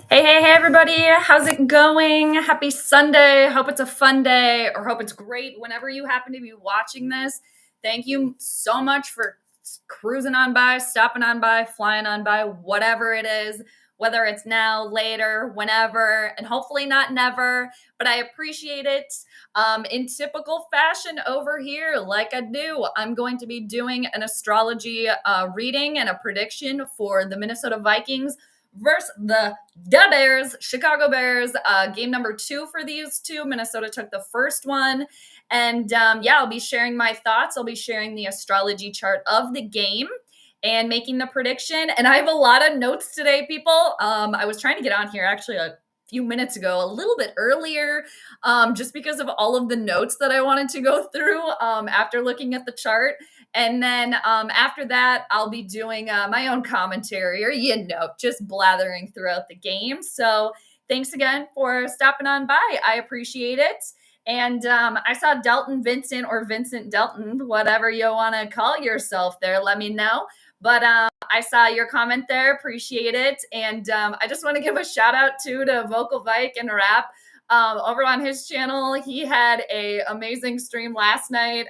Hey, everybody. How's it going? Happy Sunday. Hope it's a fun day or hope it's great whenever you happen to be watching this. Thank you so much for cruising on by, stopping on by, flying on by, whatever it is, whether it's now, later, whenever, and hopefully not never, but I appreciate it. In typical fashion over here, like I do, I'm going to be doing an astrology reading and a prediction for the Minnesota Vikings versus the Bears, Chicago Bears. Game number 2 for these two. Minnesota took the first one. And I'll be sharing my thoughts. I'll be sharing the astrology chart of the game and making the prediction. And I have a lot of notes today, people. I was trying to get on here actually a few minutes ago, a little bit earlier, just because of all of the notes that I wanted to go through after looking at the chart. And then after that, I'll be doing my own commentary or, just blathering throughout the game. So thanks again for stopping on by. I appreciate it. And I saw Delton Vincent or Vincent Delton, whatever you want to call yourself there. Let me know. But I saw your comment there. Appreciate it. And I just want to give a shout out to Vocal Vike and Rap over on his channel. He had a amazing stream last night.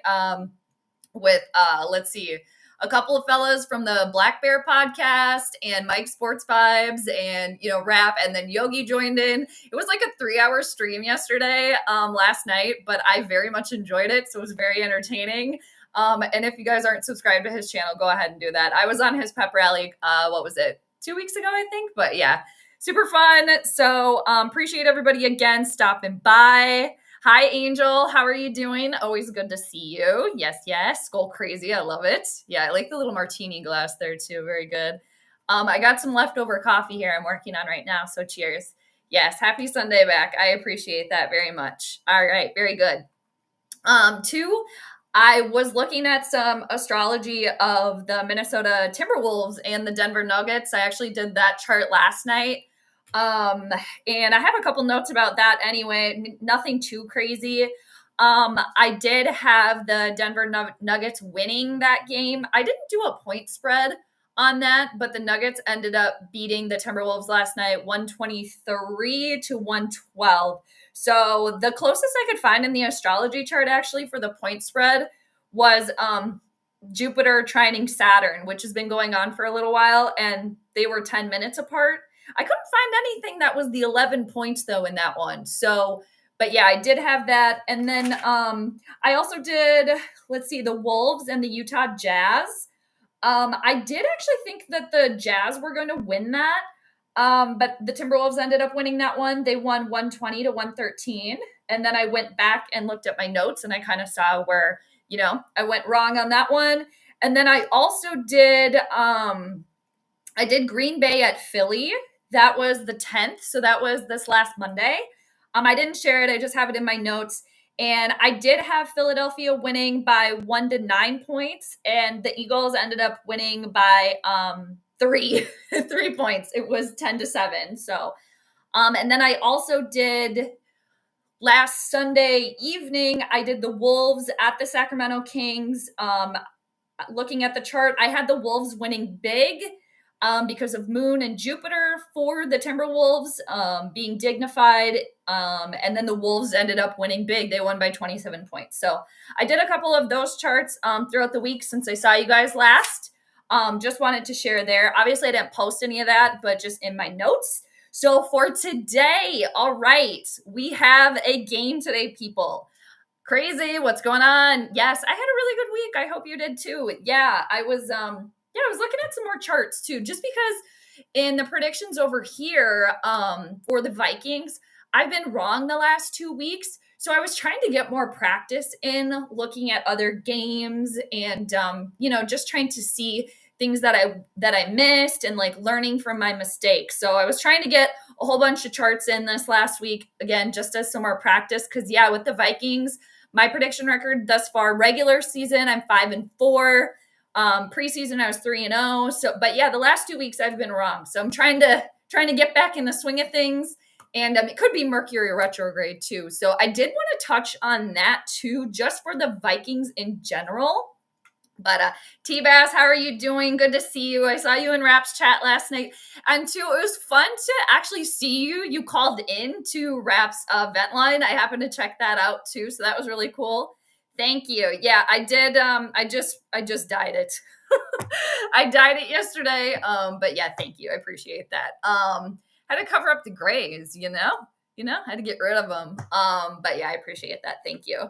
With a couple of fellas from the Black Bear podcast and Mike Sports Vibes and Rap, and then Yogi joined in. It was like a 3-hour stream yesterday, last night, but I very much enjoyed it, so it was very entertaining. And if you guys aren't subscribed to his channel, go ahead and do that. I was on his pep rally, 2 weeks ago, I think, but yeah, super fun. So appreciate everybody again stopping by. Hi, Angel. How are you doing? Always good to see you. Yes. SKOL crazy. I love it. Yeah, I like the little martini glass there too. Very good. I got some leftover coffee here I'm working on right now. So cheers. Yes. Happy Sunday back. I appreciate that very much. All right. Very good. I was looking at some astrology of the Minnesota Timberwolves and the Denver Nuggets. I actually did that chart last night. And I have a couple notes about that anyway, nothing too crazy. I did have the Denver Nuggets winning that game. I didn't do a point spread on that, but the Nuggets ended up beating the Timberwolves last night, 123 to 112. So the closest I could find in the astrology chart actually for the point spread was Jupiter trining Saturn, which has been going on for a little while, and they were 10 minutes apart. I couldn't find anything that was the 11 points though in that one. So, but yeah, I did have that. And then I also did, the Wolves and the Utah Jazz. I did actually think that the Jazz were going to win that. But the Timberwolves ended up winning that one. They won 120 to 113. And then I went back and looked at my notes and I kind of saw where, I went wrong on that one. And then I also did, I did Green Bay at Philly. That was the 10th. So that was this last Monday. I didn't share it. I just have it in my notes. And I did have Philadelphia winning by 1 to 9 points. And the Eagles ended up winning by 3 points. It was 10 to 7. So, and then I also did last Sunday evening, I did the Wolves at the Sacramento Kings. Looking at the chart, I had the Wolves winning big. Because of Moon and Jupiter for the Timberwolves being dignified. And then the Wolves ended up winning big. They won by 27 points. So I did a couple of those charts throughout the week since I saw you guys last. Just wanted to share there. Obviously, I didn't post any of that, but just in my notes. So for today, all right, we have a game today, people. Crazy. What's going on? Yes, I had a really good week. I hope you did too. Yeah, I was looking at some more charts too, just because in the predictions over here for the Vikings, I've been wrong the last 2 weeks. So I was trying to get more practice in looking at other games and, just trying to see things that I missed and like learning from my mistakes. So I was trying to get a whole bunch of charts in this last week, again, just as some more practice. Cause with the Vikings, my prediction record thus far, regular season, I'm 5-4. Preseason, I was 3-0. So, but yeah, the last 2 weeks I've been wrong. So I'm trying to get back in the swing of things. And it could be Mercury retrograde too. So I did want to touch on that too, just for the Vikings in general. But T-Bass, how are you doing? Good to see you. I saw you in Rap's chat last night. And too, it was fun to actually see you. You called in to Rap's vent line. I happened to check that out too, so that was really cool. Thank you. Yeah, I did. I just dyed it. I dyed it yesterday. But yeah, thank you. I appreciate that. Had to cover up the grays, had to get rid of them. But yeah, I appreciate that. Thank you.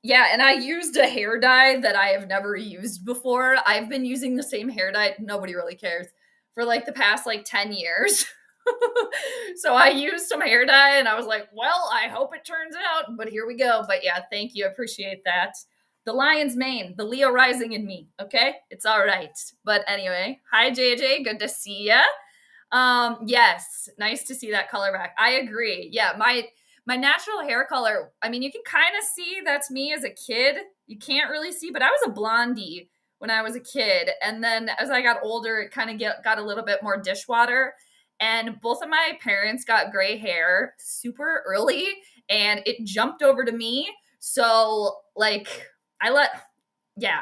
Yeah, and I used a hair dye that I have never used before. I've been using the same hair dye, nobody really cares, for like the past like 10 years. So I used some hair dye and I was like, well, I hope it turns out, but here we go. But yeah, thank you. I appreciate that. The lion's mane, the Leo rising in me. Okay, it's all right. But anyway, hi JJ, good to see ya. Yes, nice to see that color back. I agree. Yeah, my natural hair color, I mean, you can kind of see that's me as a kid. You can't really see, but I was a blondie when I was a kid. And then as I got older, it kind of got a little bit more dishwater. And both of my parents got gray hair super early and it jumped over to me. So, like, I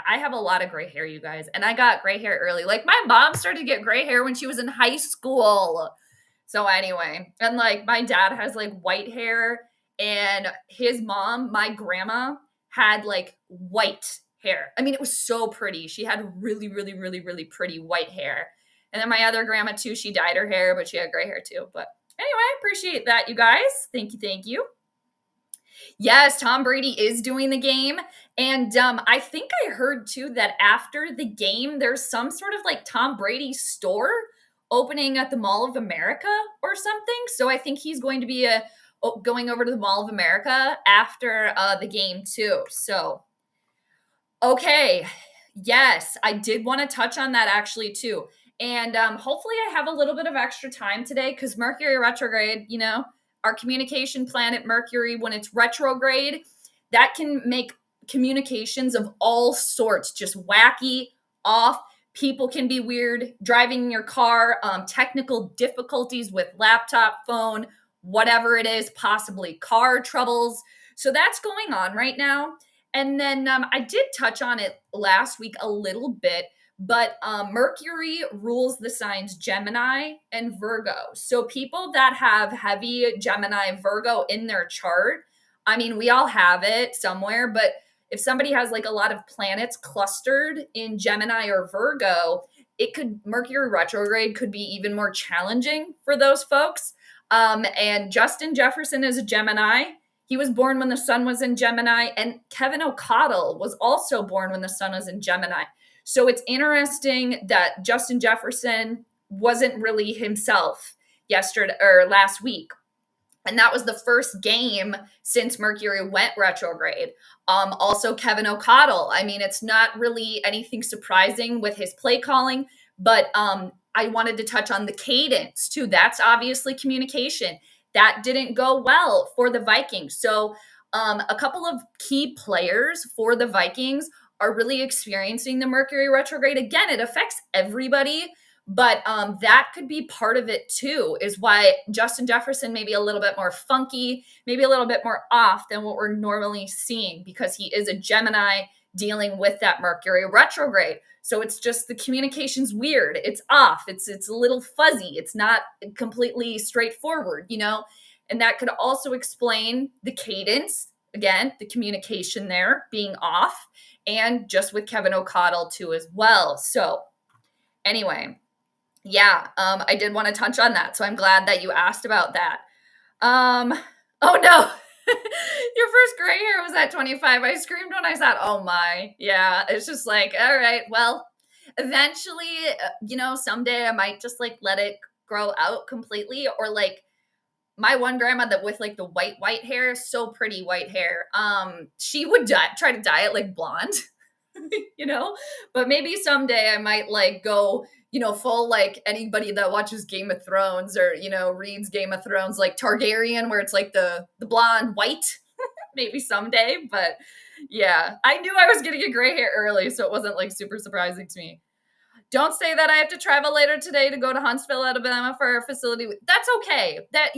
have a lot of gray hair, you guys. And I got gray hair early. Like, my mom started to get gray hair when she was in high school. So anyway, and like my dad has like white hair and his mom, my grandma, had like white hair. I mean, it was so pretty. She had really, really, really, really pretty white hair. And then my other grandma too, she dyed her hair, but she had gray hair too. But anyway, I appreciate that, you guys. Thank you. Thank you. Yes, Tom Brady is doing the game. And I think I heard too that after the game, there's some sort of like Tom Brady store opening at the Mall of America or something. So I think he's going to be going over to the Mall of America after the game too. So, okay. Yes, I did want to touch on that actually too. And hopefully I have a little bit of extra time today because Mercury retrograde, our communication planet Mercury, when it's retrograde, that can make communications of all sorts just wacky, off. People can be weird, driving your car, technical difficulties with laptop, phone, whatever it is, possibly car troubles. So that's going on right now. And then I did touch on it last week a little bit, but Mercury rules the signs Gemini and Virgo. So people that have heavy Gemini, Virgo in their chart, I mean, we all have it somewhere, but if somebody has like a lot of planets clustered in Gemini or Virgo, Mercury retrograde could be even more challenging for those folks. And Justin Jefferson is a Gemini. He was born when the sun was in Gemini, and Kevin O'Connell was also born when the sun was in Gemini. So it's interesting that Justin Jefferson wasn't really himself yesterday or last week. And that was the first game since Mercury went retrograde. Also, Kevin O'Connell. I mean, it's not really anything surprising with his play calling, but I wanted to touch on the cadence too. That's obviously communication. That didn't go well for the Vikings. So a couple of key players for the Vikings are really experiencing the Mercury retrograde. Again, it affects everybody, but that could be part of it too, is why Justin Jefferson may be a little bit more funky, maybe a little bit more off than what we're normally seeing because he is a Gemini dealing with that Mercury retrograde. So it's just the communication's weird. It's off. It's a little fuzzy. It's not completely straightforward, and that could also explain the cadence. Again, the communication there being off, and just with Kevin O'Connell too as well. So anyway, yeah, I did want to touch on that. So I'm glad that you asked about that. Oh no, your first gray hair was at 25. I screamed when I said, oh my, yeah, it's just like, all right, well, eventually, someday I might just like let it grow out completely, or like my one grandma that with like the white hair, so pretty white hair, she would try to dye it like blonde, but maybe someday I might like go, full like anybody that watches Game of Thrones or, reads Game of Thrones, like Targaryen, where it's like the blonde white, maybe someday. But yeah, I knew I was getting a gray hair early, so it wasn't like super surprising to me. Don't say that I have to travel later today to go to Huntsville, Alabama for our facility. That's okay. That,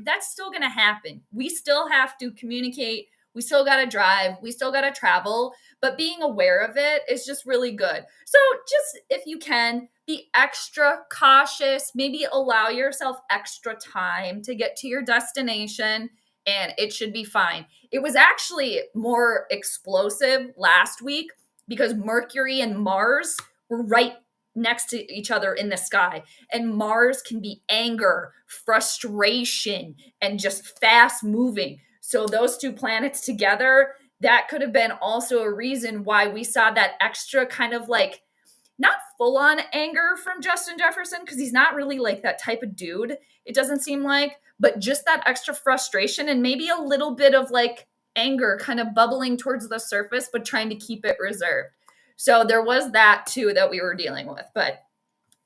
that's still going to happen. We still have to communicate We still got to drive. We still got to travel. But being aware of it is just really good. So just if you can, be extra cautious. Maybe allow yourself extra time to get to your destination, and it should be fine. It was actually more explosive last week because Mercury and Mars were right next to each other in the sky. And Mars can be anger, frustration, and just fast moving. So those two planets together, that could have been also a reason why we saw that extra kind of like, not full on anger from Justin Jefferson, because he's not really like that type of dude, it doesn't seem like, but just that extra frustration and maybe a little bit of like anger kind of bubbling towards the surface, but trying to keep it reserved. So there was that too that we were dealing with. But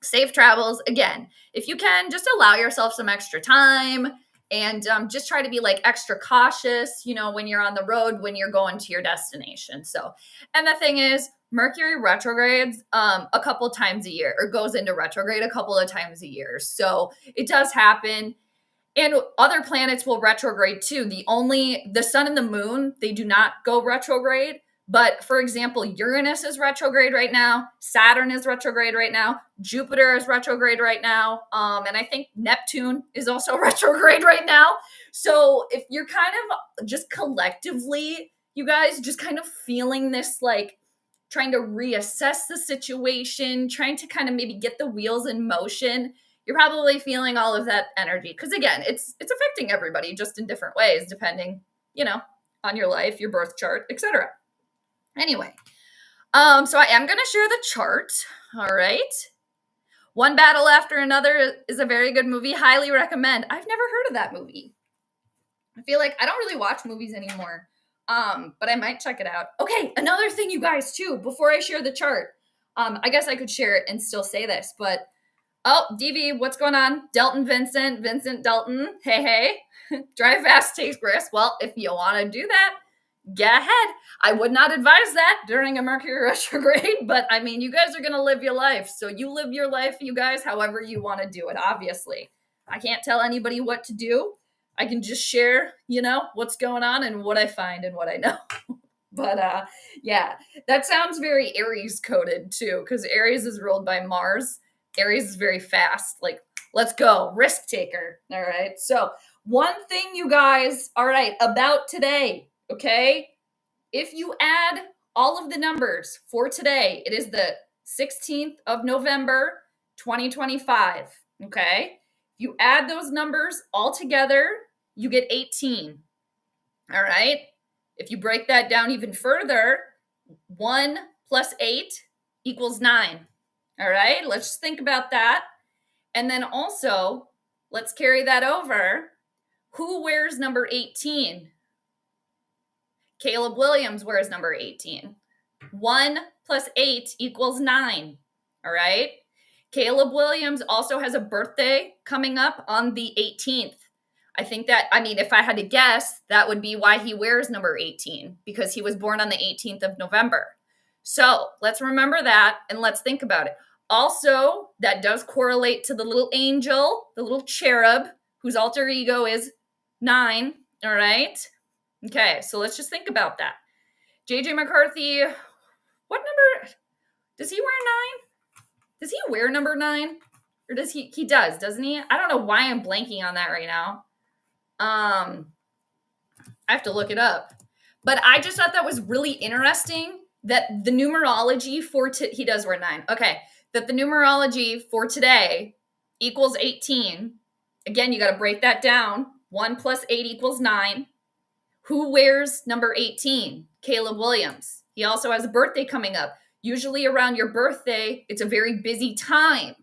safe travels. Again, if you can, just allow yourself some extra time and just try to be like extra cautious, you know, when you're on the road, when you're going to your destination. So, and the thing is, Mercury retrogrades a couple times a year, or goes into retrograde a couple of times a year. So it does happen. And other planets will retrograde too. The sun and the moon, they do not go retrograde. But for example, Uranus is retrograde right now. Saturn is retrograde right now. Jupiter is retrograde right now. And I think Neptune is also retrograde right now. So if you're kind of just collectively, you guys just kind of feeling this, like trying to reassess the situation, trying to kind of maybe get the wheels in motion, you're probably feeling all of that energy. Because again, it's affecting everybody just in different ways, depending, you know, on your life, your birth chart, etc. Anyway, so I am going to share the chart. All right. One Battle After Another is a very good movie. Highly recommend. I've never heard of that movie. I feel like I don't really watch movies anymore, but I might check it out. Okay, another thing, you guys, too, before I share the chart. I guess I could share it and still say this, but oh, DV, what's going on? Delton Vincent Delton. Hey. Drive fast, take risks. Well, if you want to do that, get ahead. I would not advise that during a Mercury retrograde, but I mean, you guys are going to live your life. So you live your life, you guys, however you want to do it, obviously. I can't tell anybody what to do. I can just share, you know, what's going on and what I find and what I know. But yeah, that sounds very Aries coded too, because Aries is ruled by Mars. Aries is very fast, like, let's go, risk taker. All right. So one thing, you guys, all right, about today, okay? If you add all of the numbers for today, it is the 16th of November, 2025, okay? If you add those numbers all together, you get 18, all right? If you break that down even further, 1 plus 8 equals 9. All right, let's just think about that. And then also, let's carry that over. Who wears number 18? Caleb Williams wears number 18. 1 plus 8 equals 9. All right. Caleb Williams also has a birthday coming up on the 18th. I think that, I mean, if I had to guess, that would be why he wears number 18, because he was born on the 18th of November. So let's remember that and let's think about it. Also, that does correlate to the little angel, the little cherub, whose alter ego is 9. All right. Okay, so let's just think about that. JJ McCarthy, what number? Does he wear 9? Does he wear number 9? Or does he? He does, doesn't he? I don't know why I'm blanking on that right now. I have to look it up. But I just thought that was really interesting that the numerology for, he does wear 9. Okay, that the numerology for today equals 18. Again, you got to break that down. 1 plus 8 equals 9. Who wears number 18? Caleb Williams. He also has a birthday coming up. Usually around your birthday, it's a very busy time.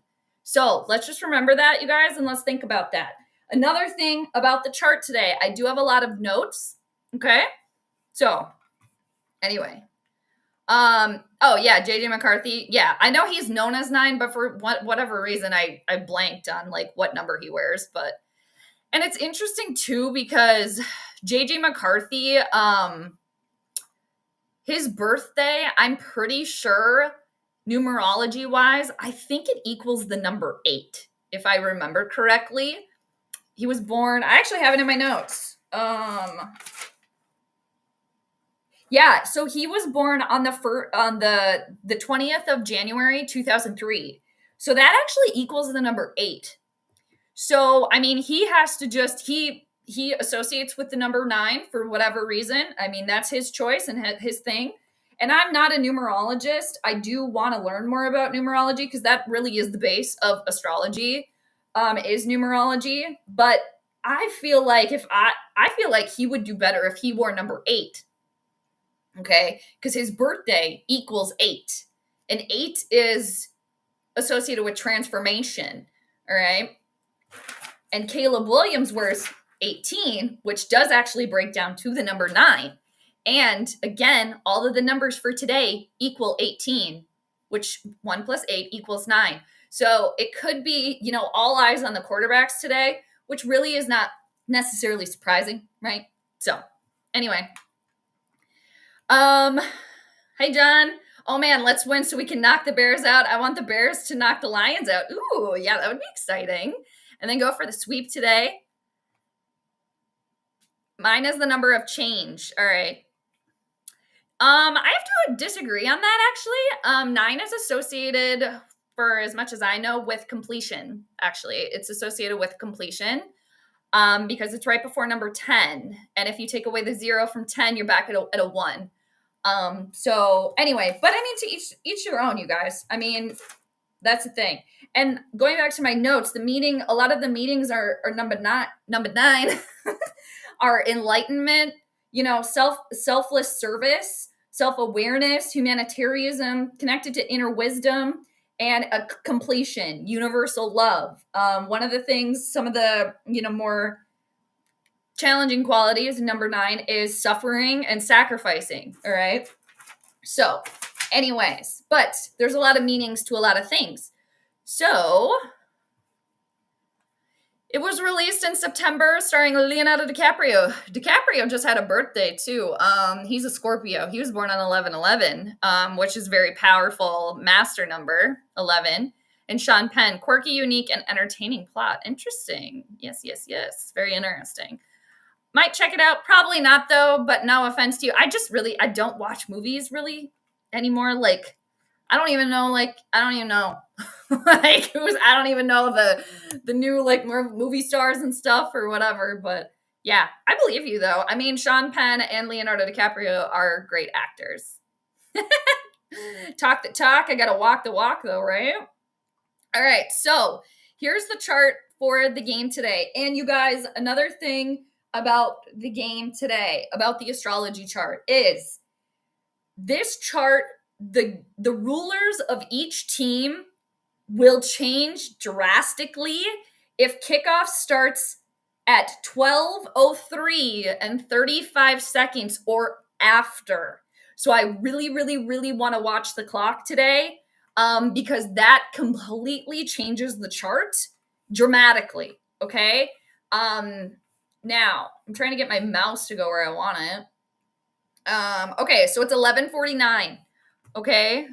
So let's just remember that, you guys, and let's think about that. Another thing about the chart today, I do have a lot of notes. Okay. So anyway, oh yeah, JJ McCarthy. Yeah, I know he's known as 9, but for whatever reason, I blanked on like what number he wears. But, and it's interesting too, because JJ McCarthy, his birthday, I'm pretty sure numerology wise, I think it equals the number 8, if I remember correctly. He was born, I actually have it in my notes. Yeah, so he was born on the 20th of January 2003. So that actually equals the number 8. So, I mean, he has to just he associates with the number 9 for whatever reason. I mean, that's his choice and his thing. And I'm not a numerologist. I do want to learn more about numerology because that really is the base of astrology, is numerology. But I feel like I feel like he would do better if he wore number 8. Okay, because his birthday equals 8, and 8 is associated with transformation. All right. And Caleb Williams wears 18, which does actually break down to the number 9. And again, all of the numbers for today equal 18, which 1 plus 8 equals 9. So it could be, all eyes on the quarterbacks today, which really is not necessarily surprising, right? So anyway, hey John. Oh man, let's win so we can knock the Bears out. I want the Bears to knock the Lions out. Ooh, yeah, that would be exciting. And then go for the sweep today. Mine is the number of change. All right. I have to disagree on that actually. 9 is associated, for as much as I know, with completion. Actually, it's associated with completion. Because it's right before number 10. And if you take away the 0 from 10, you're back at a 1. So anyway, but I mean, to each your own, you guys. I mean, that's the thing. And going back to my notes, a lot of the meetings are number 9 are enlightenment, selfless service, self-awareness, humanitarianism, connected to inner wisdom, and a completion, universal love. One of the things, some of the, more challenging qualities, number 9 is suffering and sacrificing. All right. So anyways, but there's a lot of meanings to a lot of things. So it was released in September, starring Leonardo DiCaprio. DiCaprio just had a birthday too. He's a Scorpio. He was born on 11/11, which is very powerful master number 11. And Sean Penn, quirky, unique, and entertaining plot. Interesting. Yes. Very interesting. Might check it out. Probably not though, but no offense to you. I don't watch movies really anymore. Like, I don't even know. Like, I don't even know the new, like, movie stars and stuff or whatever. But yeah, I believe you though. I mean, Sean Penn and Leonardo DiCaprio are great actors. Talk the talk. I gotta walk the walk though, right? All right. So here's the chart for the game today. And you guys, another thing about the game today, about the astrology chart, is this chart, the rulers of each team will change drastically if kickoff starts at 12:03 and 35 seconds or after. So I really, really, really want to watch the clock today, because that completely changes the chart dramatically. Okay. Now I'm trying to get my mouse to go where I want it. Okay, so it's 11:49. Okay.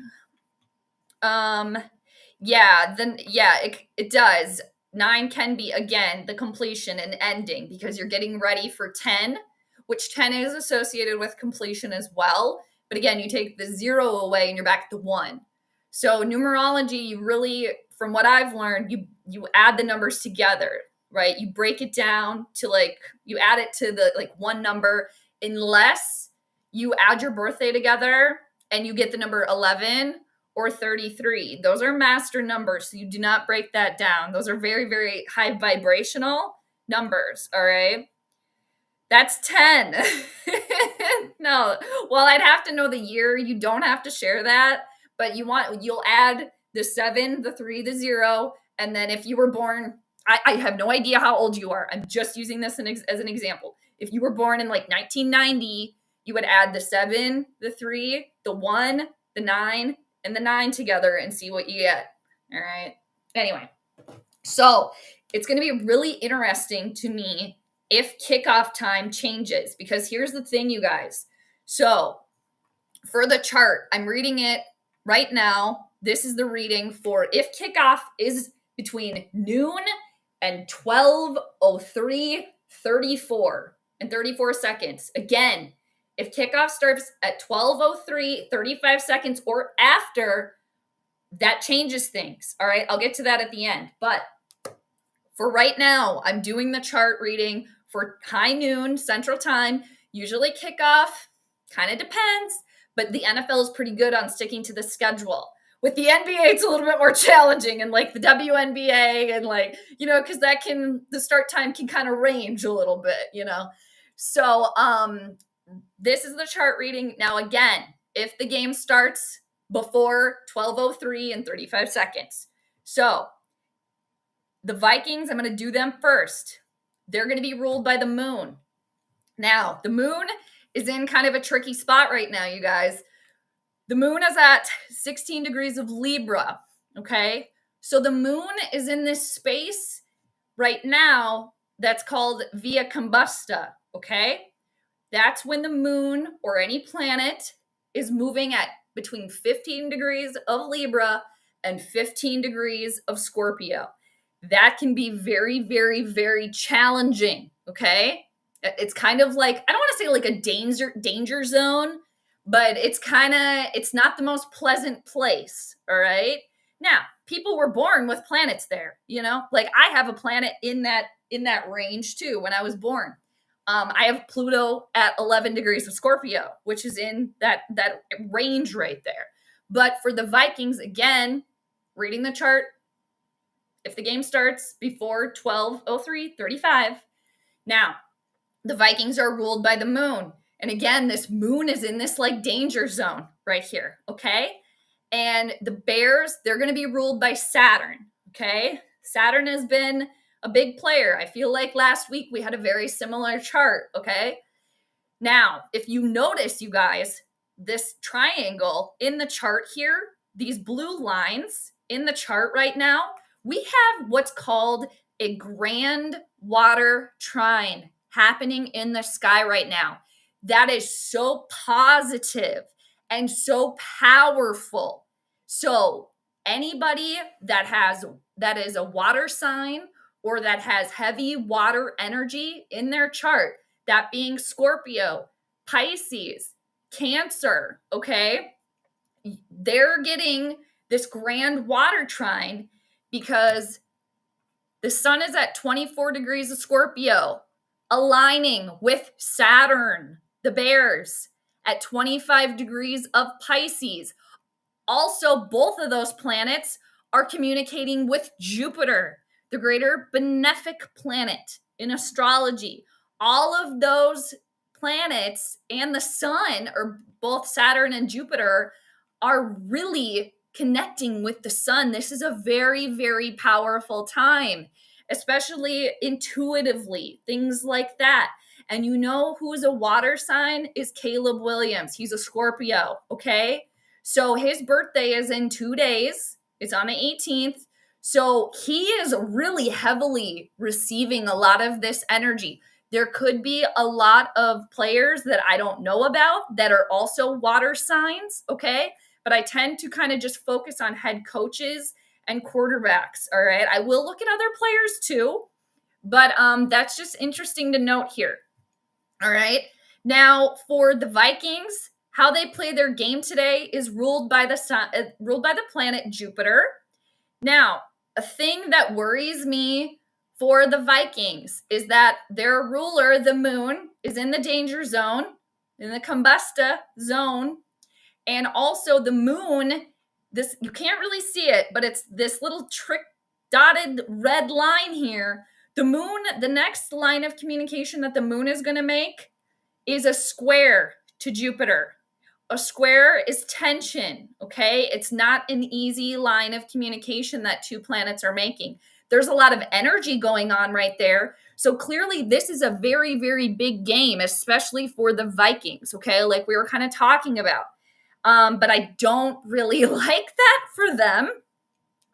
It does. 9 can be, again, the completion and ending, because you're getting ready for 10, which 10 is associated with completion as well. But again, you take the 0 away and you're back to 1. So numerology, you really, from what I've learned, you add the numbers together, right? You break it down to, like, you add it to the, like, one number, unless you add your birthday together and you get the number 11 or 33. Those are master numbers, so you do not break that down. Those are very, very high vibrational numbers, all right? That's 10. No, well, I'd have to know the year. You don't have to share that, but you'll add the 7, the 3, the 0, and then if you were born, I have no idea how old you are. I'm just using this as an example. If you were born in like 1990, you would add the 7, the 3, the 1, the 9, and the 9 together and see what you get. All right. Anyway, so it's going to be really interesting to me if kickoff time changes, because here's the thing, you guys. So for the chart, I'm reading it right now. This is the reading for if kickoff is between noon and 12:03:34 and 34 seconds. Again, If kickoff starts at 12:03, 35 seconds or after, that changes things. All right, I'll get to that at the end. But for right now, I'm doing the chart reading for high noon Central Time. Usually kickoff, kind of depends, but the NFL is pretty good on sticking to the schedule. With the NBA, it's a little bit more challenging, and like the WNBA, and like, because the start time can kind of range a little bit, So this is the chart reading. Now, again, if the game starts before 12:03 and 35 seconds. So the Vikings, I'm going to do them first. They're going to be ruled by the moon. Now, the moon is in kind of a tricky spot right now, you guys. The moon is at 16 degrees of Libra, okay? So the moon is in this space right now that's called via combusta, okay? That's when the moon or any planet is moving at between 15 degrees of Libra and 15 degrees of Scorpio. That can be very, very, very challenging, okay? It's kind of like, I don't want to say like a danger zone, but it's not the most pleasant place, all right? Now, people were born with planets there, Like I have a planet in that range too when I was born. I have Pluto at 11 degrees of Scorpio, which is in that range right there. But for the Vikings, again, reading the chart, if the game starts before 12:03:35, now the Vikings are ruled by the moon. And again, this moon is in this like danger zone right here, okay? And the Bears, they're going to be ruled by Saturn, okay? Saturn has been a big player. I feel like last week we had a very similar chart, okay? Now, if you notice, you guys, this triangle in the chart here, these blue lines in the chart right now, we have what's called a grand water trine happening in the sky right now. That is so positive and so powerful. So anybody that is a water sign or that has heavy water energy in their chart, that being Scorpio, Pisces, Cancer, okay, they're getting this grand water trine because the sun is at 24 degrees of Scorpio, aligning with Saturn, the Bears, at 25 degrees of Pisces. Also, both of those planets are communicating with Jupiter, the greater benefic planet in astrology. All of those planets and the sun, or both Saturn and Jupiter, are really connecting with the sun. This is a very, very powerful time, especially intuitively, things like that. And who is a water sign is Caleb Williams. He's a Scorpio, okay? So his birthday is in 2 days. It's on the 18th. So he is really heavily receiving a lot of this energy. There could be a lot of players that I don't know about that are also water signs, okay? But I tend to kind of just focus on head coaches and quarterbacks, all right? I will look at other players too, but that's just interesting to note here, all right? Now, for the Vikings, how they play their game today is ruled by the planet Jupiter. Now, a thing that worries me for the Vikings is that their ruler, the moon, is in the danger zone, in the combusta zone. And also the moon, this, you can't really see it, but it's this little trick dotted red line here. The moon, the next line of communication that the moon is going to make is a square to Jupiter. A square is tension, okay? It's not an easy line of communication that two planets are making. There's a lot of energy going on right there. So clearly this is a very, very big game, especially for the Vikings, okay? Like we were kind of talking about. But I don't really like that for them,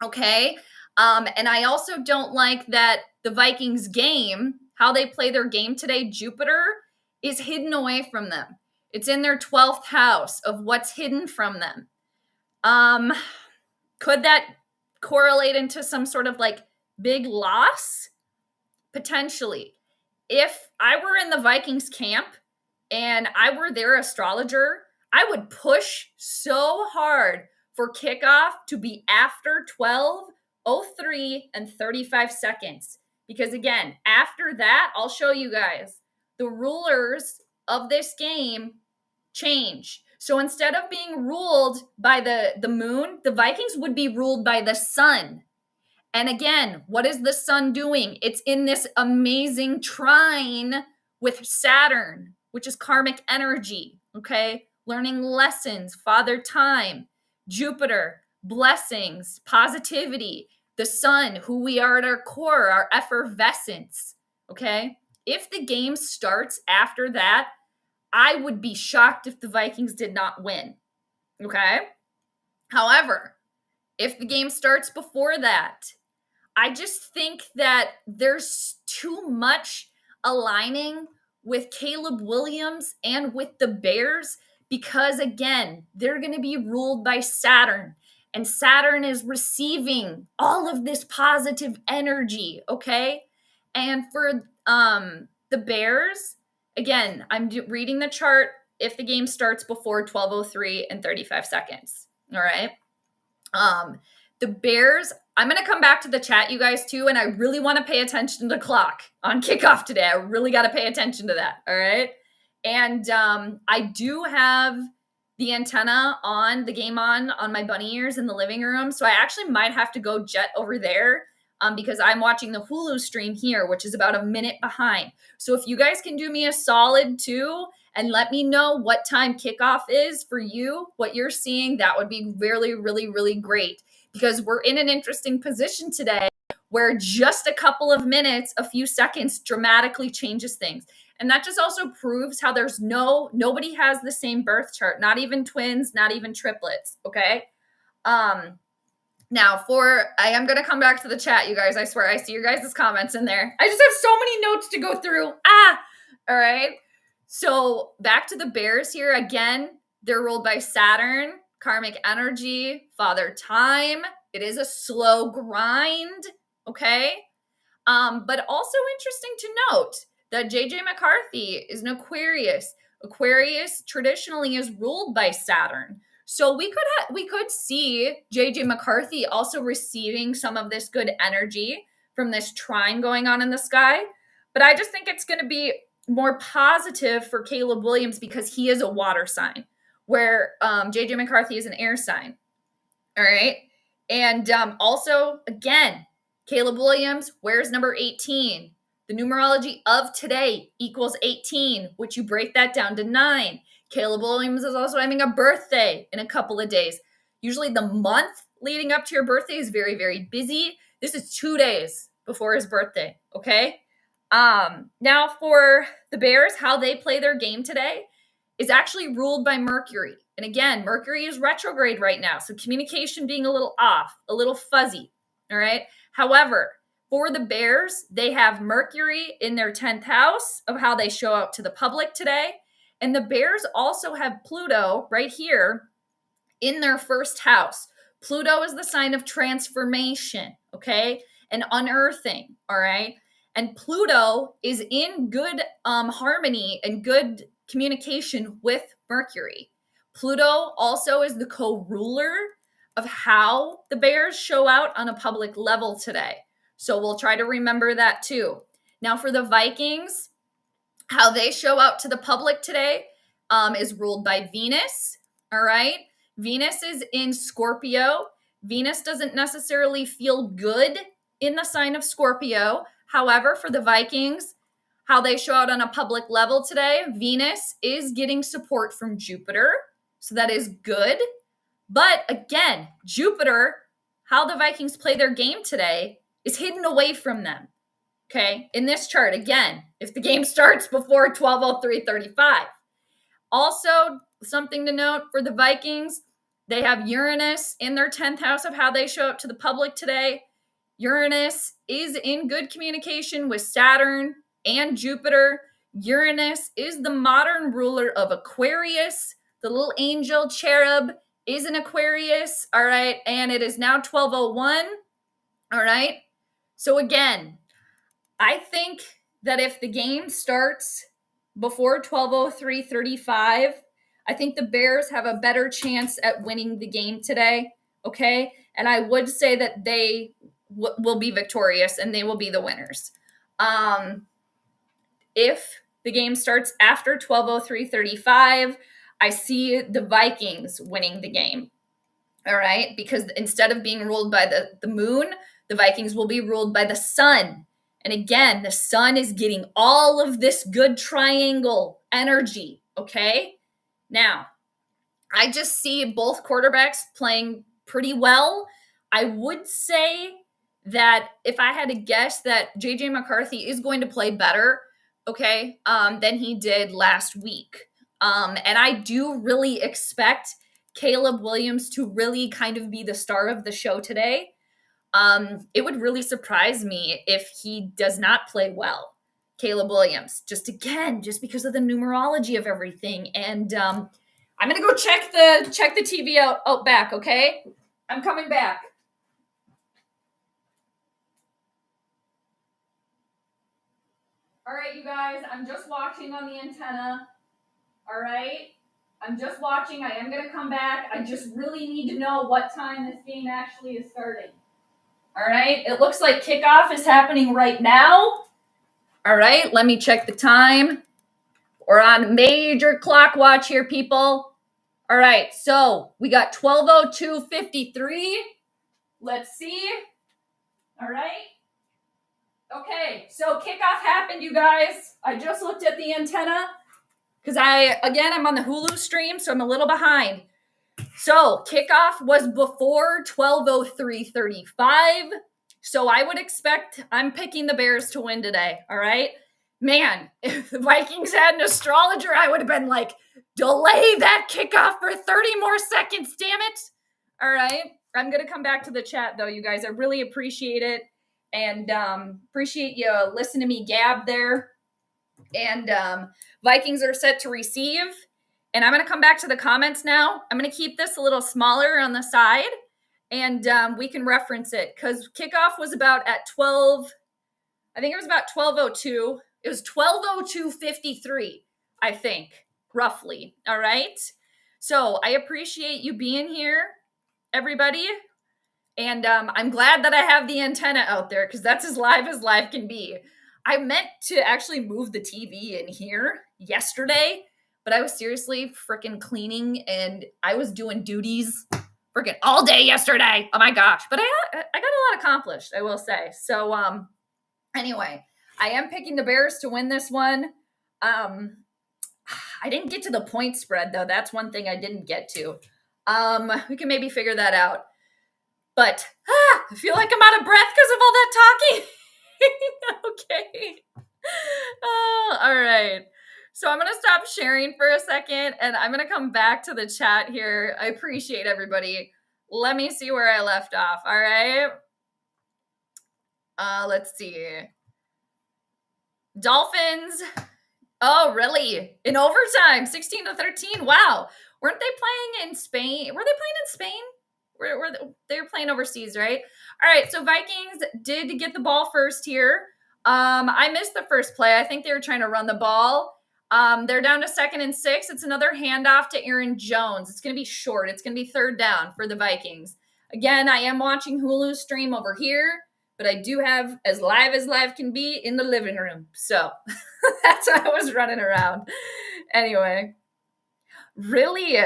okay? And I also don't like that the Vikings game, how they play their game today, Jupiter is hidden away from them. It's in their 12th house of what's hidden from them. Could that correlate into some sort of like big loss? Potentially. If I were in the Vikings camp and I were their astrologer, I would push so hard for kickoff to be after 12:03 and 35 seconds. Because again, after that, I'll show you guys, the rulers of this game change. So instead of being ruled by the moon, the Vikings would be ruled by the sun. And again, what is the sun doing? It's in this amazing trine with Saturn, which is karmic energy, okay? Learning lessons, father time, Jupiter, blessings, positivity, the sun, who we are at our core, our effervescence, okay? If the game starts after that, I would be shocked if the Vikings did not win, okay? However, if the game starts before that, I just think that there's too much aligning with Caleb Williams and with the Bears because, again, they're going to be ruled by Saturn. And Saturn is receiving all of this positive energy, okay? And for the Bears, again, I'm reading the chart if the game starts before 12:03 and 35 seconds, all right? The Bears, I'm going to come back to the chat, you guys, too, and I really want to pay attention to the clock on kickoff today. I really got to pay attention to that, all right? And I do have the antenna on, the game on my bunny ears in the living room, so I actually might have to go jet over there because I'm watching the Hulu stream here, which is about a minute behind. So if you guys can do me a solid, too, and let me know what time kickoff is for you, what you're seeing, that would be really, really, really great. Because we're in an interesting position today where just a couple of minutes, a few seconds dramatically changes things. And that just also proves how there's nobody has the same birth chart, not even twins, not even triplets, okay? Now I am going to come back to the chat, you guys. I swear, I see your guys' comments in there. I just have so many notes to go through. All right. So back to the Bears here. Again, they're ruled by Saturn, karmic energy, father time. It is a slow grind, okay? But also interesting to note that JJ McCarthy is an Aquarius. Aquarius traditionally is ruled by Saturn. So we could see JJ McCarthy also receiving some of this good energy from this trine going on in the sky. But I just think it's going to be more positive for Caleb Williams because he is a water sign, where JJ McCarthy is an air sign. All right. And also, again, Caleb Williams, where's number 18? The numerology of today equals 18, which you break that down to 9. Caleb Williams is also having a birthday in a couple of days. Usually the month leading up to your birthday is very, very busy. This is 2 days before his birthday, okay? Now for the Bears, how they play their game today is actually ruled by Mercury. And again, Mercury is retrograde right now, so communication being a little off, a little fuzzy, all right? However, for the Bears, they have Mercury in their 10th house of how they show out to the public today. And the Bears also have Pluto right here in their first house. Pluto is the sign of transformation, okay? And unearthing, all right? And Pluto is in good harmony and good communication with Mercury. Pluto also is the co-ruler of how the Bears show out on a public level today. So we'll try to remember that too. Now for the Vikings, how they show out to the public today is ruled by Venus, all right? Venus is in Scorpio. Venus doesn't necessarily feel good in the sign of Scorpio. However, for the Vikings, how they show out on a public level today, Venus is getting support from Jupiter. So that is good. But again, Jupiter, how the Vikings play their game today is hidden away from them. Okay, in this chart, again, if the game starts before 12:03:35. Also, something to note for the Vikings, they have Uranus in their 10th house of how they show up to the public today. Uranus is in good communication with Saturn and Jupiter. Uranus is the modern ruler of Aquarius. The little angel cherub is an Aquarius, all right? And it is now 12:01, all right? So again, I think that if the game starts before 12:03:35, I think the Bears have a better chance at winning the game today. Okay. And I would say that they will be victorious and they will be the winners. If the game starts after 12:03:35, I see the Vikings winning the game. All right. Because instead of being ruled by the moon, the Vikings will be ruled by the sun. And again, the sun is getting all of this good triangle energy. Okay. Now, I just see both quarterbacks playing pretty well. I would say that if I had to guess that JJ McCarthy is going to play better, okay, than he did last week. And I do really expect Caleb Williams to really kind of be the star of the show today. It would really surprise me if he does not play well, Caleb Williams, just because of the numerology of everything. And I'm gonna go check the TV out back, okay? I'm coming back. All right, you guys, I'm just watching on the antenna. All right, I'm just watching. I am gonna come back. I just really need to know what time this game actually is starting. All right, it looks like kickoff is happening right now. All right, let me check the time. We're on major clock watch here, people. All right, so we got 12:02:53. Let's see. All right. Okay, so kickoff happened, you guys. I just looked at the antenna because I'm on the Hulu stream, so I'm a little behind. So kickoff was before 12:03:35. So I would expect, I'm picking the Bears to win today. All right. Man, if the Vikings had an astrologer, I would have been like, delay that kickoff for 30 more seconds, damn it. All right. I'm going to come back to the chat, though, you guys. I really appreciate it. And appreciate you listening to me gab there. And Vikings are set to receive. And I'm going to come back to the comments now. I'm going to keep this a little smaller on the side. And we can reference it. Because kickoff was about at 12. I think it was about 12:02. It was 12:02:53, I think, roughly. All right. So I appreciate you being here, everybody. And I'm glad that I have the antenna out there because that's as live can be. I meant to actually move the TV in here yesterday, but I was seriously freaking cleaning and I was doing duties freaking all day yesterday. Oh my gosh. But I got a lot accomplished, I will say. So anyway, I am picking the Bears to win this one. I didn't get to the point spread, though. That's one thing I didn't get to. We can maybe figure that out. But I feel like I'm out of breath because of all that talking. Okay. All right. So I'm going to stop sharing for a second, and I'm going to come back to the chat here. I appreciate everybody. Let me see where I left off. All right. Let's see. Dolphins. Oh, really? In overtime, 16-13. Wow. Weren't they playing in Spain? Were they playing in Spain? They were playing overseas, right? All right, so Vikings did get the ball first here. I missed the first play. I think they were trying to run the ball. They're down to 2nd and 6. It's another handoff to Aaron Jones. It's going to be short. It's going to be 3rd down for the Vikings. Again, I am watching Hulu stream over here, but I do have as live can be in the living room. So that's why I was running around. Anyway, really,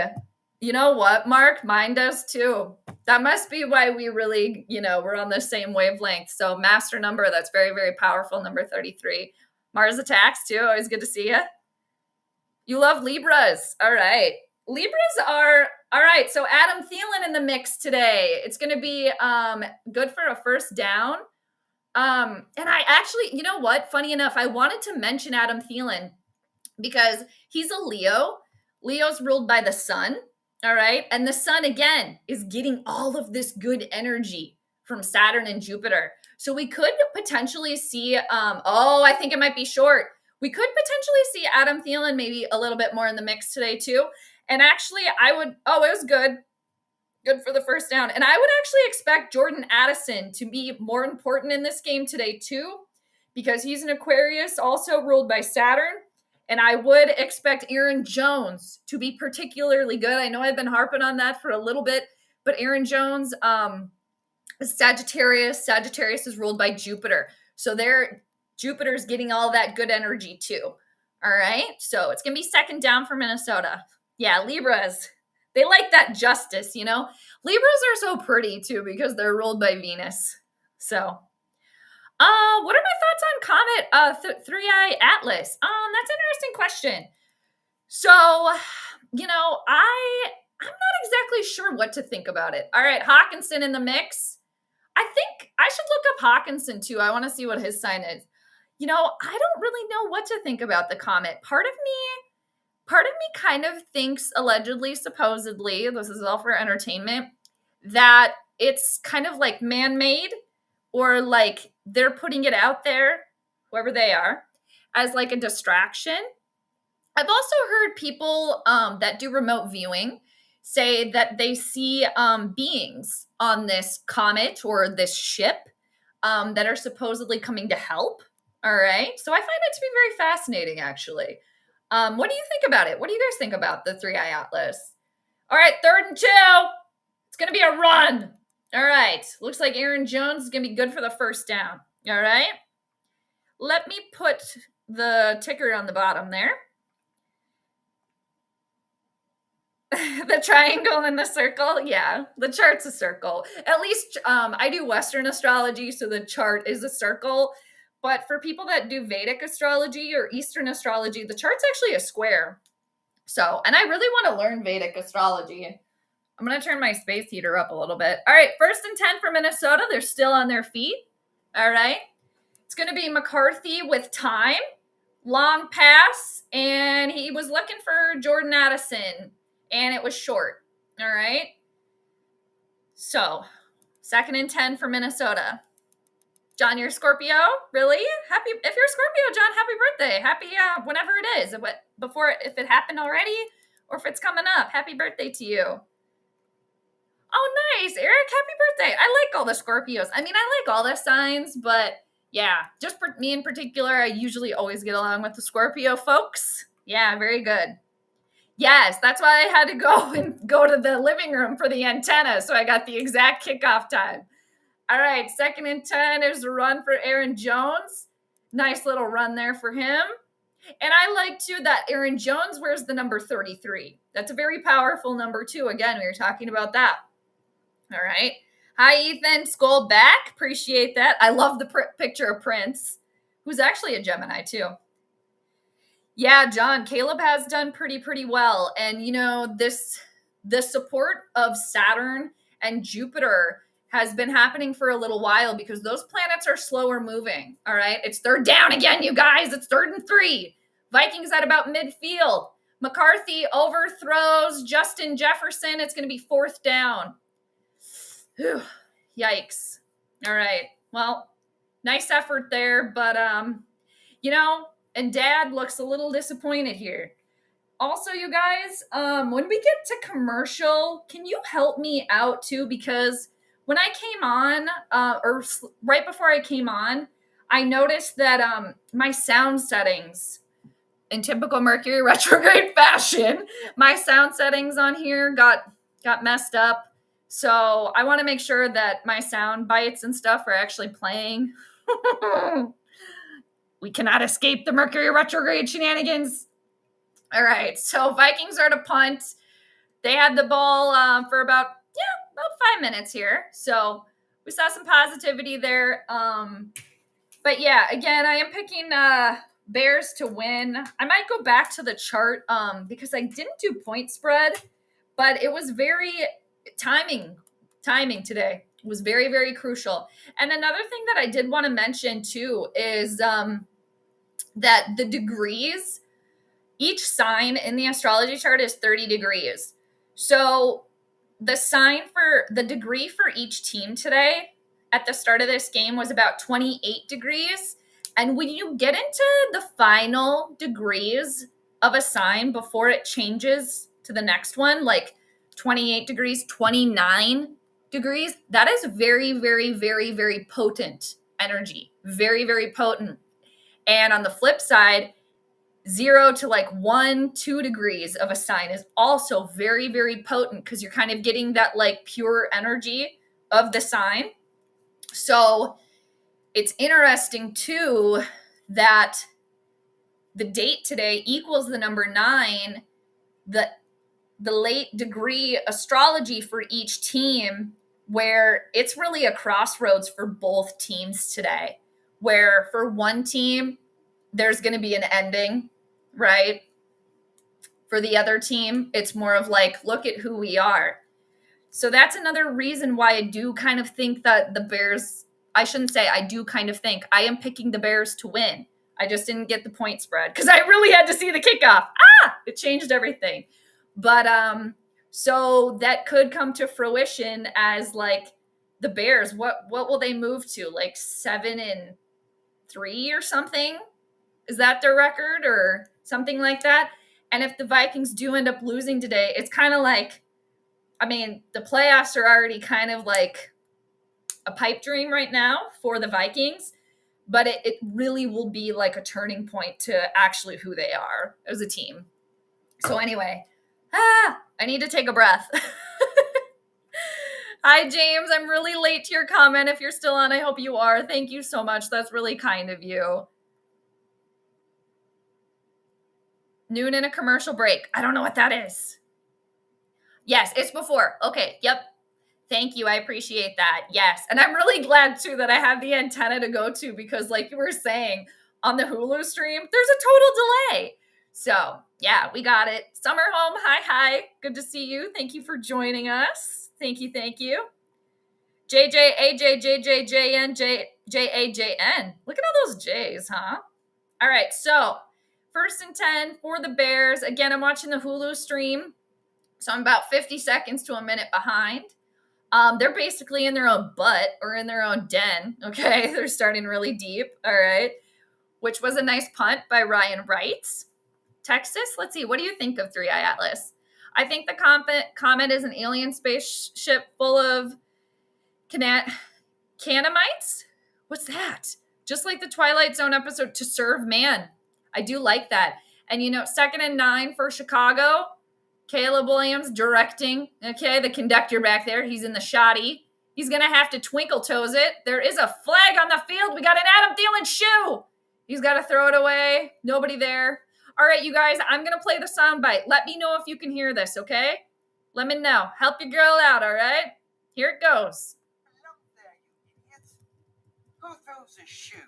you know what, Mark? Mine does too. That must be why we really, we're on the same wavelength. So master number, that's very, very powerful, number 33. Mars attacks too. Always good to see you. You love Libras. All right. Libras are, all right. So Adam Thielen in the mix today. It's going to be good for a 1st down. And I actually, you know what? Funny enough, I wanted to mention Adam Thielen because he's a Leo. Leo's ruled by the sun. All right. And the sun, again, is getting all of this good energy from Saturn and Jupiter. So we could potentially see, I think it might be short. We could potentially see Adam Thielen maybe a little bit more in the mix today too. And actually it was good. Good for the 1st down. And I would actually expect Jordan Addison to be more important in this game today too, because he's an Aquarius, also ruled by Saturn. And I would expect Aaron Jones to be particularly good. I know I've been harping on that for a little bit, but Aaron Jones, Sagittarius. Sagittarius is ruled by Jupiter. So Jupiter's getting all that good energy too. All right. So it's going to be second down for Minnesota. Yeah, Libras. They like that justice, you know? Libras are so pretty too because they're ruled by Venus. So, what are my thoughts on Comet 3i Atlas? That's an interesting question. So, you know, I'm not exactly sure what to think about it. All right, Hawkinson in the mix. I think I should look up Hawkinson too. I want to see what his sign is. You know, I don't really know what to think about the comet. Part of me kind of thinks allegedly, supposedly, this is all for entertainment, that it's kind of like man-made, or like they're putting it out there, whoever they are, as like a distraction. I've also heard people that do remote viewing say that they see beings on this comet or this ship that are supposedly coming to help. All right. So I find it to be very fascinating, actually. What do you think about it? What do you guys think about the 3i Atlas? All right, 3rd and 2. It's going to be a run. All right. Looks like Aaron Jones is going to be good for the first down. All right. Let me put the ticker on the bottom there. The triangle and the circle. Yeah, the chart's a circle. At least I do Western astrology, so the chart is a circle. But for people that do Vedic astrology or Eastern astrology, the chart's actually a square. So, and I really want to learn Vedic astrology. I'm going to turn my space heater up a little bit. All right, 1st and 10 for Minnesota. They're still on their feet. All right. It's going to be McCarthy with time. Long pass, and he was looking for Jordan Addison, and it was short. All right. So, 2nd and 10 for Minnesota. John, you're Scorpio? Really? Happy, if you're Scorpio, John, happy birthday. Happy, whenever it is. If it happened already or if it's coming up. Happy birthday to you. Oh, nice. Eric, happy birthday. I like all the Scorpios. I mean, I like all the signs, but yeah, just for me in particular, I usually always get along with the Scorpio folks. Yeah, very good. Yes, that's why I had to go to the living room for the antenna, so I got the exact kickoff time. All right, 2nd and 10 is a run for Aaron Jones. Nice little run there for him. And I like, too, that Aaron Jones wears the number 33. That's a very powerful number, too. Again, we were talking about that. All right. Hi, Ethan. SKOL back. Appreciate that. I love the picture of Prince, who's actually a Gemini, too. Yeah, John, Caleb has done pretty well. And, you know, the support of Saturn and Jupiter has been happening for a little while because those planets are slower moving. All right. It's 3rd down again, you guys. It's 3rd and 3. Vikings at about midfield. McCarthy overthrows Justin Jefferson. It's going to be 4th down. Whew. Yikes. All right. Well, nice effort there. But, you know, and Dad looks a little disappointed here. Also, you guys, when we get to commercial, can you help me out too? Because when I came on, or right before I came on, I noticed that my sound settings, in typical Mercury retrograde fashion, my sound settings on here got messed up. So I want to make sure that my sound bites and stuff are actually playing. We cannot escape the Mercury retrograde shenanigans. All right, so Vikings are to punt. They had the ball for about 5 minutes here. So we saw some positivity there. But yeah, again, I am picking Bears to win. I might go back to the chart because I didn't do point spread, but it was very timing today was very crucial. And another thing that I did want to mention too is that the degrees, each sign in the astrology chart is 30 degrees. So the degree for each team today at the start of this game was about 28 degrees. And when you get into the final degrees of a sign before it changes to the next one, like 28 degrees, 29 degrees, that is very potent energy. Very potent. And on the flip side, 0 to like 1, 2 degrees of a sign is also very, very potent because you're kind of getting that like pure energy of the sign. So it's interesting too that the date today equals the number 9, the late degree astrology for each team, where it's really a crossroads for both teams today, where for one team, there's going to be an ending, right? For the other team, it's more of like, look at who we are. So that's another reason why I do kind of think that the Bears, I shouldn't say I do kind of think, I am picking the Bears to win. I just didn't get the point spread because I really had to see the kickoff. It changed everything. But so that could come to fruition as like the Bears, what will they move to? Like 7-3 or something? Is that their record or something like that? And if the Vikings do end up losing today, it's kind of like, I mean, the playoffs are already kind of like a pipe dream right now for the Vikings, but it really will be like a turning point to actually who they are as a team. So anyway, I need to take a breath. Hi, James. I'm really late to your comment. If you're still on, I hope you are. Thank you so much. That's really kind of you. Noon and a commercial break. I don't know what that is. Yes, it's before. Okay, yep. Thank you. I appreciate that. Yes. And I'm really glad, too, that I have the antenna to go to because, like you were saying, on the Hulu stream, there's a total delay. So, yeah, we got it. Summer Home, hi. Good to see you. Thank you for joining us. Thank you. JJ, AJ, JJ, JN, JAJN. Look at all those J's, huh? All right, so 1st and 10 for the Bears. Again, I'm watching the Hulu stream, so I'm about 50 seconds to a minute behind. They're basically in their own butt or in their own den, okay? They're starting really deep, all right? Which was a nice punt by Ryan Wright. Texas, let's see, what do you think of 3i Atlas? I think the comet is an alien spaceship full of Canamites? What's that? Just like the Twilight Zone episode, To Serve Man. I do like that. And, 2nd and 9 for Chicago. Caleb Williams directing. Okay, the conductor back there. He's in the shoddy. He's going to have to twinkle toes it. There is a flag on the field. We got an Adam Thielen shoe. He's got to throw it away. Nobody there. All right, you guys, I'm going to play the soundbite. Let me know if you can hear this, okay? Let me know. Help your girl out, all right? Here it goes. Who throws a shoe?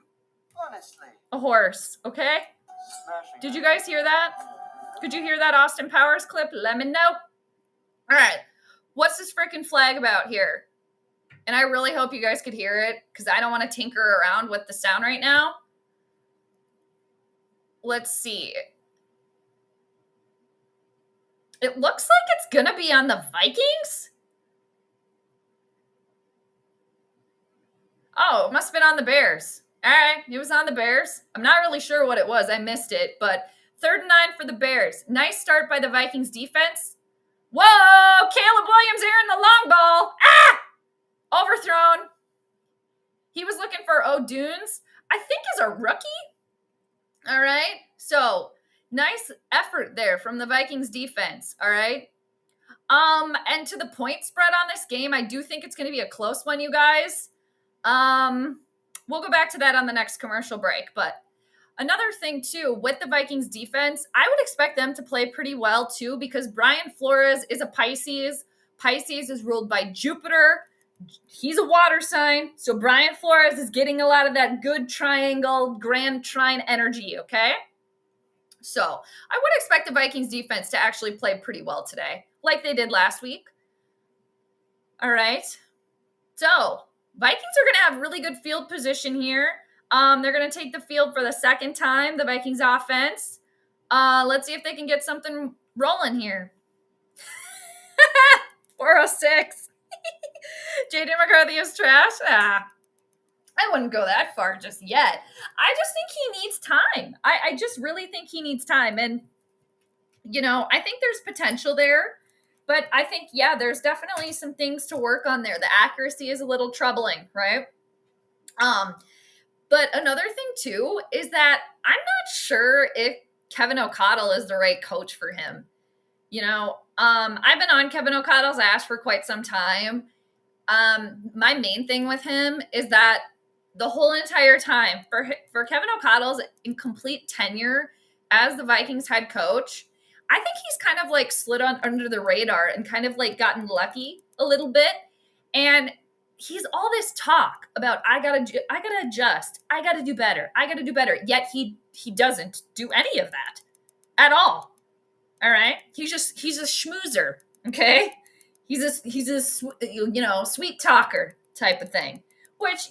Honestly. A horse, okay? Did you guys hear that? Could you hear that Austin Powers clip? Let me know. All right. What's this freaking flag about here? And I really hope you guys could hear it because I don't want to tinker around with the sound right now. Let's see. It looks like it's going to be on the Vikings. Oh, it must have been on the Bears. All right, it was on the Bears. I'm not really sure what it was. I missed it, but 3rd and 9 for the Bears. Nice start by the Vikings defense. Whoa, Caleb Williams here in the long ball. Overthrown. He was looking for O'Dunes. I think is a rookie. All right, so nice effort there from the Vikings defense. All right. And to the point spread on this game, I do think it's going to be a close one, you guys. We'll go back to that on the next commercial break. But another thing, too, with the Vikings defense, I would expect them to play pretty well, too, because Brian Flores is a Pisces. Pisces is ruled by Jupiter. He's a water sign. So Brian Flores is getting a lot of that good triangle, grand trine energy, okay? So I would expect the Vikings defense to actually play pretty well today, like they did last week. All right. So Vikings are going to have really good field position here. They're going to take the field for the second time, the Vikings offense. Let's see if they can get something rolling here. 406. Jade McCarthy is trash. I wouldn't go that far just yet. I just think he needs time. I just really think he needs time. And, I think there's potential there. But I think, yeah, there's definitely some things to work on there. The accuracy is a little troubling, right? But another thing, too, is that I'm not sure if Kevin O'Connell is the right coach for him. You know, I've been on Kevin O'Connell's ass for quite some time. My main thing with him is that the whole entire time for Kevin O'Connell's incomplete tenure as the Vikings head coach, I think he's kind of like slid on under the radar and kind of like gotten lucky a little bit. And he's all this talk about I gotta adjust, I gotta do better, I gotta do better. Yet he doesn't do any of that at all. All right, he's a schmoozer. Okay, he's a sweet talker type of thing. Which,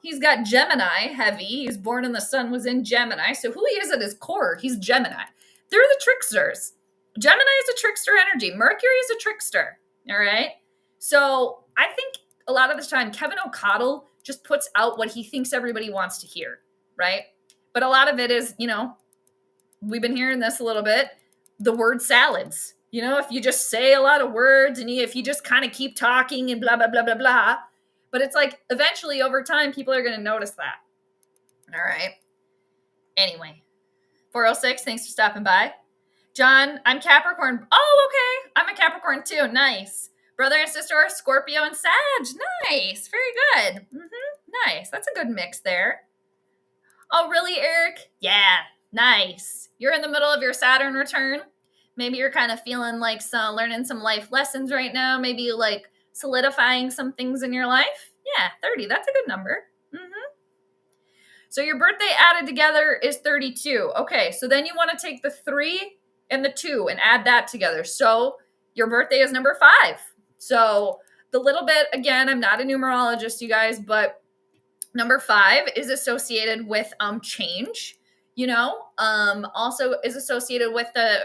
he's got Gemini heavy. He's born in the sun was in Gemini. So who he is at his core, he's Gemini. They're the tricksters. Gemini is a trickster energy. Mercury is a trickster. All right. So I think a lot of the time Kevin O'Connell just puts out what he thinks everybody wants to hear. Right. But a lot of it is, we've been hearing this a little bit, the word salads. If you just say a lot of words and if you just kind of keep talking and blah, blah, blah, blah, blah. But it's like eventually over time, people are going to notice that. All right. Anyway, 406, thanks for stopping by. John, I'm Capricorn. Oh, okay. I'm a Capricorn too. Nice. Brother and sister are Scorpio and Sag. Nice. Very good. Nice. That's a good mix there. Oh, really, Eric? Yeah. Nice. You're in the middle of your Saturn return. Maybe you're kind of feeling like learning some life lessons right now. Maybe like solidifying some things in your life. Yeah, 30. That's a good number. So your birthday added together is 32. Okay, so then you want to take the 3 and the 2 and add that together. So your birthday is number 5. So the little bit, again, I'm not a numerologist, you guys, but number 5 is associated with change, also is associated with the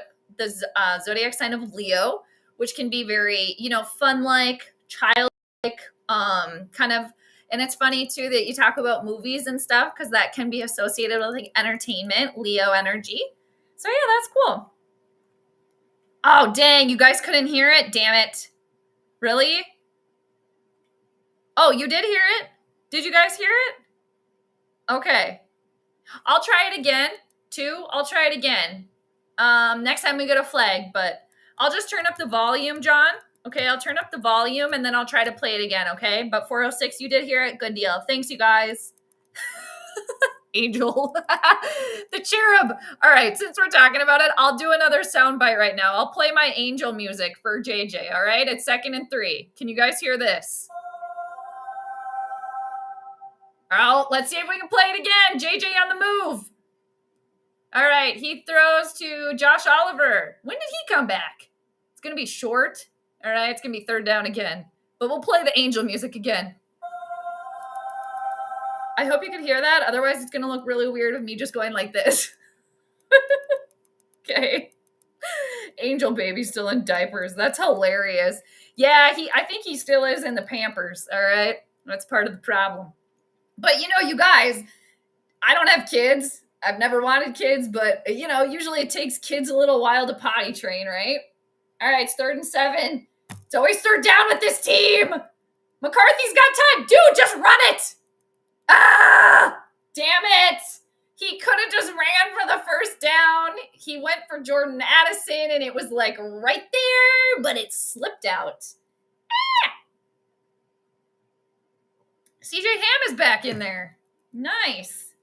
zodiac sign of Leo, which can be very, fun-like, childlike, kind of. And it's funny too that you talk about movies and stuff because that can be associated with like entertainment, Leo energy. So yeah, that's cool. Oh, dang, you guys couldn't hear it? Damn it. Really? Oh, you did hear it? Did you guys hear it? Okay. I'll try it again, too. I'll try it again. Next time we get a flag, but I'll just turn up the volume, John. Okay, I'll turn up the volume and then I'll try to play it again, okay? But 406, you did hear it. Good deal. Thanks, you guys. Angel. The cherub. All right, since we're talking about it, I'll do another soundbite right now. I'll play my angel music for JJ, all right? It's 2nd and 3. Can you guys hear this? All right, let's see if we can play it again. JJ on the move. All right, he throws to Josh Oliver. When did he come back? It's going to be short. All right, it's going to be 3rd down again. But we'll play the angel music again. I hope you can hear that. Otherwise, it's going to look really weird of me just going like this. Okay. Angel baby's still in diapers. That's hilarious. Yeah, I think he still is in the Pampers. All right. That's part of the problem. But, you guys, I don't have kids. I've never wanted kids, but, usually it takes kids a little while to potty train, right? All right, it's 3rd and 7. It's always 3rd down with this team. McCarthy's got time. Dude, just run it. Ah, damn it. He could have just ran for the 1st down. He went for Jordan Addison, and it was like right there, but it slipped out. Ah. CJ Ham is back in there. Nice.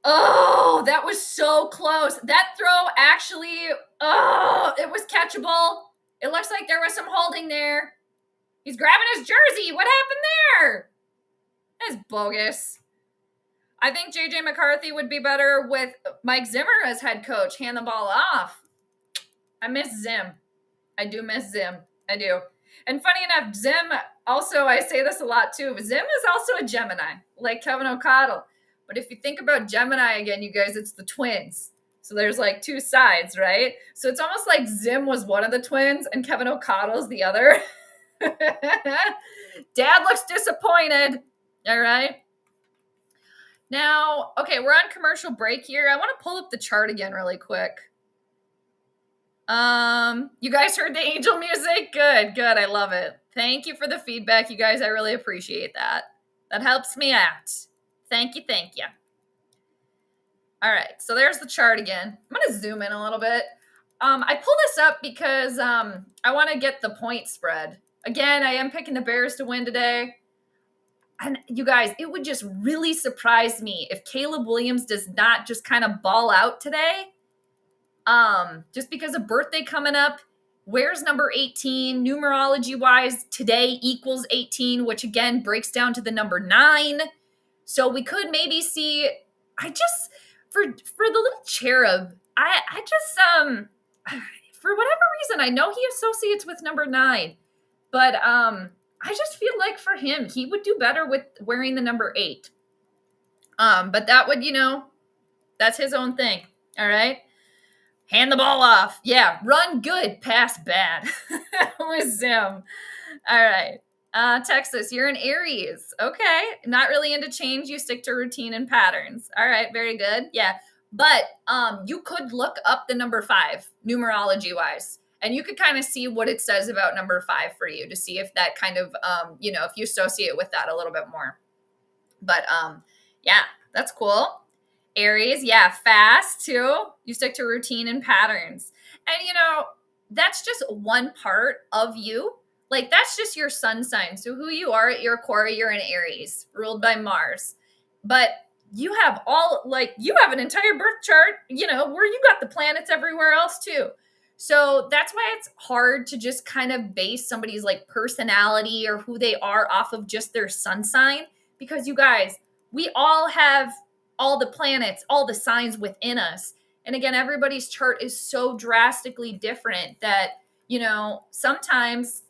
Oh, that was so close. That throw actually, it was catchable. It looks like there was some holding there. He's grabbing his jersey. What happened there? That's bogus. I think J.J. McCarthy would be better with Mike Zimmer as head coach. Hand the ball off. I miss Zim. I do miss Zim. I do. And funny enough, Zim also, I say this a lot too, Zim is also a Gemini, like Kevin O'Connell. But if you think about Gemini again, you guys, it's the twins. So there's like 2 sides, right? So it's almost like Zim was one of the twins and Kevin O'Connell's the other. Dad looks disappointed. All right. Now, okay, we're on commercial break here. I want to pull up the chart again really quick. You guys heard the angel music? Good. I love it. Thank you for the feedback, you guys. I really appreciate that. That helps me out. Thank you. All right, so there's the chart again. I'm going to zoom in a little bit. I pulled this up because I want to get the point spread. Again, I am picking the Bears to win today. And you guys, it would just really surprise me if Caleb Williams does not just kind of ball out today. Just because of birthday coming up. Where's number 18? Numerology wise, today equals 18, which again breaks down to the number 9. So we could maybe see, for the little cherub, I just for whatever reason, I know he associates with number 9, but I just feel like for him, he would do better with wearing the number 8. But that would, that's his own thing. All right. Hand the ball off. Yeah. Run good, pass bad. With Zim. All right. Texas, you're an Aries. Okay. Not really into change. You stick to routine and patterns. All right. Very good. Yeah. But you could look up the number 5 numerology wise, and you could kind of see what it says about number 5 for you to see if that kind of, if you associate with that a little bit more. But yeah, that's cool. Aries, yeah, fast too. You stick to routine and patterns. And that's just one part of you. Like that's just your sun sign. So who you are at your core, you're an Aries, ruled by Mars. But you have an entire birth chart, where you got the planets everywhere else too. So that's why it's hard to just kind of base somebody's like personality or who they are off of just their sun sign. Because you guys, we all have all the planets, all the signs within us. And again, everybody's chart is so drastically different that, sometimes,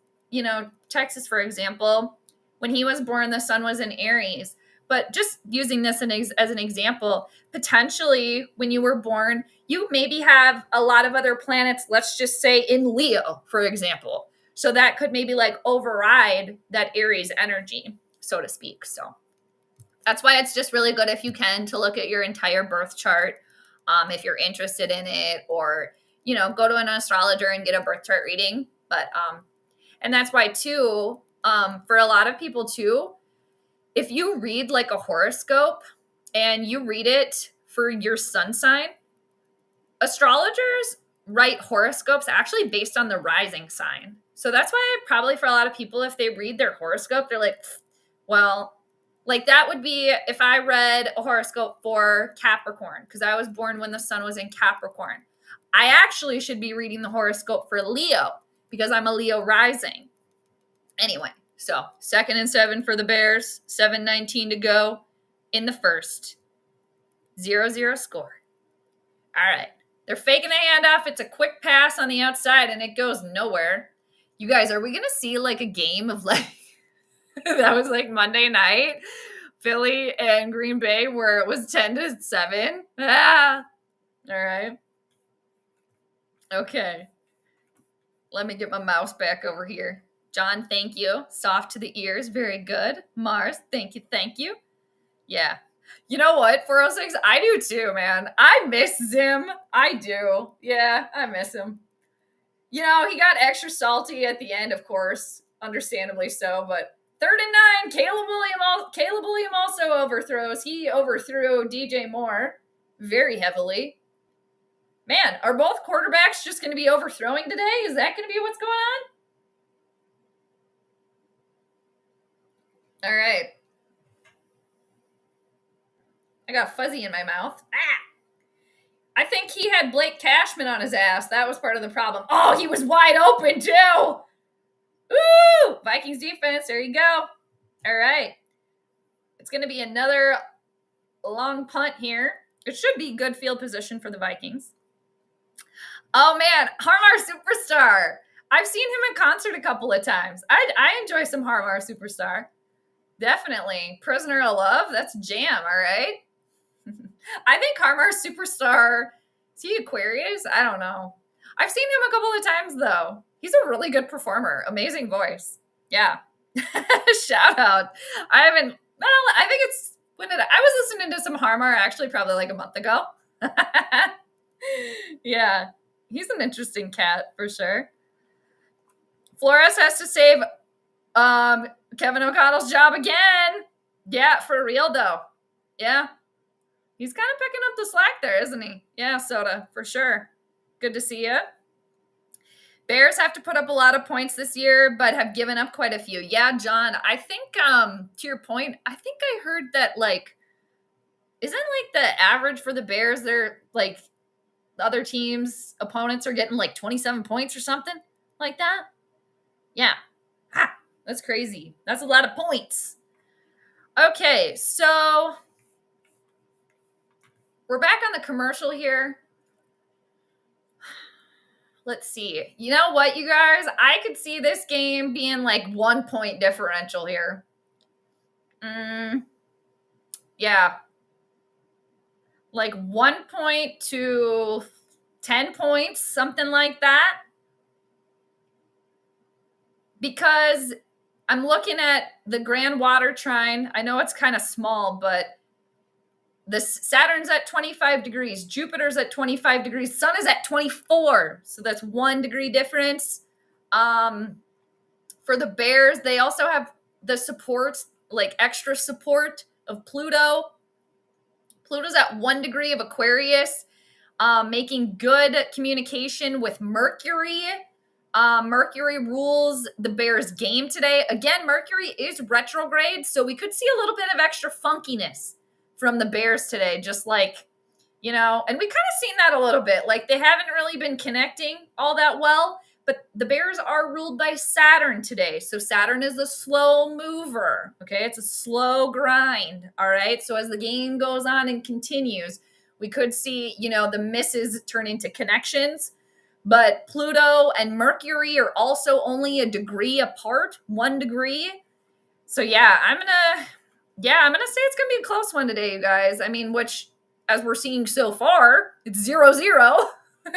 Texas, for example, when he was born, the sun was in Aries. But just using this as an example, potentially when you were born, you maybe have a lot of other planets, let's just say in Leo, for example. So that could maybe like override that Aries energy, so to speak. So that's why it's just really good if you can to look at your entire birth chart, if you're interested in it, or, go to an astrologer and get a birth chart reading. But, and that's why too, for a lot of people too, if you read like a horoscope and you read it for your sun sign, astrologers write horoscopes actually based on the rising sign. So that's why probably for a lot of people, if they read their horoscope, they're like, well, like that would be if I read a horoscope for Capricorn, because I was born when the sun was in Capricorn. I actually should be reading the horoscope for Leo because I'm a Leo rising. Anyway, so 2nd and 7 for the Bears, 7:19 to go in the first. 0-0 score. All right. They're faking a handoff. It's a quick pass on the outside, and it goes nowhere. You guys, are we going to see like a game of like, that was like Monday night, Philly and Green Bay, where it was 10-7? Ah. All right. Okay. Let me get my mouse back over here. John, thank you. Soft to the ears. Very good. Mars, thank you. Thank you. Yeah. You know what, 406? I do too, man. I miss Zim. I do. Yeah, I miss him. He got extra salty at the end, of course. Understandably so, but 3rd and 9, Caleb Williams also overthrows. He overthrew DJ Moore very heavily. Man, are both quarterbacks just going to be overthrowing today? Is that going to be what's going on? All right. I got fuzzy in my mouth. I think he had Blake Cashman on his ass. That was part of the problem. Oh, he was wide open too. Woo! Vikings defense. There you go. All right. It's going to be another long punt here. It should be good field position for the Vikings. Oh, man. Harmar Superstar. I've seen him in concert a couple of times. I enjoy some Harmar Superstar. Definitely. Prisoner of Love. That's jam. All right. I think Harmar Superstar, is he Aquarius? I don't know. I've seen him a couple of times, though. He's a really good performer. Amazing voice. Yeah. Shout out. I think it's, I was listening to some Harmar actually probably like a month ago. Yeah. He's an interesting cat for sure. Flores has to save Kevin O'Connell's job again. Yeah, for real, though. Yeah. He's kind of picking up the slack there, isn't he? Yeah, Soda, for sure. Good to see you. Bears have to put up a lot of points this year, but have given up quite a few. Yeah, John, I think, to your point, I think I heard that, like, isn't, like, the average for the Bears, they're, like, the other teams' opponents are getting, like, 27 points or something like that? Yeah. Ah, that's crazy. That's a lot of points. Okay, so we're back on the commercial here. Let's see. You know what, you guys? I could see this game being like 1 point differential here. Yeah. Like 1 point to 10 points, something like that. Because I'm looking at the Grand Water Trine. I know it's kind of small, but Saturn's at 25 degrees, Jupiter's at 25 degrees, Sun is at 24. So that's 1 degree difference. For the Bears, they also have the support, like extra support of Pluto. Pluto's at 1 degree of Aquarius, making good communication with Mercury. Mercury rules the Bears game today. Again, Mercury is retrograde, so we could see a little bit of extra funkiness from the Bears today, just like, you know, and we kind of seen that a little bit. Like, they haven't really been connecting all that well, but the Bears are ruled by Saturn today. So Saturn is the slow mover, okay? It's a slow grind, all right? So as the game goes on and continues, we could see, you know, the misses turn into connections. But Pluto and Mercury are also only a degree apart, 1 degree. So yeah, I'm gonna say it's gonna be a close one today, you guys. I mean, which, as we're seeing so far, it's 0-0.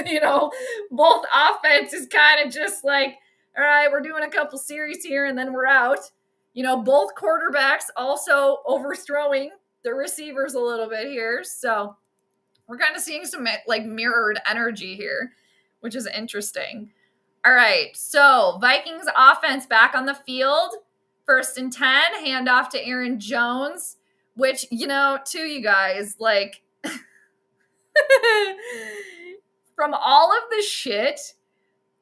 You know, both offense is kind of just like, all right, we're doing a couple series here and then we're out. You know, both quarterbacks also overthrowing the receivers a little bit here. So we're kind of seeing some like mirrored energy here, which is interesting. All right, so Vikings offense back on the field. 1st and 10, handoff to Aaron Jones, which, you know, to you guys, like, from all of the shit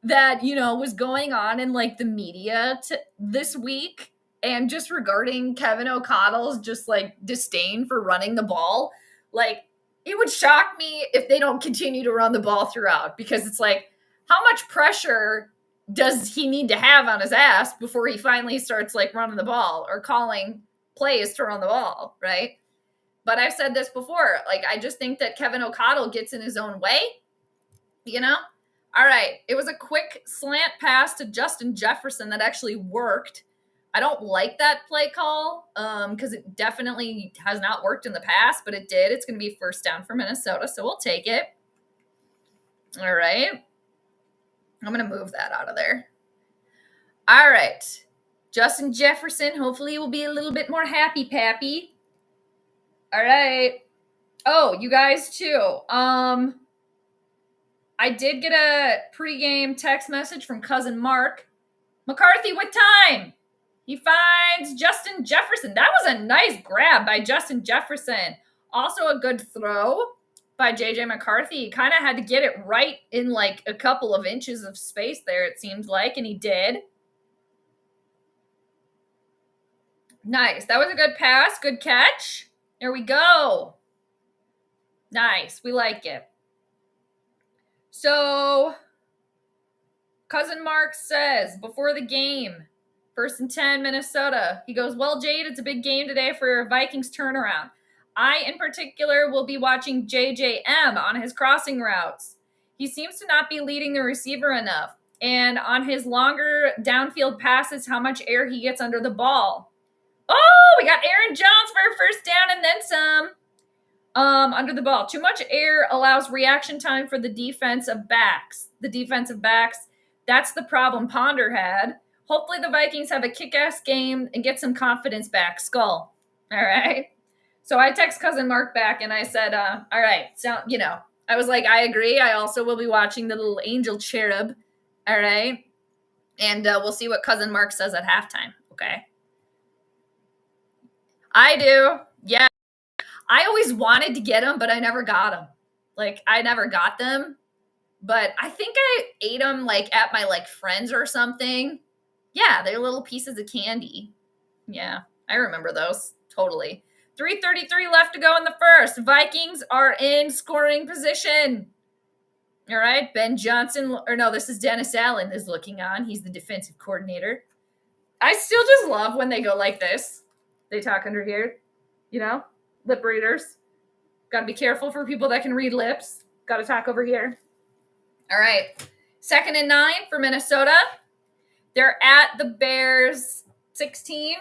that, you know, was going on in, like, the media this week, and just regarding Kevin O'Connell's just, like, disdain for running the ball, like, it would shock me if they don't continue to run the ball throughout, because it's like, how much pressure does he need to have on his ass before he finally starts like running the ball or calling plays to run the ball, right? But I've said this before, like, I just think that Kevin O'Connell gets in his own way, you know? All right, it was a quick slant pass to Justin Jefferson that actually worked. I don't like that play call because it definitely has not worked in the past, but it did. It's going to be 1st down for Minnesota, so we'll take it. All right. I'm going to move that out of there. All right. Justin Jefferson, hopefully will be a little bit more happy-pappy. All right. Oh, you guys too. I did get a pregame text message from cousin Mark. McCarthy with time. He finds Justin Jefferson. That was a nice grab by Justin Jefferson. Also a good throw by J.J. McCarthy. He kind of had to get it right in like a couple of inches of space there, it seems like, and he did. Nice. That was a good pass. Good catch. There we go. Nice. We like it. So, cousin Mark says, before the game, 1st and 10, Minnesota. He goes, well, Jade, it's a big game today for Vikings turnaround. I, in particular, will be watching JJM on his crossing routes. He seems to not be leading the receiver enough. And on his longer downfield passes, how much air he gets under the ball. Oh, we got Aaron Jones for a 1st down and then some. Under the ball. Too much air allows reaction time for the defensive backs. That's the problem Ponder had. Hopefully the Vikings have a kick-ass game and get some confidence back. SKOL. All right. So I text cousin Mark back and I said, all right. So, you know, I was like, I agree. I also will be watching the little angel cherub. All right. And we'll see what cousin Mark says at halftime. Okay. I do. Yeah. I always wanted to get them, but I never got them. Like, I never got them. But I think I ate them, like, at my, like, friends or something. Yeah, they're little pieces of candy. Yeah, I remember those. Totally. 3:33 left to go in the first. Vikings are in scoring position. All right, Ben Johnson, or no, this is Dennis Allen is looking on. He's the defensive coordinator. I still just love when they go like this. They talk under here, you know, lip readers. Got to be careful for people that can read lips. Got to talk over here. All right, 2nd and 9 for Minnesota. They're at the Bears 16.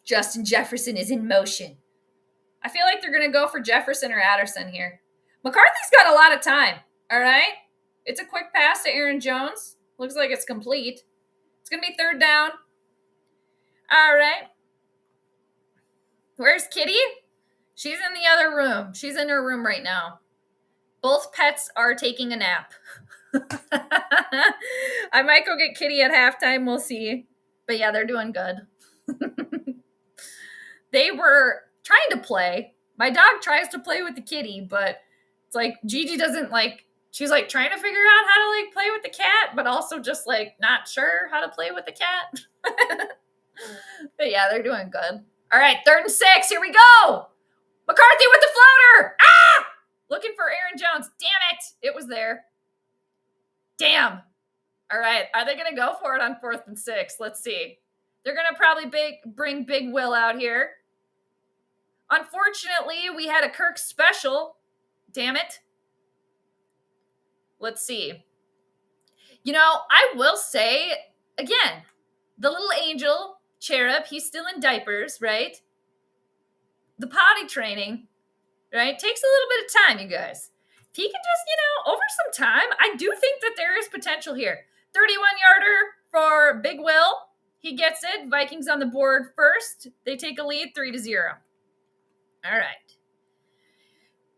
Justin Jefferson is in motion. I feel like they're going to go for Jefferson or Addison here. McCarthy's got a lot of time, all right? It's a quick pass to Aaron Jones. Looks like it's complete. It's going to be 3rd down. All right. Where's Kitty? She's in the other room. She's in her room right now. Both pets are taking a nap. I might go get Kitty at halftime. We'll see. But yeah, they're doing good. They were trying to play. My dog tries to play with the kitty, but it's like Gigi doesn't like, she's like trying to figure out how to like play with the cat, but also just like not sure how to play with the cat. But yeah, they're doing good. All right, 3rd and 6. Here we go. McCarthy with the floater. Ah! Looking for Aaron Jones. Damn it. It was there. Damn. All right. Are they going to go for it on 4th and 6? Let's see. They're going to probably bring Big Will out here. Unfortunately, we had a Kirk special. Damn it. Let's see. You know, I will say, again, the little angel cherub, he's still in diapers, right? The potty training, right, takes a little bit of time, you guys. If he can just, over some time, I do think that there is potential here. 31-yarder for Big Will. He gets it. Vikings on the board first. They take a lead 3-0. All right.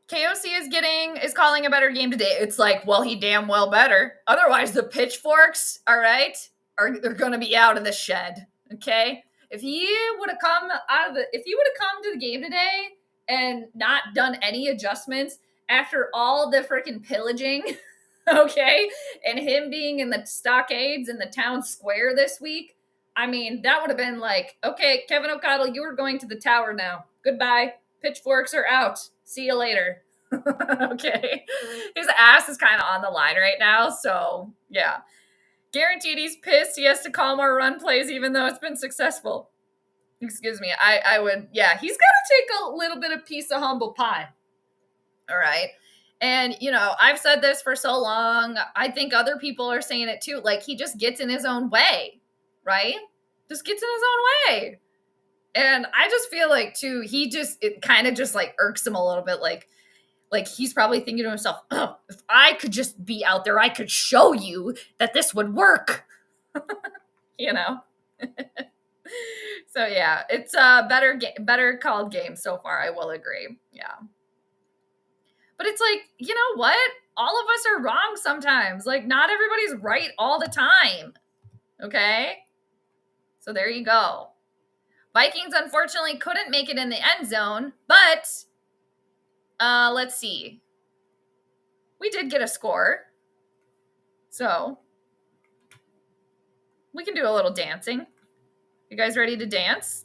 KOC is calling a better game today. It's like, well, he damn well better. Otherwise, the pitchforks, all right, they're going to be out of the shed. Okay? If he would have come to the game today and not done any adjustments after all the freaking pillaging, okay, and him being in the stockades in the town square this week, I mean, that would have been like, okay, Kevin O'Connell, you are going to the tower now. Goodbye. Pitchforks are out. See you later. Okay. His ass is kind of on the line right now, so yeah. Guaranteed he's pissed. He has to call more run plays even though it's been successful. Excuse me. I would, yeah, he's got to take a little bit of piece of humble pie. All right. And, I've said this for so long. I think other people are saying it too. Like, he just gets in his own way, right? Just gets in his own way. And I just feel like, too, it kind of just, like, irks him a little bit. Like he's probably thinking to himself, oh, if I could just be out there, I could show you that this would work. So, yeah, it's a better called game so far. I will agree. Yeah. But it's like, you know what? All of us are wrong sometimes. Like, not everybody's right all the time. Okay? So there you go. Vikings, unfortunately, couldn't make it in the end zone, but let's see. We did get a score. So we can do a little dancing. You guys ready to dance?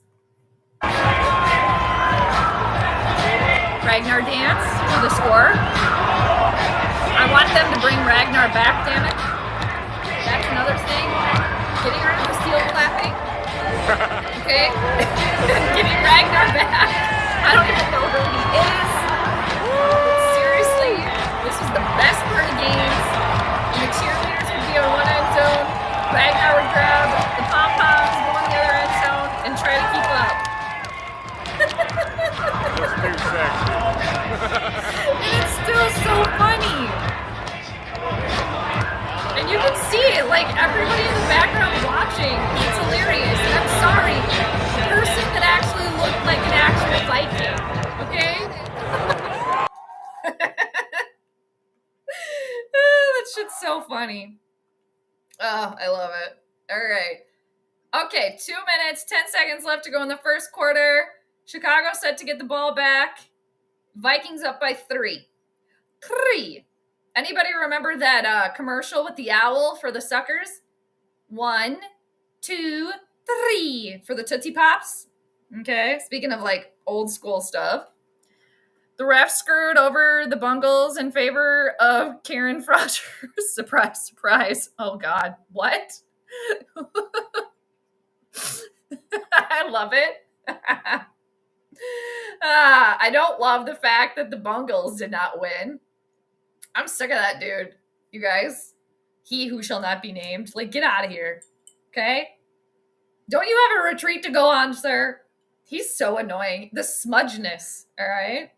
Ragnar dance for the score. I want them to bring Ragnar back, damn it. That's another thing. Getting rid of the steel clapping. Okay? Getting Ragnar back. I don't even know who he is. Seriously, this is the best part of games. And the cheerleaders would be on one end zone. Ragnar would grab the pom-poms, go on the other end zone, and try to keep up. And it's still so funny. And you can see it, like everybody in the background watching. It's hilarious. And I'm sorry, the person that actually looked like an actual Viking. Okay? That shit's so funny. Oh, I love it. All right. Okay, 2 minutes, 10 seconds left to go in the first quarter. Chicago set to get the ball back. Vikings up by 3. 3. Anybody remember that commercial with the owl for the suckers? 1, 2, 3 for the Tootsie Pops. Okay, speaking of like old school stuff. The ref screwed over the Bungles in favor of Karen Frogers. Surprise, surprise. Oh, God. What? I love it. I don't love the fact that the Bungles did not win. I'm sick of that dude, you guys. He who shall not be named. Like, get out of here. Okay? Don't you have a retreat to go on, sir? He's so annoying. The smudgeness, all right?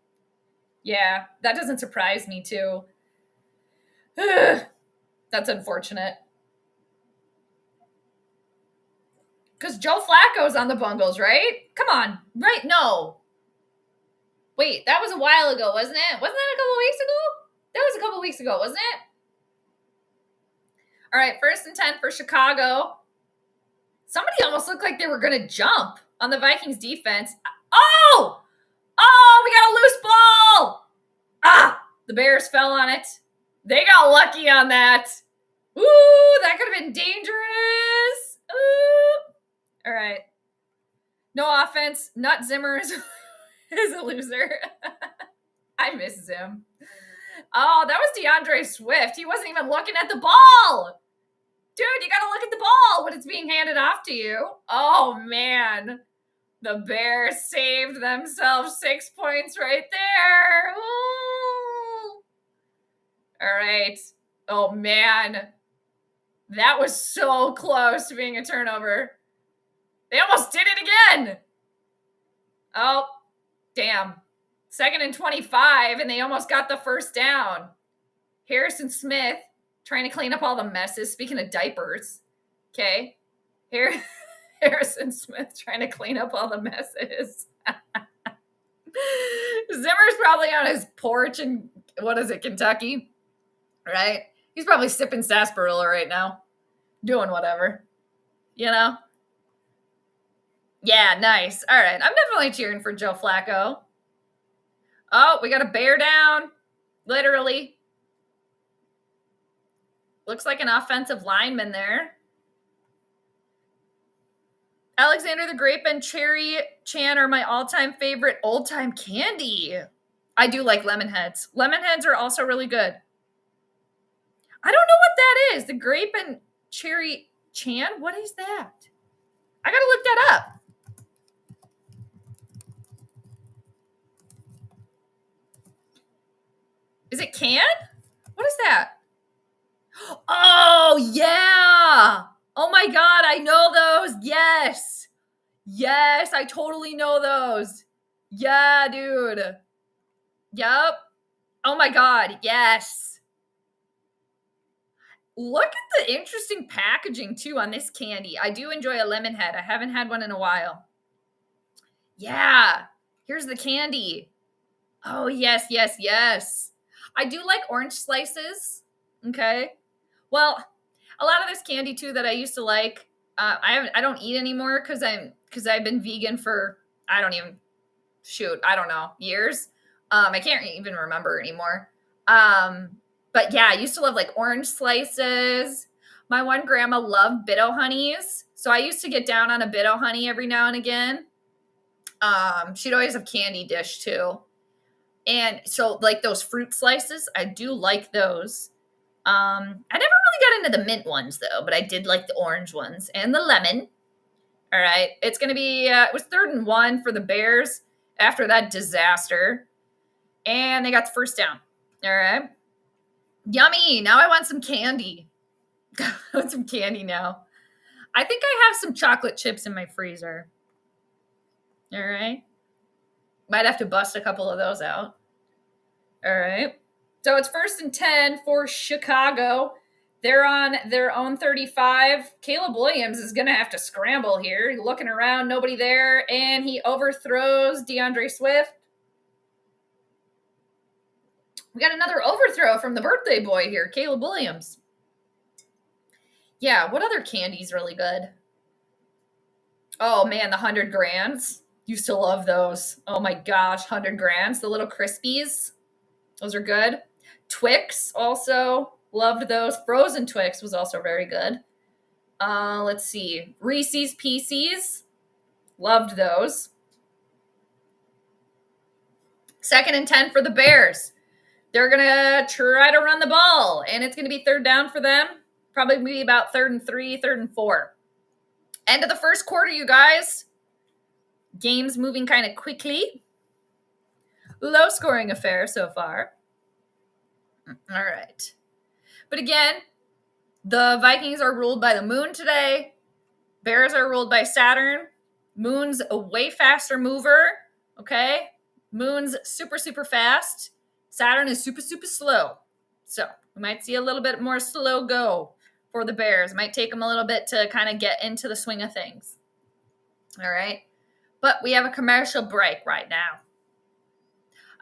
Yeah, that doesn't surprise me, too. That's unfortunate. Because Joe Flacco's on the Bungles, right? Come on. Right? No. Wait, that was a while ago, wasn't it? Wasn't that a couple weeks ago? That was a couple weeks ago, wasn't it? All right, 1st and 10 for Chicago. Somebody almost looked like they were going to jump on the Vikings defense. Oh! Oh, we got a loose ball! Ah! The Bears fell on it. They got lucky on that. Ooh, that could have been dangerous. Ooh. All right. No offense. Nut Zimmer is a loser. I miss him. Oh, that was DeAndre Swift. He wasn't even looking at the ball. Dude, you got to look at the ball when it's being handed off to you. Oh, man. The Bears saved themselves 6 points right there. Ooh. All right. Oh, man. That was so close to being a turnover. They almost did it again. Oh, damn. 2nd and 25, and they almost got the first down. Harrison Smith trying to clean up all the messes. Speaking of diapers. Okay. Harrison Smith trying to clean up all the messes. Zimmer's probably on his porch in, Kentucky? Right? He's probably sipping sarsaparilla right now. Doing whatever. You know? Yeah, nice. All right. I'm definitely cheering for Joe Flacco. Oh, we got a bear down. Literally. Looks like an offensive lineman there. Alexander the Grape and Cherry Chan are my all-time favorite old-time candy. I do like lemon heads. Lemon heads are also really good. I don't know what that is. The Grape and Cherry Chan? What is that? I gotta look that up. Is it can? What is that? Oh, yeah. Oh, my God. I know those. Yes. Yes, I totally know those. Yeah, dude. Yep. Oh, my God. Yes. Look at the interesting packaging, too, on this candy. I do enjoy a lemon head. I haven't had one in a while. Yeah. Here's the candy. Oh, yes, yes, yes. I do like orange slices. Okay. Well, a lot of this candy too that I used to like, I don't eat anymore because I've been vegan for I don't know, years. I can't even remember anymore. But yeah, I used to love like orange slices. My one grandma loved Bitto honeys, so I used to get down on a Bitto honey every now and again. She'd always have candy dish too. And so like those fruit slices, I do like those. I never really got into the mint ones though, but I did like the orange ones and the lemon. All right. It's going to be, it was 3rd and 1 for the Bears after that disaster. And they got the first down. All right. Yummy. Now I want some candy. I want some candy now. I think I have some chocolate chips in my freezer. All right. Might have to bust a couple of those out. All right. So it's 1st and 10 for Chicago. They're on their own 35. Caleb Williams is going to have to scramble here. Looking around, nobody there, and he overthrows DeAndre Swift. We got another overthrow from the birthday boy here, Caleb Williams. Yeah, what other candy's really good? Oh, man, the 100 grands. Used to love those. Oh my gosh, 100 grams, the little Crispies. Those are good. Twix also loved those. Frozen Twix was also very good. Let's see. Reese's Pieces. Loved those. 2nd and 10 for the Bears. They're going to try to run the ball, and it's going to be 3rd down for them. Probably be about 3rd and 3, 3rd and 4. End of the first quarter, you guys. Game's moving kind of quickly. Low scoring affair so far. All right. But again, the Vikings are ruled by the moon today. Bears are ruled by Saturn. Moon's a way faster mover. Okay. Moon's super, super fast. Saturn is super, super slow. So we might see a little bit more slow go for the Bears. Might take them a little bit to kind of get into the swing of things. All right. But we have a commercial break right now.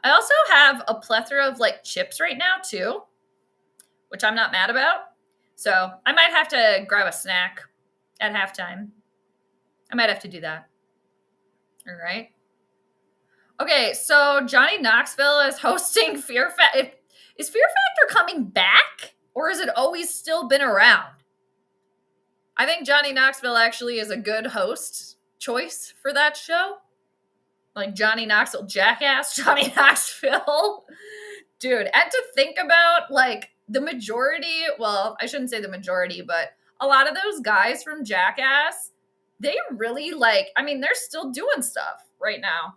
I also have a plethora of like chips right now too, which I'm not mad about. So I might have to grab a snack at halftime. I might have to do that. All right. Okay, so Johnny Knoxville is hosting Fear Factor. Is Fear Factor coming back, or has it always still been around? I think Johnny Knoxville actually is a good host choice for that show. Like Johnny Knoxville, jackass Johnny Knoxville. Dude, and to think about, like, the majority, well, I shouldn't say the majority, but a lot of those guys from Jackass, they really, like, I mean, they're still doing stuff right now.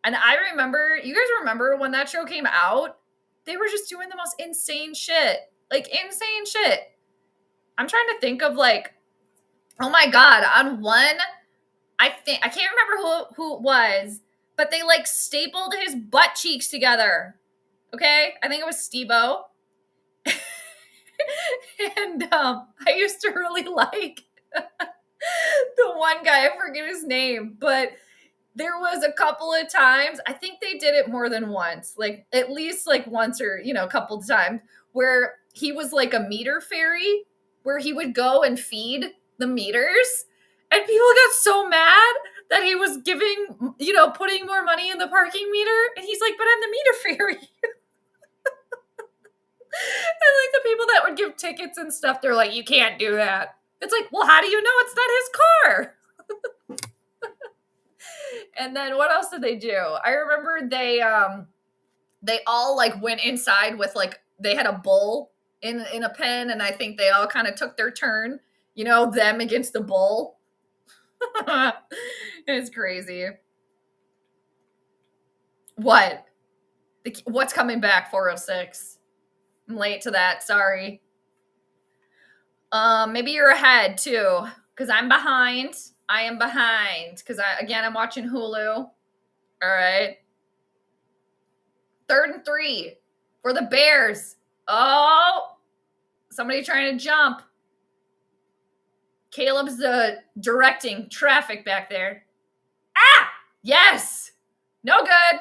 And I remember, you guys remember when that show came out? They were just doing the most insane shit. Like, insane shit. I'm trying to think of, like, oh my God, on one, I can't remember who it was, but they, like, stapled his butt cheeks together. Okay? I think it was Steve-O. And I used to really like the one guy, I forget his name, but there was a couple of times, I think they did it more than once, like at least like once or, you know, a couple of times, where he was like a meter fairy, where he would go and feed the meters, and people got so mad that he was giving, you know, putting more money in the parking meter, and he's like, but I'm the meter fairy. And like the people that would give tickets and stuff, they're like, you can't do that. It's like, well, how do you know it's not his car? And then what else did they do? I remember they all like went inside with like, they had a bull in a pen, and I think they all kind of took their turn, you know, them against the bull. It's crazy. What? What's coming back, 406? I'm late to that, sorry. Maybe you're ahead too, because I'm behind. I am behind because I'm watching Hulu. All right. 3rd and 3 for the Bears. Oh, somebody trying to jump. Caleb's directing traffic back there. Ah, yes. No good.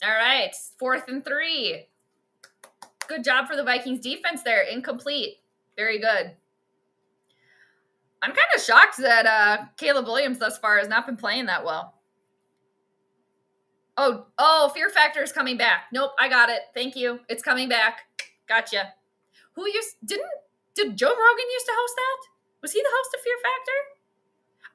All right. 4th and 3. Good job for the Vikings defense there. Incomplete. Very good. I'm kind of shocked that Caleb Williams thus far has not been playing that well. Oh, Fear Factor is coming back. Nope, I got it. Thank you. It's coming back. Gotcha. Did Joe Rogan used to host that? Was he the host of Fear Factor?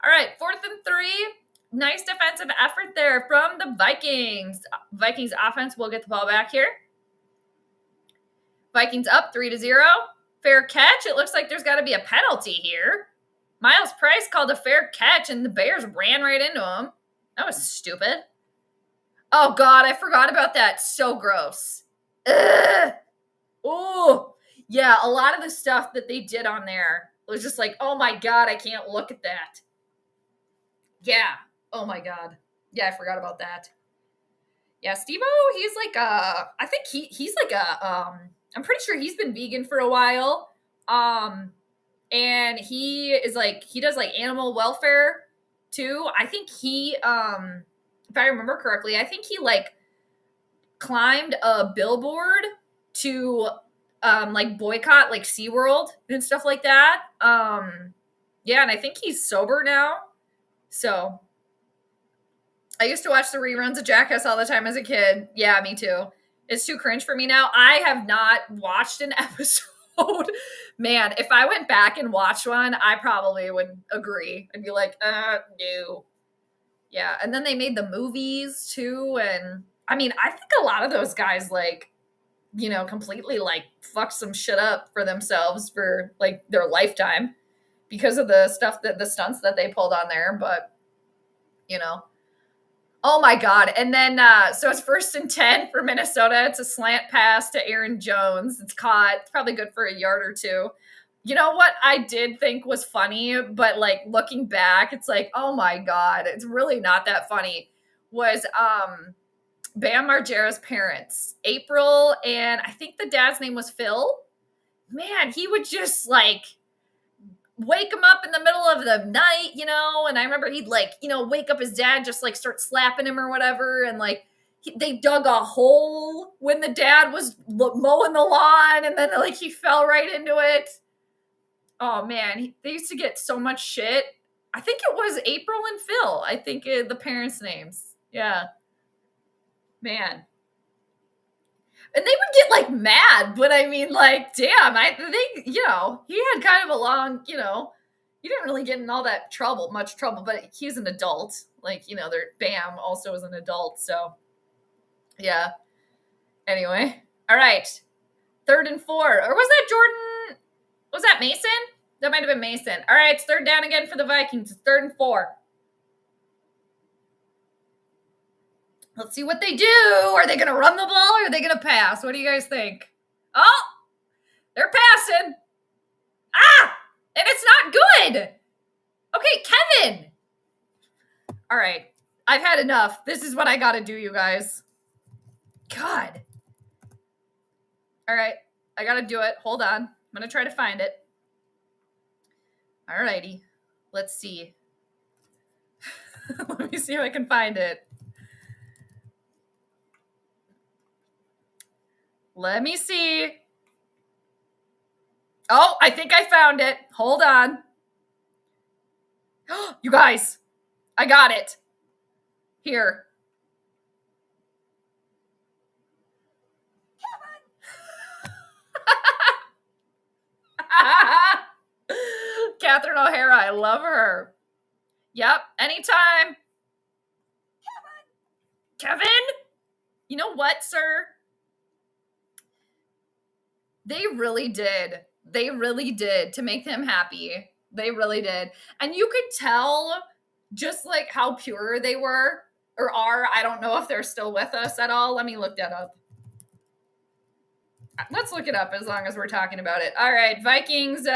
All right, 4th and 3. Nice defensive effort there from the Vikings. Vikings offense will get the ball back here. Vikings up 3-0. Fair catch. It looks like there's got to be a penalty here. Miles Price called a fair catch, and the Bears ran right into him. That was stupid. Oh, God, I forgot about that. So gross. Ugh. Oh, yeah, a lot of the stuff that they did on there was just like, oh, my God, I can't look at that. Yeah. Oh, my God. Yeah, I forgot about that. Yeah, Steve-O, he's like I think he's like I'm pretty sure he's been vegan for a while. And he does like animal welfare too. I think he if I remember correctly, I think he like climbed a billboard to like boycott like SeaWorld and stuff like that. Yeah, and I think he's sober now. So I used to watch the reruns of Jackass all the time as a kid. Yeah, me too. It's too cringe for me now. I have not watched an episode. Man, if I went back and watched one, I probably would agree. I'd be like, no. Yeah, and then they made the movies too, and I mean, I think a lot of those guys like, completely like fucked some shit up for themselves for like their lifetime because of the stunts that they pulled on there, but you know. Oh my God. And then, so it's 1st and 10 for Minnesota. It's a slant pass to Aaron Jones. It's caught. It's probably good for a yard or two. You know what I did think was funny, but like looking back, it's like, oh my God, it's really not that funny. Was Bam Margera's parents, April, and I think the dad's name was Phil. Man, he would just like wake him up in the middle of the night, and I remember he'd like, wake up his dad, just like start slapping him or whatever. And like, they dug a hole when the dad was mowing the lawn, and then like he fell right into it. Oh man, they used to get so much shit. I think it was April and Phil. I think the parents' names. Yeah. Man. And they would get like mad, but I mean, like, damn, he had kind of a long, he didn't really get in all that much trouble, but he's an adult. Like, Bam also is an adult, so yeah. Anyway, all right, 3rd and 4, or was that Jordan? Was that Mason? That might have been Mason. All right, it's 3rd down again for the Vikings. It's 3rd and 4. Let's see what they do. Are they going to run the ball or are they going to pass? What do you guys think? Oh, they're passing. Ah, and it's not good. Okay, Kevin. All right, I've had enough. This is what I got to do, you guys. God. All right, I got to do it. Hold on. I'm going to try to find it. All righty. Let's see. Let me see if I can find it. Let me see. Oh, I think I found it. Hold on. You guys, I got it. Here. Catherine O'Hara, I love her. Yep, anytime. Kevin? You know what, sir? They really did. They really did to make him happy. They really did. And you could tell just like how pure they were or are. I don't know if they're still with us at all. Let me look that up. Let's look it up as long as we're talking about it. All right, Vikings.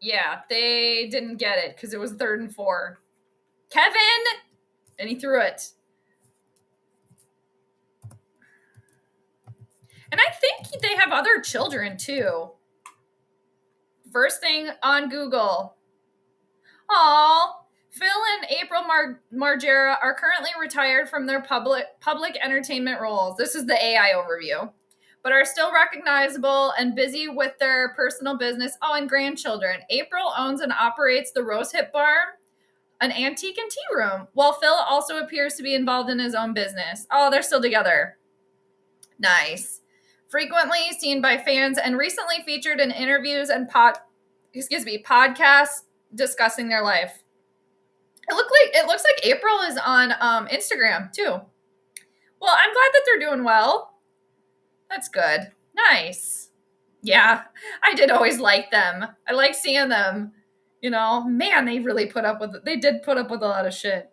Yeah, they didn't get it because it was 3rd and 4. Kevin! And he threw it. And I think they have other children too. First thing on Google. Aw, Phil and April Margera are currently retired from their public entertainment roles. This is the AI overview. But are still recognizable and busy with their personal business. Oh, and grandchildren. April owns and operates the Rosehip Bar, an antique and tea room, while Phil also appears to be involved in his own business. Oh, they're still together. Nice. Frequently seen by fans and recently featured in interviews and podcasts discussing their life. It looks like April is on Instagram too. Well, I'm glad that they're doing well. That's good. Nice. Yeah, I did always like them. I like seeing them. Man, they really did put up with a lot of shit.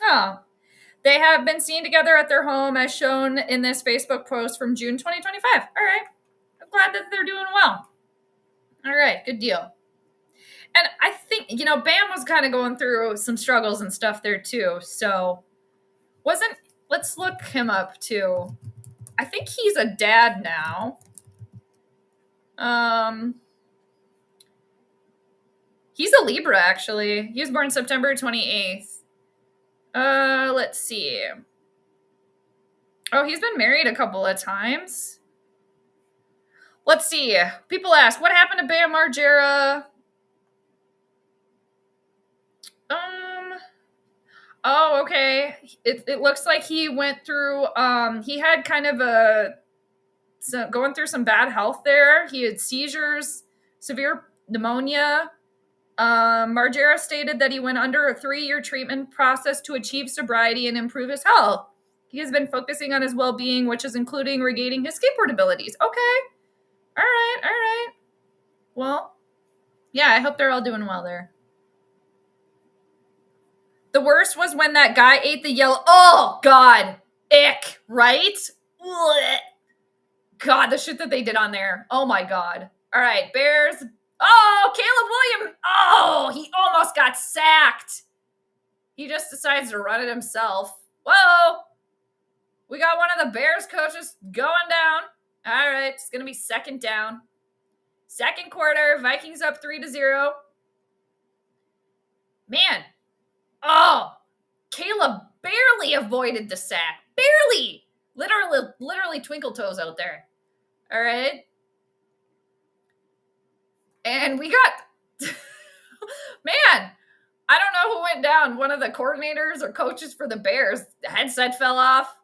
Oh. They have been seen together at their home as shown in this Facebook post from June 2025. All right. I'm glad that they're doing well. All right. Good deal. And I think, Bam was kind of going through some struggles and stuff there too. So let's look him up too. I think he's a dad now. He's a Libra, actually. He was born September 28th. Let's see. Oh, he's been married a couple of times. Let's see. People ask, what happened to Bam Margera? Oh, okay. It looks like he went through, he had kind of going through some bad health there. He had seizures, severe pneumonia. Margera stated that he went under a 3-year treatment process to achieve sobriety and improve his health. He has been focusing on his well-being, which is including regaining his skateboard abilities. Okay. All right. All right. Well, yeah, I hope they're all doing well there. The worst was when that guy ate the yellow. Oh, God. Ick, right? Ugh. God, the shit that they did on there. Oh, my God. All right, Bears. Oh, Caleb Williams. Oh, he almost got sacked. He just decides to run it himself. Whoa. We got one of the Bears coaches going down. All right, it's going to be second down. Second quarter, Vikings up 3-0. Man. Oh, Caleb barely avoided the sack. Barely. Literally twinkle toes out there. All right. And we got, man, I don't know who went down. One of the coordinators or coaches for the Bears. The headset fell off.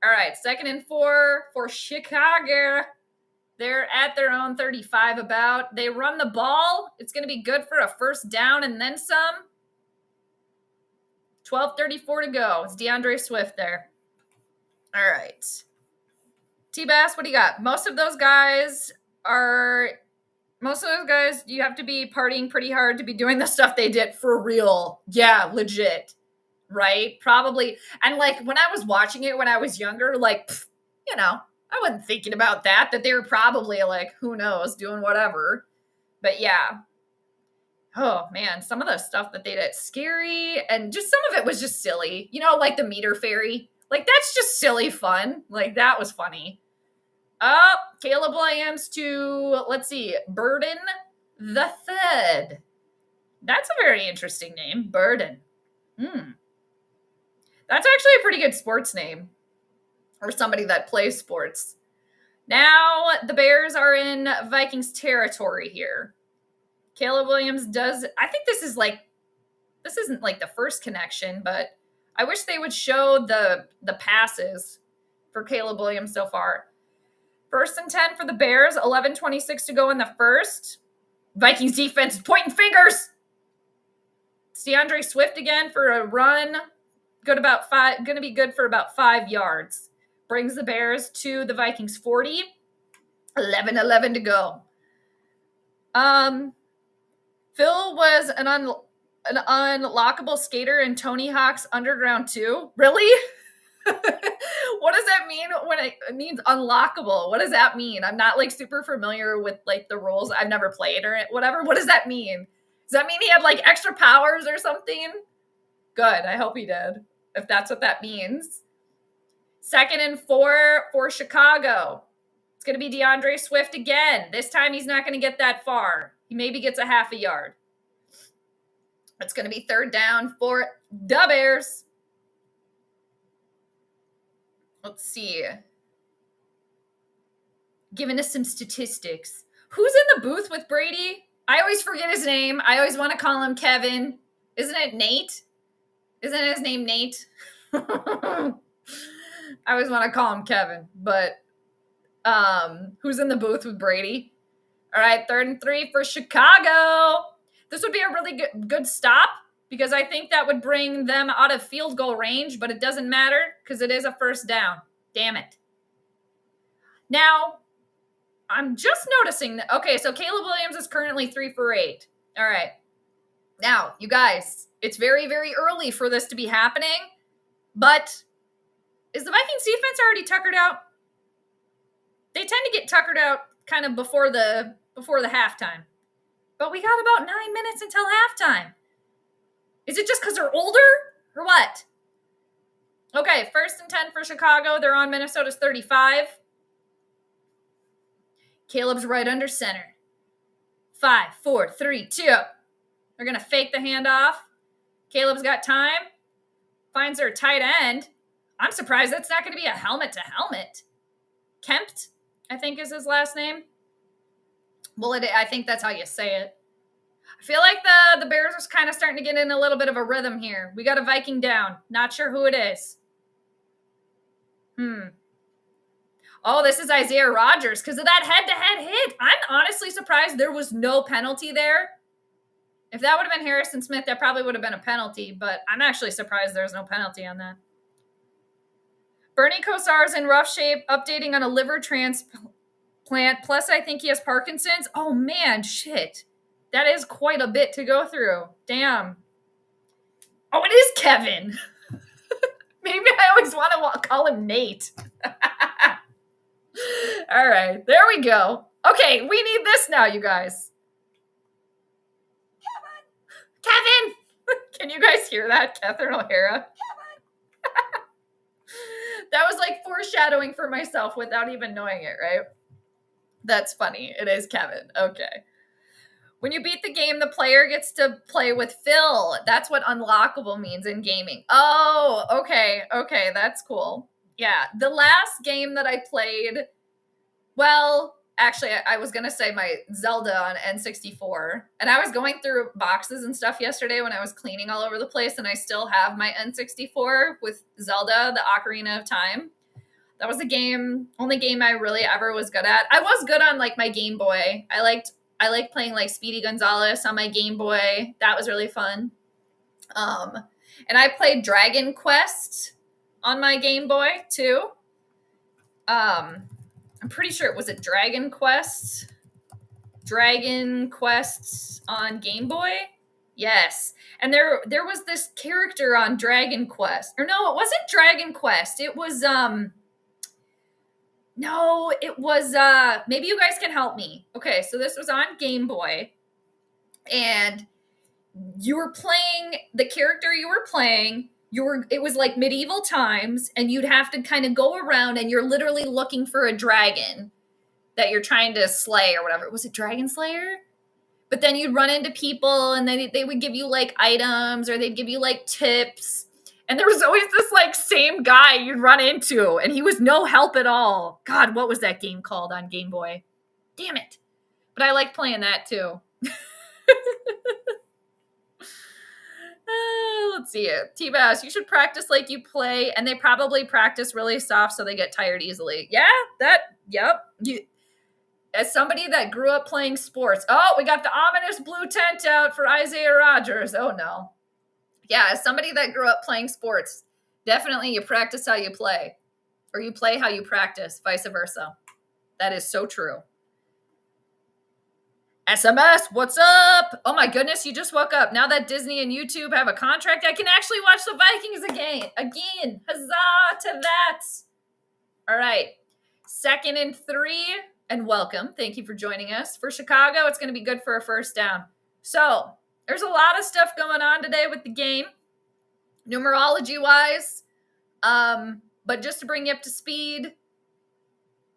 All right, 2nd and 4 for Chicago. They're at their own 35 about. They run the ball. It's going to be good for a first down and then some. 12:34 to go. It's DeAndre Swift there. All right. T-Bass, what do you got? Most of those guys, you have to be partying pretty hard to be doing the stuff they did for real. Yeah, legit. Right? Probably. And like when I was watching it when I was younger, like, you know, I wasn't thinking about that they were probably like, who knows, doing whatever. But yeah. Oh man, some of the stuff that they did, scary, and just some of it was just silly. You know, like the meter fairy. Like that's just silly fun. Like that was funny. Oh, Caleb Williams to, let's see, Burden the Third. That's a very interesting name, Burden. That's actually a pretty good sports name. Or somebody that plays sports. Now the Bears are in Vikings territory here. Caleb Williams does, I think this isn't like the first connection, but I wish they would show the passes for Caleb Williams so far. 1st and 10 for the Bears, 11:26 to go in the first. Vikings defense is pointing fingers. It's DeAndre Swift again for a run. Going to be good for about 5 yards. Brings the Bears to the Vikings 40. 11:11 to go. Phil was an unlockable skater in Tony Hawk's Underground 2. Really? What does that mean when it means unlockable? What does that mean? I'm not like super familiar with like the rules. I've never played or whatever. What does that mean? Does that mean he had like extra powers or something? Good. I hope he did. If that's what that means. 2nd and 4 for Chicago. It's going to be DeAndre Swift again. This time he's not going to get that far. He maybe gets a half a yard. It's going to be 3rd down for the Bears. Let's see. Giving us some statistics. Who's in the booth with Brady? I always forget his name. I always want to call him Kevin. Isn't it Nate? Isn't his name Nate? I always want to call him Kevin, but who's in the booth with Brady? All right, 3rd and 3 for Chicago. This would be a really good stop because I think that would bring them out of field goal range, but it doesn't matter because it is a first down. Damn it. Now, I'm just noticing that, okay, so Caleb Williams is currently 3 for 8. All right. Now, you guys, it's very, very early for this to be happening, but is the Vikings defense already tuckered out? They tend to get tuckered out kind of before the halftime. But we got about 9 minutes until halftime. Is it just because they're older or what? Okay, 1st and 10 for Chicago. They're on Minnesota's 35. Caleb's right under center. 5, 4, 3, 2. They're going to fake the handoff. Caleb's got time. Finds their tight end. I'm surprised that's not going to be a helmet-to-helmet. Kempt, I think is his last name. Well, I think that's how you say it. I feel like the Bears are kind of starting to get in a little bit of a rhythm here. We got a Viking down. Not sure who it is. Oh, this is Isaiah Rodgers because of that head-to-head hit. I'm honestly surprised there was no penalty there. If that would have been Harrison Smith, that probably would have been a penalty, but I'm actually surprised there's no penalty on that. Bernie Kosar's in rough shape, updating on a liver transplant. Plus, I think he has Parkinson's. Oh, man, shit. That is quite a bit to go through. Damn. Oh, it is Kevin. Maybe I always want to call him Nate. All right, there we go. Okay, we need this now, you guys. Kevin! Can you guys hear that, Catherine O'Hara? That was like foreshadowing for myself without even knowing it, right? That's funny. It is Kevin. Okay. When you beat the game, the player gets to play with Phil. That's what unlockable means in gaming. Oh, okay. Okay, that's cool. Yeah, the last game that I played, well, actually, I was going to say my Zelda on N64. And I was going through boxes and stuff yesterday when I was cleaning all over the place, and I still have my N64 with Zelda, the Ocarina of Time. That was the only game I really ever was good at. I was good on like my Game Boy. I liked playing like Speedy Gonzales on my Game Boy. That was really fun. And I played Dragon Quest on my Game Boy too. I'm pretty sure it was a Dragon Quest on Game Boy. Yes. And there was this character on Dragon Quest. Or no, it wasn't Dragon Quest. It was no, it was maybe you guys can help me. Okay, so this was on Game Boy. And you were playing the character you were playing. It was like medieval times, and you'd have to kind of go around, and you're literally looking for a dragon that you're trying to slay or whatever. Was it Dragon Slayer? But then you'd run into people, and then they would give you like items, or they'd give you like tips. And there was always this like same guy you'd run into, and he was no help at all. God, what was that game called on Game Boy? Damn it. But I like playing that too. Let's see it. T-Bass, you should practice like you play, and they probably practice really soft so they get tired easily. Yeah, yep. As somebody that grew up playing sports, oh, we got the ominous blue tent out for Isaiah Rodgers. Oh, no. Yeah, as somebody that grew up playing sports, definitely you practice how you play, or you play how you practice, vice versa. That is so true. SMS, what's up? Oh my goodness, you just woke up. Now that Disney and YouTube have a contract, I can actually watch the Vikings again. Huzzah to that. All right. 2nd and 3, and welcome. Thank you for joining us. For Chicago, it's going to be good for a first down. So there's a lot of stuff going on today with the game, numerology-wise. But just to bring you up to speed,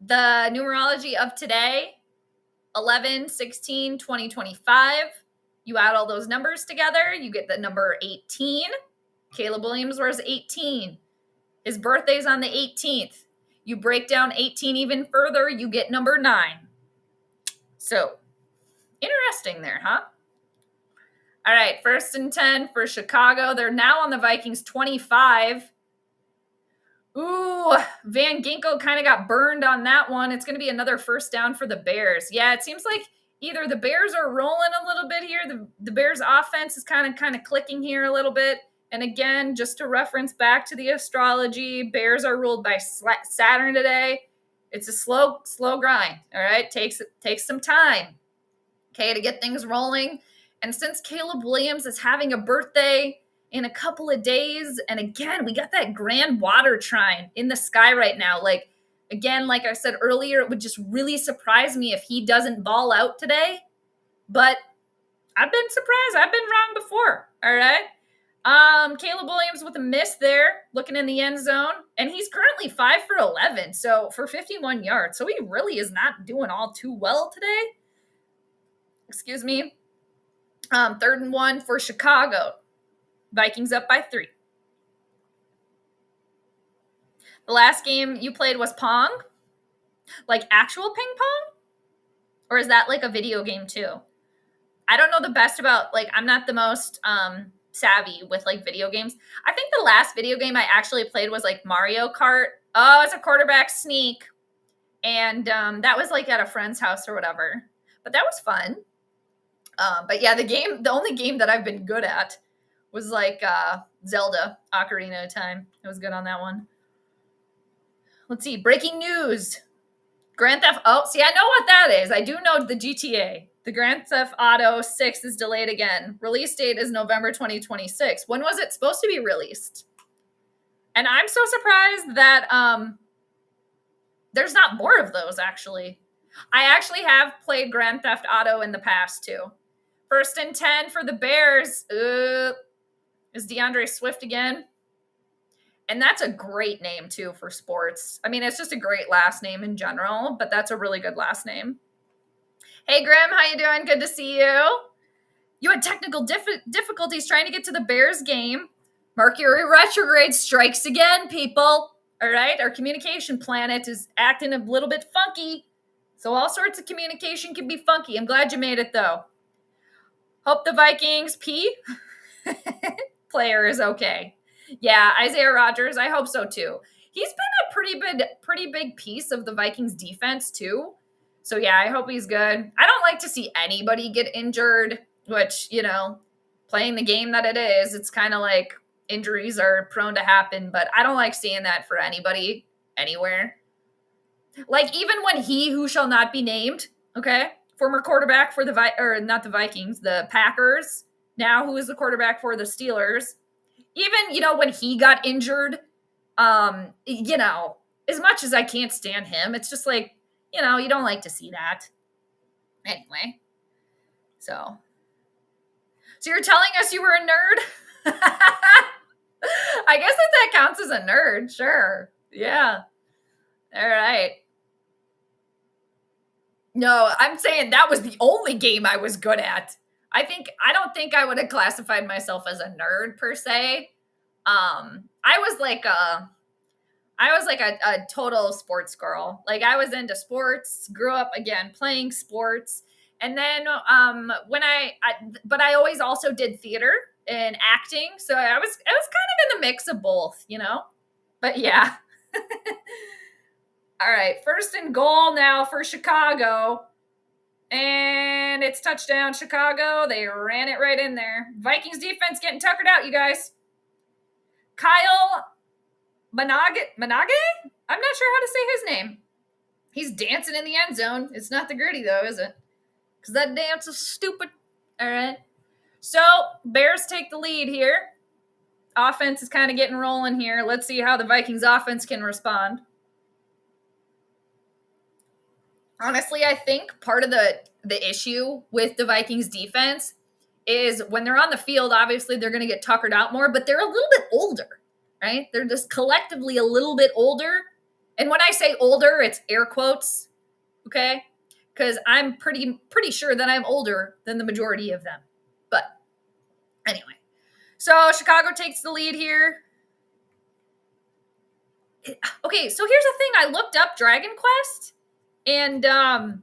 the numerology of today, 11/16/2025. You add all those numbers together, you get the number 18. Caleb Williams wears 18. His birthday's on the 18th. You break down 18 even further, you get number 9. So, interesting there, huh? All right, 1st and 10 for Chicago. They're now on the Vikings 25. Ooh, Van Ginkel kind of got burned on that one. It's going to be another first down for the Bears. Yeah, it seems like either the Bears are rolling a little bit here. The Bears offense is kind of clicking here a little bit. And again, just to reference back to the astrology, Bears are ruled by Saturn today. It's a slow grind, all right? Takes some time, okay, to get things rolling. And since Caleb Williams is having a birthday in a couple of days, and again, we got that grand water trine in the sky right now. Like, again, like I said earlier, it would just really surprise me if he doesn't ball out today. But I've been surprised. I've been wrong before, all right? Caleb Williams with a miss there, looking in the end zone. And he's currently 5 for 11, so for 51 yards. So he really is not doing all too well today. Excuse me. 3rd and 1 for Chicago. Vikings up by 3. The last game you played was Pong? Like actual ping pong? Or is that like a video game too? I don't know the best about, like, I'm not the most savvy with like video games. I think the last video game I actually played was like Mario Kart. Oh, it's a quarterback sneak. And that was like at a friend's house or whatever. But that was fun. But yeah, the only game that I've been good at was like Zelda Ocarina of Time. I was good on that one. Let's see. Breaking news. Grand Theft. Oh, see, I know what that is. I do know the GTA. The Grand Theft Auto 6 is delayed again. Release date is November 2026. When was it supposed to be released? And I'm so surprised that there's not more of those, actually. I actually have played Grand Theft Auto in the past, too. 1st and 10 for the Bears. Is DeAndre Swift again? And that's a great name, too, for sports. I mean, it's just a great last name in general, but that's a really good last name. Hey, Grim, how you doing? Good to see you. You had technical difficulties trying to get to the Bears game. Mercury retrograde strikes again, people. All right? Our communication planet is acting a little bit funky. So all sorts of communication can be funky. I'm glad you made it, though. Hope the Vikings player is okay. Yeah, Isaiah Rodgers, I hope so too. He's been a pretty big piece of the Vikings defense too. So yeah, I hope he's good. I don't like to see anybody get injured, which, you know, playing the game that it is, it's kind of like injuries are prone to happen, but I don't like seeing that for anybody anywhere. Like even when he who shall not be named, okay, former quarterback for the Vikings, the Packers, now who is the quarterback for the Steelers, even, you know, when he got injured, you know, as much as I can't stand him, it's just like, you know, you don't like to see that. Anyway, so you're telling us you were a nerd? I guess that counts as a nerd, sure. Yeah. All right. No, I'm saying that was the only game I was good at. I don't think I would have classified myself as a nerd per se. I was like a total sports girl. Like I was into sports, grew up again playing sports. And then but I always also did theater and acting. So I was kind of in the mix of both, you know? But yeah. All right, 1st and goal now for Chicago. And it's touchdown Chicago. They ran it right in there. Vikings defense getting tuckered out, you guys. Kyle Manage? I'm not sure how to say his name. He's dancing in the end zone. It's not the Gritty, though, is it? Because that dance is stupid. All right. So, Bears take the lead here. Offense is kind of getting rolling here. Let's see how the Vikings offense can respond. Honestly, I think part of the issue with the Vikings defense is when they're on the field, obviously they're going to get tuckered out more, but they're a little bit older, right? They're just collectively a little bit older. And when I say older, it's air quotes, okay? Because I'm pretty sure that I'm older than the majority of them. But anyway, so Chicago takes the lead here. Okay, so here's the thing. I looked up Dragon Quest, and that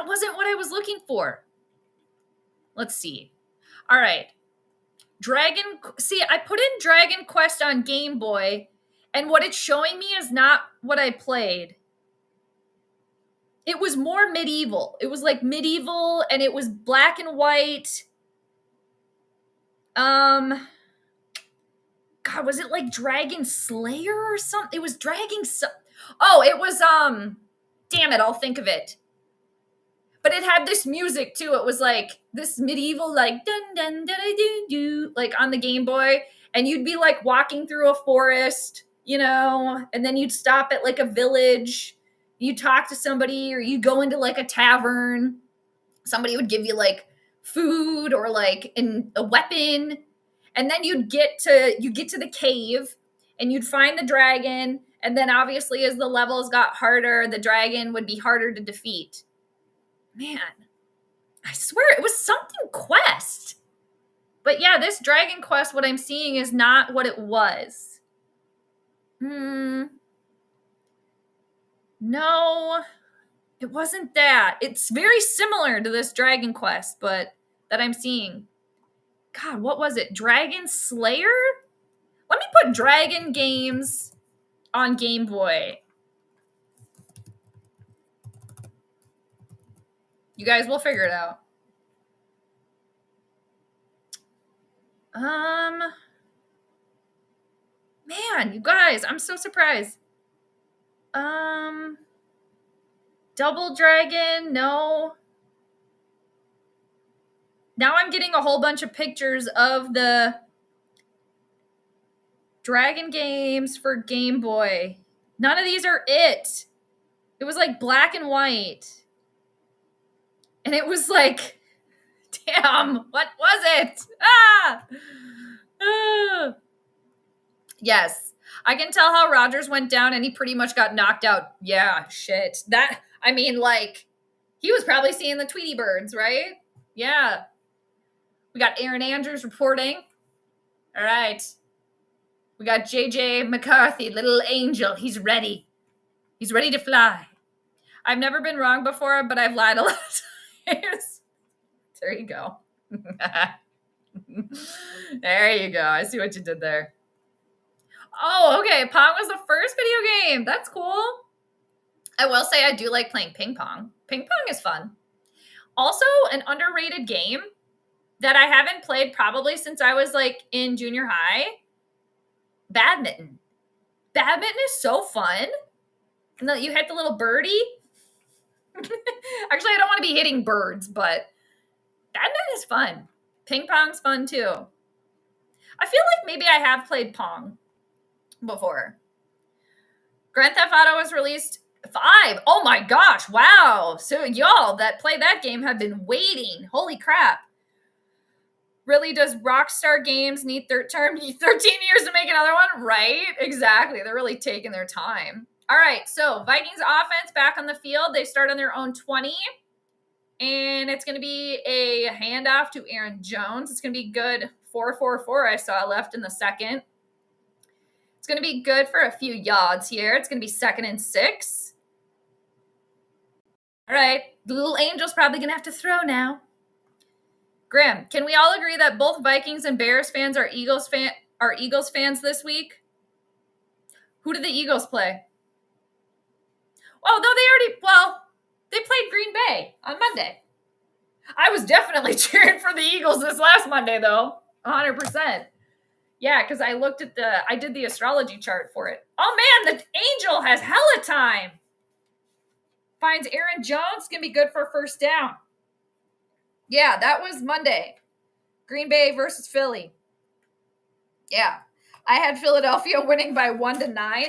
wasn't what I was looking for. Let's see. All right. I put in Dragon Quest on Game Boy, and what it's showing me is not what I played. It was more medieval. It was like medieval, and it was black and white. God, was it like Dragon Slayer or something? It was Oh, it was, damn it, I'll think of it. But it had this music too. It was like this medieval, like dun dun dun dun dun, like on the Game Boy, and you'd be like walking through a forest, you know, and then you'd stop at like a village, you talk to somebody, or you go into like a tavern. Somebody would give you like food or like a weapon, and then you get to the cave, and you'd find the dragon, and then obviously as the levels got harder, the dragon would be harder to defeat. Man, I swear it was something Quest. But yeah, this Dragon Quest, what I'm seeing is not what it was. No. It wasn't that. It's very similar to this Dragon Quest, but that I'm seeing. God, what was it? Dragon Slayer? Let me put Dragon games on Game Boy. You guys will figure it out. Man, you guys, I'm so surprised. Double Dragon, no. Now I'm getting a whole bunch of pictures of the Dragon games for Game Boy. None of these are it. It was like black and white. And it was like, damn, what was it? Yes. I can tell how Rogers went down and he pretty much got knocked out. Yeah, shit. He was probably seeing the Tweety birds, right? Yeah. We got Aaron Andrews reporting. All right. We got JJ McCarthy, little angel. He's ready. He's ready to fly. I've never been wrong before, but I've lied a lot of times. There you go. There you go. I see what you did there. Oh, okay. Pong was the first video game. That's cool. I will say I do like playing ping pong. Ping pong is fun. Also, an underrated game that I haven't played probably since I was like in junior high. Badminton. Badminton is so fun. And you hit the little birdie. Actually, I don't want to be hitting birds, but badminton is fun. Ping pong's fun too. I feel like maybe I have played Pong before. Grand Theft Auto was released 5. Oh my gosh, wow. So y'all that play that game have been waiting. Holy crap. Really, does Rockstar Games need 13 years to make another one? Right? Exactly. They're really taking their time. All right, so Vikings offense back on the field. They start on their own 20. And it's going to be a handoff to Aaron Jones. It's going to be good. 4-4-4 I saw left in the second. It's going to be good for a few yards here. It's going to be 2nd and 6. All right. The little angel's probably going to have to throw now. Graham, can we all agree that both Vikings and Bears fans are Eagles fans this week? Who did the Eagles play? Oh, no, they played Green Bay on Monday. I was definitely cheering for the Eagles this last Monday, though. 100%. Yeah, because I did the astrology chart for it. Oh, man, the angel has hella time. Finds Aaron Jones. Going to be good for first down. Yeah, that was Monday. Green Bay versus Philly. Yeah. I had Philadelphia winning by 1-9.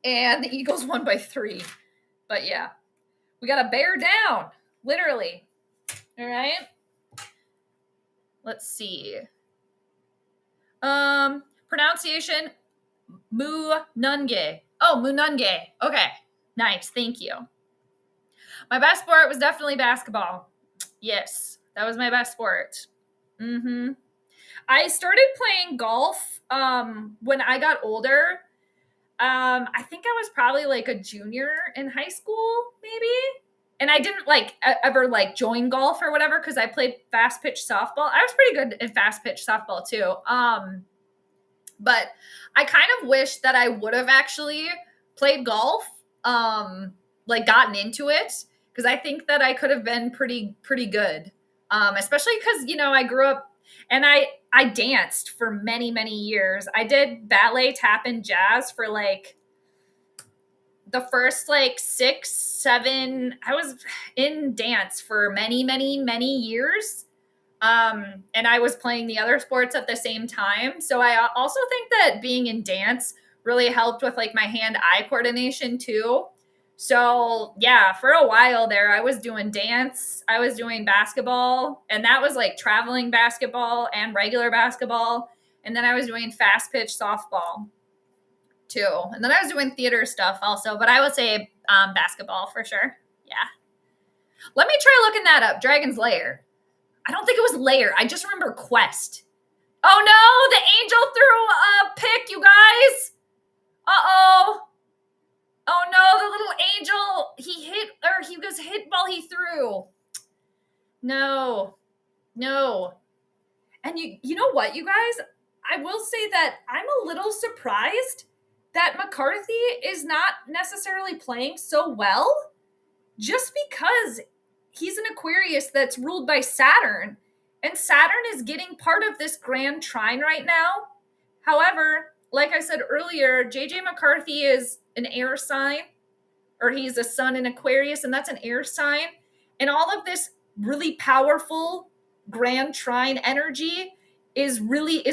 And the Eagles won by 3. But yeah. We got to bear down. Literally. All right. Let's see. Pronunciation. Mununge. Oh, Mununge. Okay. Nice. Thank you. My best sport was definitely basketball. Yes, that was my best sport. I started playing golf when I got older. I think I was probably like a junior in high school, maybe. And I didn't ever join golf or whatever because I played fast pitch softball. I was pretty good at fast pitch softball too. But I kind of wish that I would have actually played golf, gotten into it. Because I think that I could have been pretty good, especially because, I grew up and I danced for many, many years. I did ballet, tap, and jazz for the first 6, 7. I was in dance for many, many, many years. And I was playing the other sports at the same time. So I also think that being in dance really helped with my hand-eye coordination too. So yeah, for a while there, I was doing dance, I was doing basketball, and that was traveling basketball and regular basketball. And then I was doing fast pitch softball too. And then I was doing theater stuff also, but I would say basketball for sure. Yeah. Let me try looking that up. Dragon's Lair. I don't think it was Lair. I just remember Quest. Oh no, the angel threw a pick, you guys. Uh-oh. Oh no, the little angel, he hit No. And you know what, you guys? I will say that I'm a little surprised that McCarthy is not necessarily playing so well, just because he's an Aquarius that's ruled by Saturn, and Saturn is getting part of this grand trine right now. However, like I said earlier, JJ McCarthy is an air sign, or he's a sun in Aquarius, and that's an air sign. And all of this really powerful grand trine energy is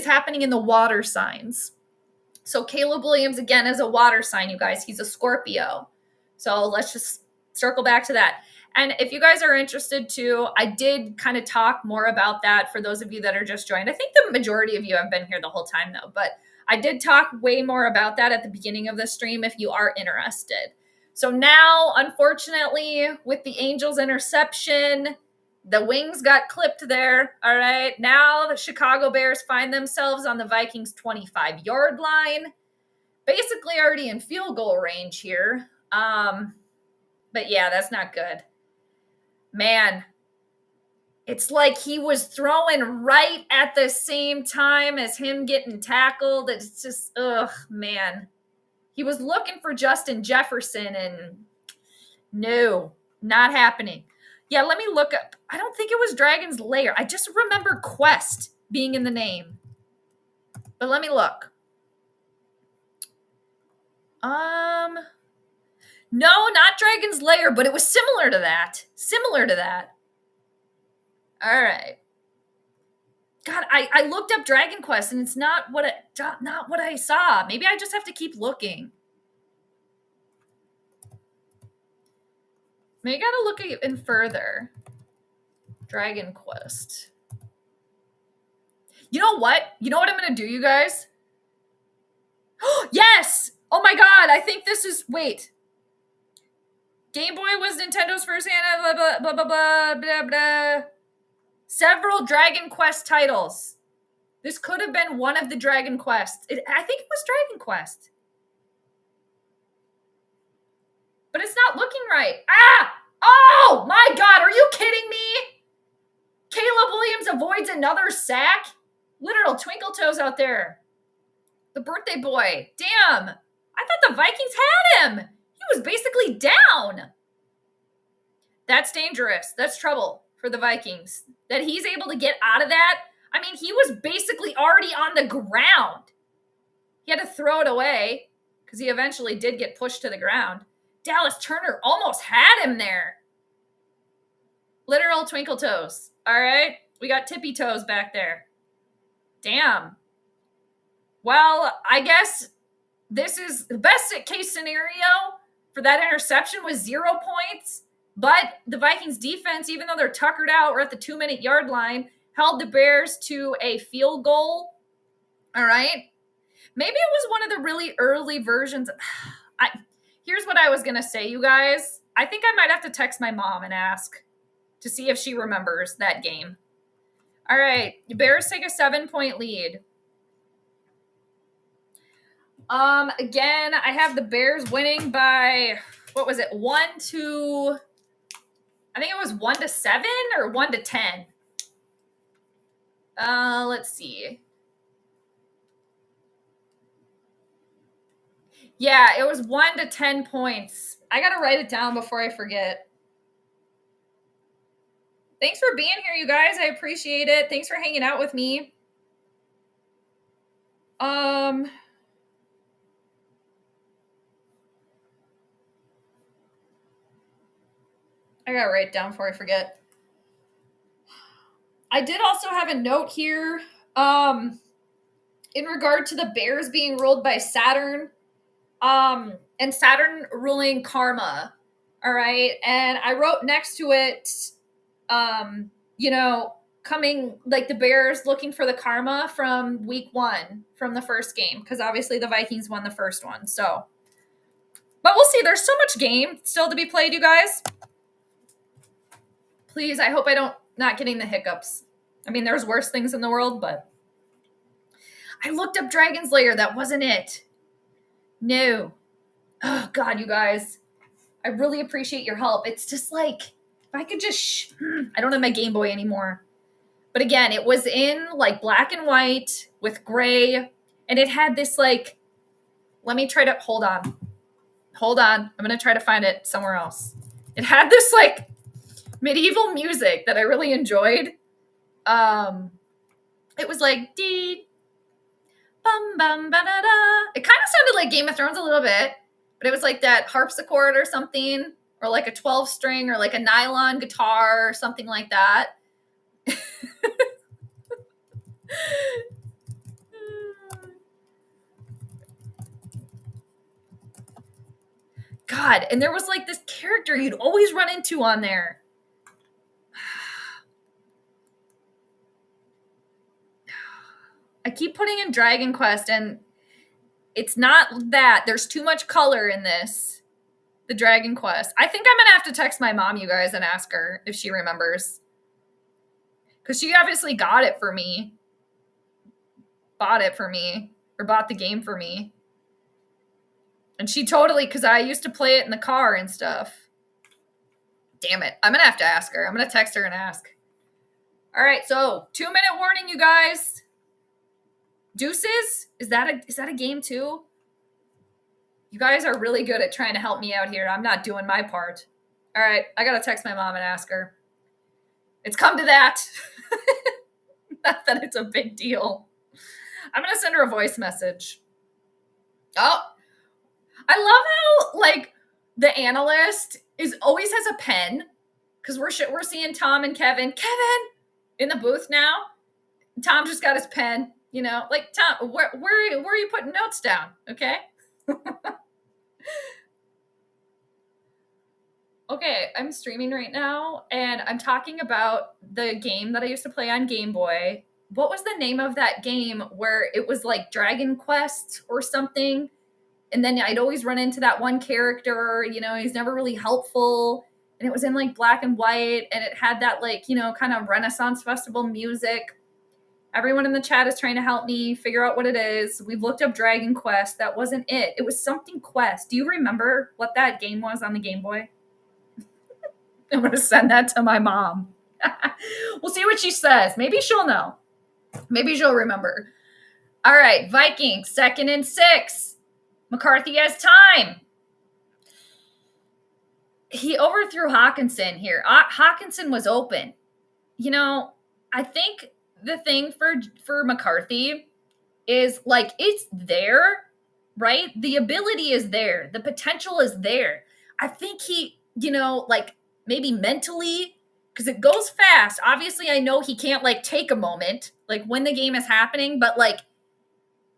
happening in the water signs. So Caleb Williams, again, is a water sign, you guys. He's a Scorpio. So let's just circle back to that. And if you guys are interested too, I did kind of talk more about that for those of you that are just joined. I think the majority of you have been here the whole time though, but I did talk way more about that at the beginning of the stream if you are interested. So now, unfortunately, with the Angels interception, the wings got clipped there. All right. Now the Chicago Bears find themselves on the Vikings 25-yard line, basically already in field goal range here. But yeah, that's not good. Man, it's like he was throwing right at the same time as him getting tackled. It's just, ugh, man. He was looking for Justin Jefferson, and no, not happening. Yeah, let me look up. I don't think it was Dragon's Lair. I just remember Quest being in the name. But let me look. No, not Dragon's Lair, but it was similar to that. All right. God, I looked up Dragon Quest, and it's not what I saw. Maybe I just have to keep looking. Maybe I gotta look even further. Dragon Quest. You know what? You know what I'm gonna do, you guys? Yes! Oh my god, I think this is, wait. Game Boy was Nintendo's first hand, blah, blah, blah, blah, blah, blah, blah. Several Dragon Quest titles. This could have been one of the Dragon Quests. I think it was Dragon Quest. But it's not looking right. Ah! Oh my god, are you kidding me? Caleb Williams avoids another sack? Literal twinkle toes out there. The birthday boy. Damn. I thought the Vikings had him. He was basically down. That's dangerous. That's trouble for the Vikings. That he's able to get out of that. I mean, he was basically already on the ground. He had to throw it away because he eventually did get pushed to the ground. Dallas Turner almost had him there. Literal twinkle toes. All right. We got tippy toes back there. Damn. Well, I guess this is the best case scenario for that interception was 0 points. But the Vikings defense, even though they're tuckered out or at the 2-minute yard line, held the Bears to a field goal. All right. Maybe it was one of the really early versions. Here's what I was going to say, you guys. I think I might have to text my mom and ask to see if she remembers that game. All right. The Bears take a 7-point lead. Again, I have the Bears winning by, what was it? 1-7 or 1-10. Let's see. Yeah, it was 1-10 points. I got to write it down before I forget. Thanks for being here, you guys. I appreciate it. Thanks for hanging out with me. I got to write it down before I forget. I did also have a note here in regard to the Bears being ruled by Saturn and Saturn ruling karma. All right. And I wrote next to it, coming like the Bears looking for the karma from week 1 from the first game, because obviously the Vikings won the first one. So, but we'll see. There's so much game still to be played, you guys. Please, I hope I don't not getting the hiccups. I mean, there's worse things in the world, but I looked up Dragon's Lair. That wasn't it. No. Oh, God, you guys. I really appreciate your help. It's just like, if I could just... I don't have my Game Boy anymore. But again, it was in like black and white with gray, and it had this like, let me try to, hold on. I'm going to try to find it somewhere else. It had this like medieval music that I really enjoyed. It was like dee bum bum ba da da. It kind of sounded like Game of Thrones a little bit, but it was like that harpsichord or something, or like a 12 string, or like a nylon guitar or something like that. God, and there was like this character you'd always run into on there. I keep putting in Dragon Quest, and it's not that. There's too much color in this. The Dragon Quest. I think I'm going to have to text my mom, you guys, and ask her if she remembers. Because she obviously got it for me. Bought it for me. Or bought the game for me. And she totally, because I used to play it in the car and stuff. Damn it. I'm going to have to ask her. I'm going to text her and ask. All right, so 2-minute warning, you guys. Deuces? Is that a game too? You guys are really good at trying to help me out here. I'm not doing my part. All right, I got to text my mom and ask her. It's come to that. Not that it's a big deal. I'm going to send her a voice message. Oh, I love how, like, the analyst always has a pen, because we're seeing Tom and Kevin in the booth now. Tom just got his pen, you know, like, Tom, where are you putting notes down? Okay. Okay, I'm streaming right now, and I'm talking about the game that I used to play on Game Boy. What was the name of that game where it was like Dragon Quest or something? And then I'd always run into that one character, you know, he's never really helpful. And it was in like black and white, and it had that like, you know, kind of Renaissance festival music. Everyone in the chat is trying to help me figure out what it is. We've looked up Dragon Quest. That wasn't it. It was something Quest. Do you remember what that game was on the Game Boy? I'm going to send that to my mom. We'll see what she says. Maybe she'll know. Maybe she'll remember. All right, Vikings, 2nd and 6. McCarthy has time. He overthrew Hawkinson here. Hawkinson was open. You know, I think the thing for McCarthy is like, it's there, right? The ability is there. The potential is there. I think he, you know, like maybe mentally, because it goes fast. Obviously, I know he can't like take a moment, like when the game is happening, but like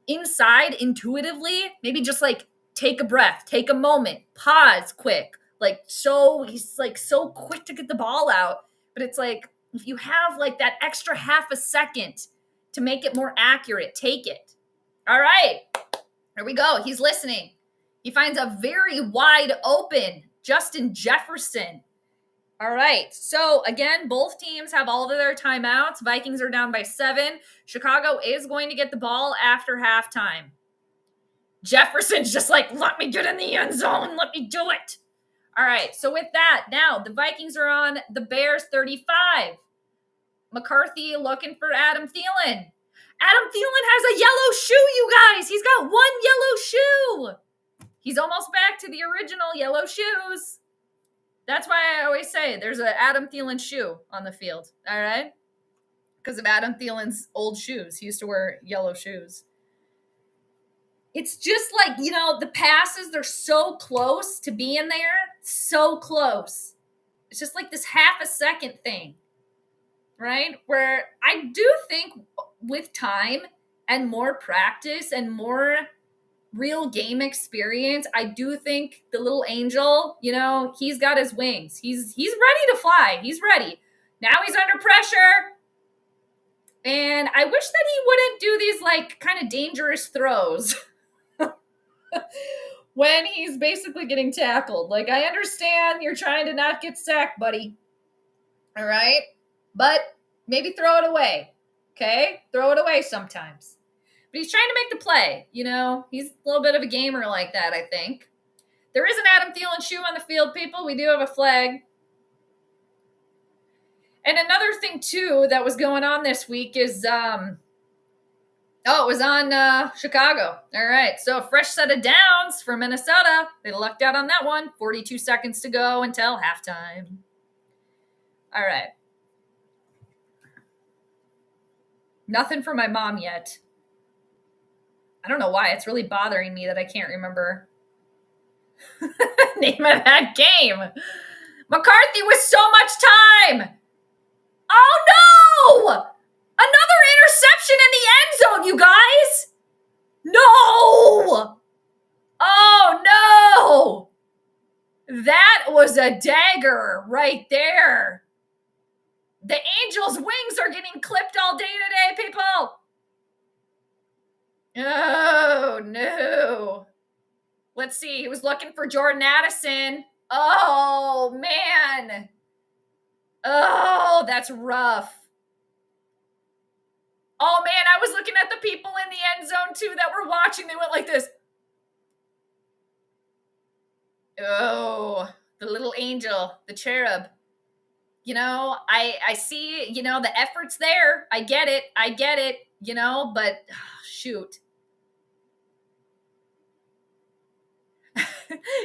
inside, intuitively, maybe just like take a breath, take a moment, pause quick. Like, so he's like so quick to get the ball out, but it's like, if you have like that extra half a second to make it more accurate, take it. All right, here we go. He's listening. He finds a very wide open Justin Jefferson. All right, so again, both teams have all of their timeouts. Vikings are down by 7. Chicago is going to get the ball after halftime. Jefferson's just like, let me get in the end zone. Let me do it. All right, so with that, now the Vikings are on the Bears 35. McCarthy looking for Adam Thielen. Adam Thielen has a yellow shoe, you guys. He's got one yellow shoe. He's almost back to the original yellow shoes. That's why I always say there's an Adam Thielen shoe on the field, all right? Because of Adam Thielen's old shoes. He used to wear yellow shoes. It's just like, you know, the passes, they're so close to being there. So close. It's just like this half a second thing, right? Where I do think with time and more practice and more real game experience, I do think the little angel, you know, he's got his wings. He's ready to fly. He's ready. Now he's under pressure. And I wish that he wouldn't do these like kind of dangerous throws when he's basically getting tackled. Like, I understand you're trying to not get sacked, buddy. All right? But maybe throw it away. Okay? Throw it away sometimes. But he's trying to make the play, you know? He's a little bit of a gamer like that, I think. There is an Adam Thielen shoe on the field, people. We do have a flag. And another thing too that was going on this week is it was on Chicago. All right, so fresh set of downs for Minnesota. They lucked out on that one. 42 seconds to go until halftime. All right. Nothing for my mom yet. I don't know why. It's really bothering me that I can't remember name of that game. McCarthy with so much time. Oh no! Another interception in the end zone, you guys! No! Oh no! That was a dagger right there. The Angels' wings are getting clipped all day today, people. Oh no. Let's see. He was looking for Jordan Addison. Oh man. Oh, that's rough. Oh man, I was looking at the people in the end zone too that were watching. They went like this. Oh, the little angel, the cherub. You know, I see, you know, the effort's there. I get it, you know, but shoot.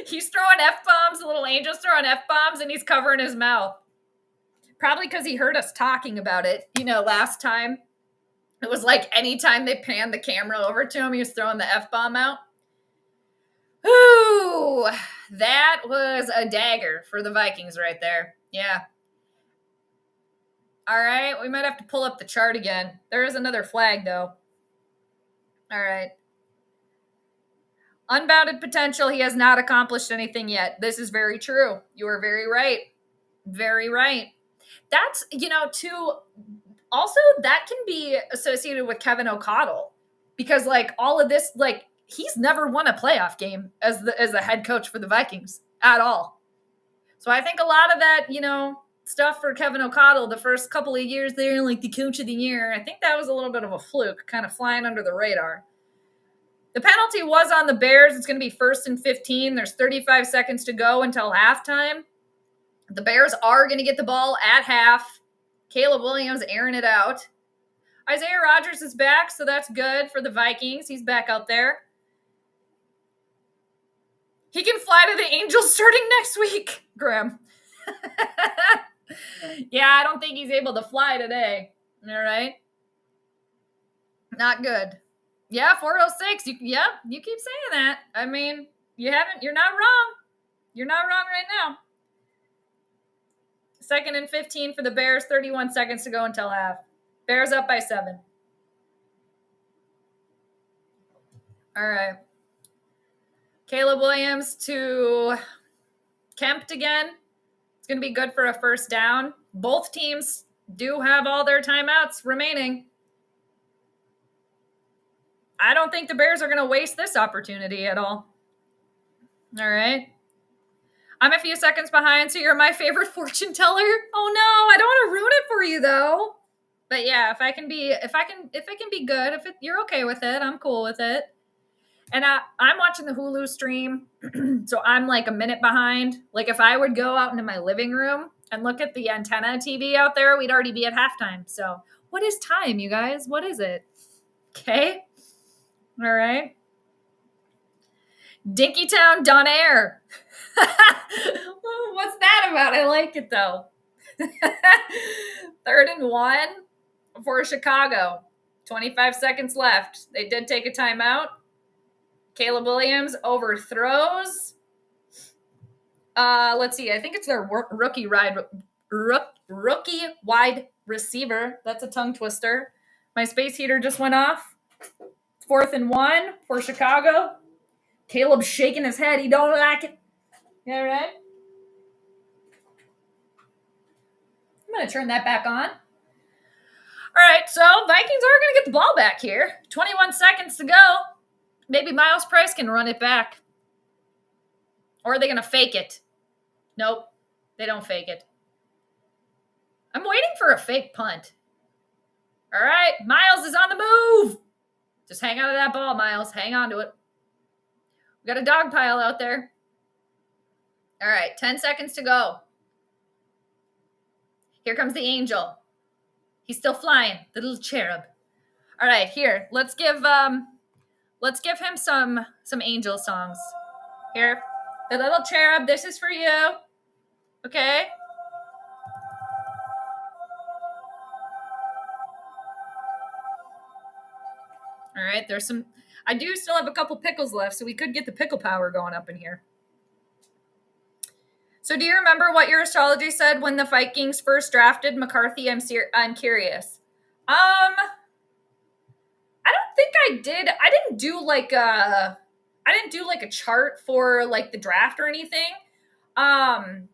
He's throwing F-bombs, the little angel's throwing F-bombs, and he's covering his mouth. Probably because he heard us talking about it, you know, last time. It was like anytime they panned the camera over to him, he was throwing the F-bomb out. Ooh, that was a dagger for the Vikings right there. Yeah. All right, we might have to pull up the chart again. There is another flag, though. All right. Unbounded potential, he has not accomplished anything yet. This is very true. You are very right. Very right. That's, you know, too, also that can be associated with Kevin O'Connell because, like, all of this, like, he's never won a playoff game as the head coach for the Vikings at all. So I think a lot of that, you know, stuff for Kevin O'Connell the first couple of years there, like the coach of the year, I think that was a little bit of a fluke, kind of flying under the radar. The penalty was on the Bears. It's going to be 1st and 15. There's 35 seconds to go until halftime. The Bears are going to get the ball at half. Caleb Williams airing it out. Isaiah Rodgers is back, so that's good for the Vikings. He's back out there. He can fly to the Angels starting next week, Graham. Yeah, I don't think he's able to fly today. All right. Not good. Yeah, 406. You keep saying that. I mean, you're not wrong. You're not wrong right now. 2nd and 15 for the Bears, 31 seconds to go until half. Bears up by 7. All right. Caleb Williams to Kempt again. It's going to be good for a first down. Both teams do have all their timeouts remaining. I don't think the Bears are going to waste this opportunity at all. All right. I'm a few seconds behind, so you're my favorite fortune teller. Oh no, I don't want to ruin it for you though. But yeah, if it can be good, you're okay with it, I'm cool with it. And I'm watching the Hulu stream, so I'm like a minute behind. Like if I would go out into my living room and look at the antenna TV out there, we'd already be at halftime. So what is time, you guys? What is it? Okay. All right. Dinkytown Donair. What's that about? I like it though. 3rd and 1 for Chicago. 25 seconds left. They did take a timeout. Caleb Williams overthrows. Let's see. I think it's their rookie wide receiver. That's a tongue twister. My space heater just went off. 4th and 1 for Chicago. Caleb's shaking his head. He don't like it. All right. I'm going to turn that back on. All right, so Vikings are going to get the ball back here. 21 seconds to go. Maybe Miles Price can run it back. Or are they going to fake it? Nope, they don't fake it. I'm waiting for a fake punt. All right, Miles is on the move. Just hang on to that ball, Miles. Hang on to it. We got a dog pile out there. All right, 10 seconds to go. Here comes the angel. He's still flying, the little cherub. All right, here. Let's give him some angel songs. Here. The little cherub, this is for you. Okay? All right, there's some. I do still have a couple pickles left, so we could get the pickle power going up in here. So do you remember what your astrology said when the Vikings first drafted McCarthy? I'm curious. I don't think I did. I didn't do like a chart for like the draft or anything. I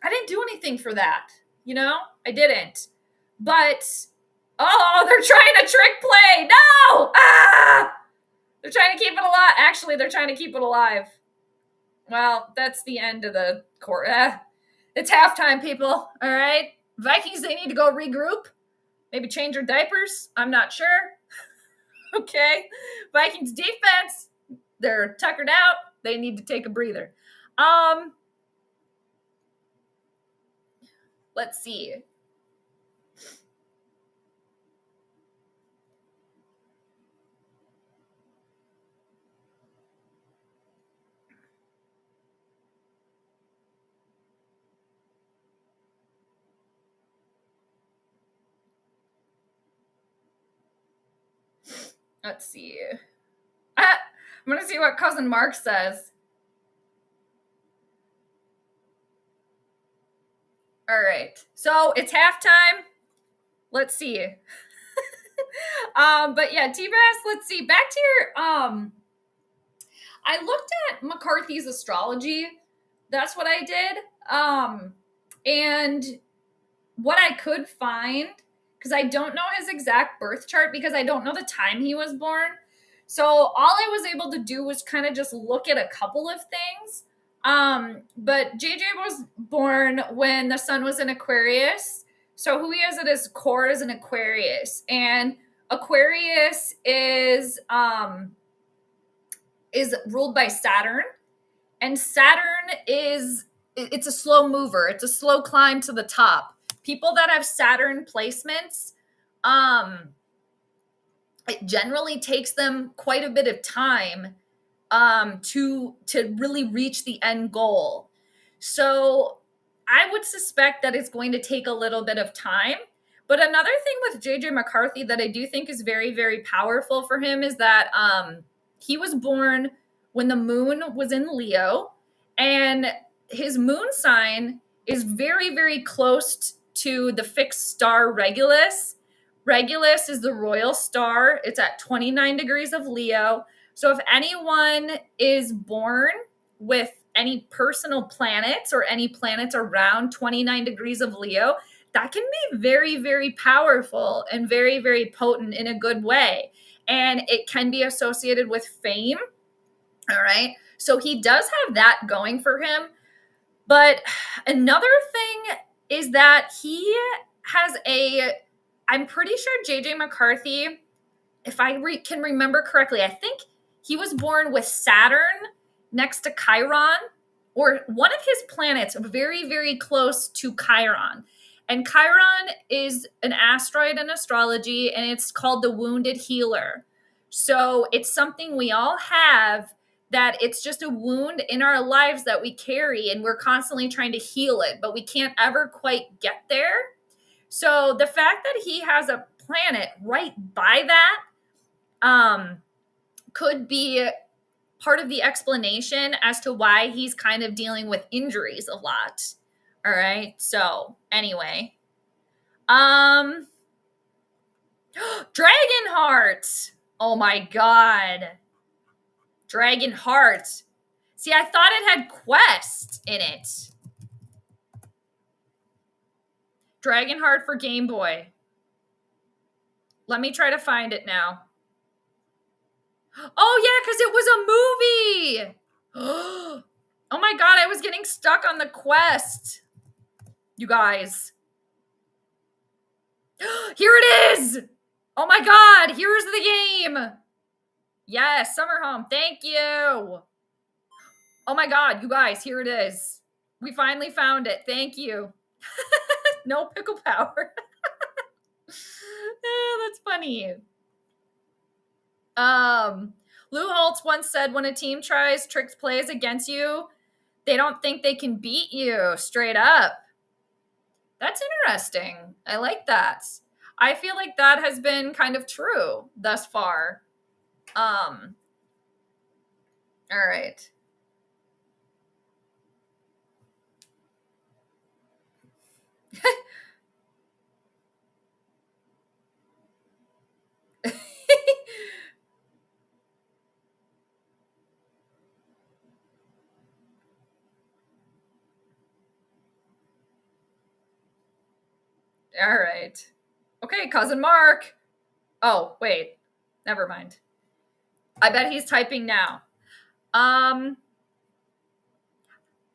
didn't do anything for that. You know, I didn't. But oh, they're trying to trick play. No! Ah! They're trying to keep it alive. Actually, they're trying to keep it alive. Well, that's the end of the court. It's halftime, people. All right? Vikings, they need to go regroup. Maybe change their diapers. I'm not sure. Okay? Vikings defense, they're tuckered out. They need to take a breather. Let's see. Let's see. I'm going to see what Cousin Mark says. All right. So it's halftime. Let's see. But yeah, T-Bass, let's see. Back to your I looked at McCarthy's astrology. That's what I did. And what I could find, because I don't know his exact birth chart because I don't know the time he was born. So all I was able to do was kind of just look at a couple of things. But JJ was born when the sun was in Aquarius. So who he is at his core is an Aquarius. And Aquarius is ruled by Saturn. And Saturn it's a slow mover. It's a slow climb to the top. People that have Saturn placements, it generally takes them quite a bit of time to really reach the end goal. So I would suspect that it's going to take a little bit of time. But another thing with JJ McCarthy that I do think is very, very powerful for him is that he was born when the moon was in Leo, and his moon sign is very, very close to the fixed star Regulus. Regulus is the royal star. It's at 29 degrees of Leo. So if anyone is born with any personal planets or any planets around 29 degrees of Leo, that can be very, very powerful and very, very potent in a good way. And it can be associated with fame. All right. So he does have that going for him. But another thing is that he has I'm pretty sure JJ McCarthy, if I can remember correctly, I think he was born with Saturn next to Chiron, or one of his planets very, very close to Chiron. And Chiron is an asteroid in astrology, and it's called the wounded healer. So it's something we all have, that it's just a wound in our lives that we carry, and we're constantly trying to heal it, but we can't ever quite get there. So the fact that he has a planet right by that could be part of the explanation as to why he's kind of dealing with injuries a lot. All right. So anyway, Dragon Heart. Oh my God. Dragon Heart. See, I thought it had Quest in it. Dragon Heart for Game Boy. Let me try to find it now. Oh, yeah, because it was a movie. Oh, my God, I was getting stuck on the Quest. You guys. Here it is. Oh, my God, here's the game. Yes, Summer Home. Thank you. Oh, my God, you guys, here it is. We finally found it. Thank you. No pickle power. That's funny. Lou Holtz once said, when a team tries tricks plays against you, they don't think they can beat you. Straight up. That's interesting. I like that. I feel like that has been kind of true thus far. All right. All right. Okay, cousin Mark. Oh, wait. Never mind. I bet he's typing now. PL,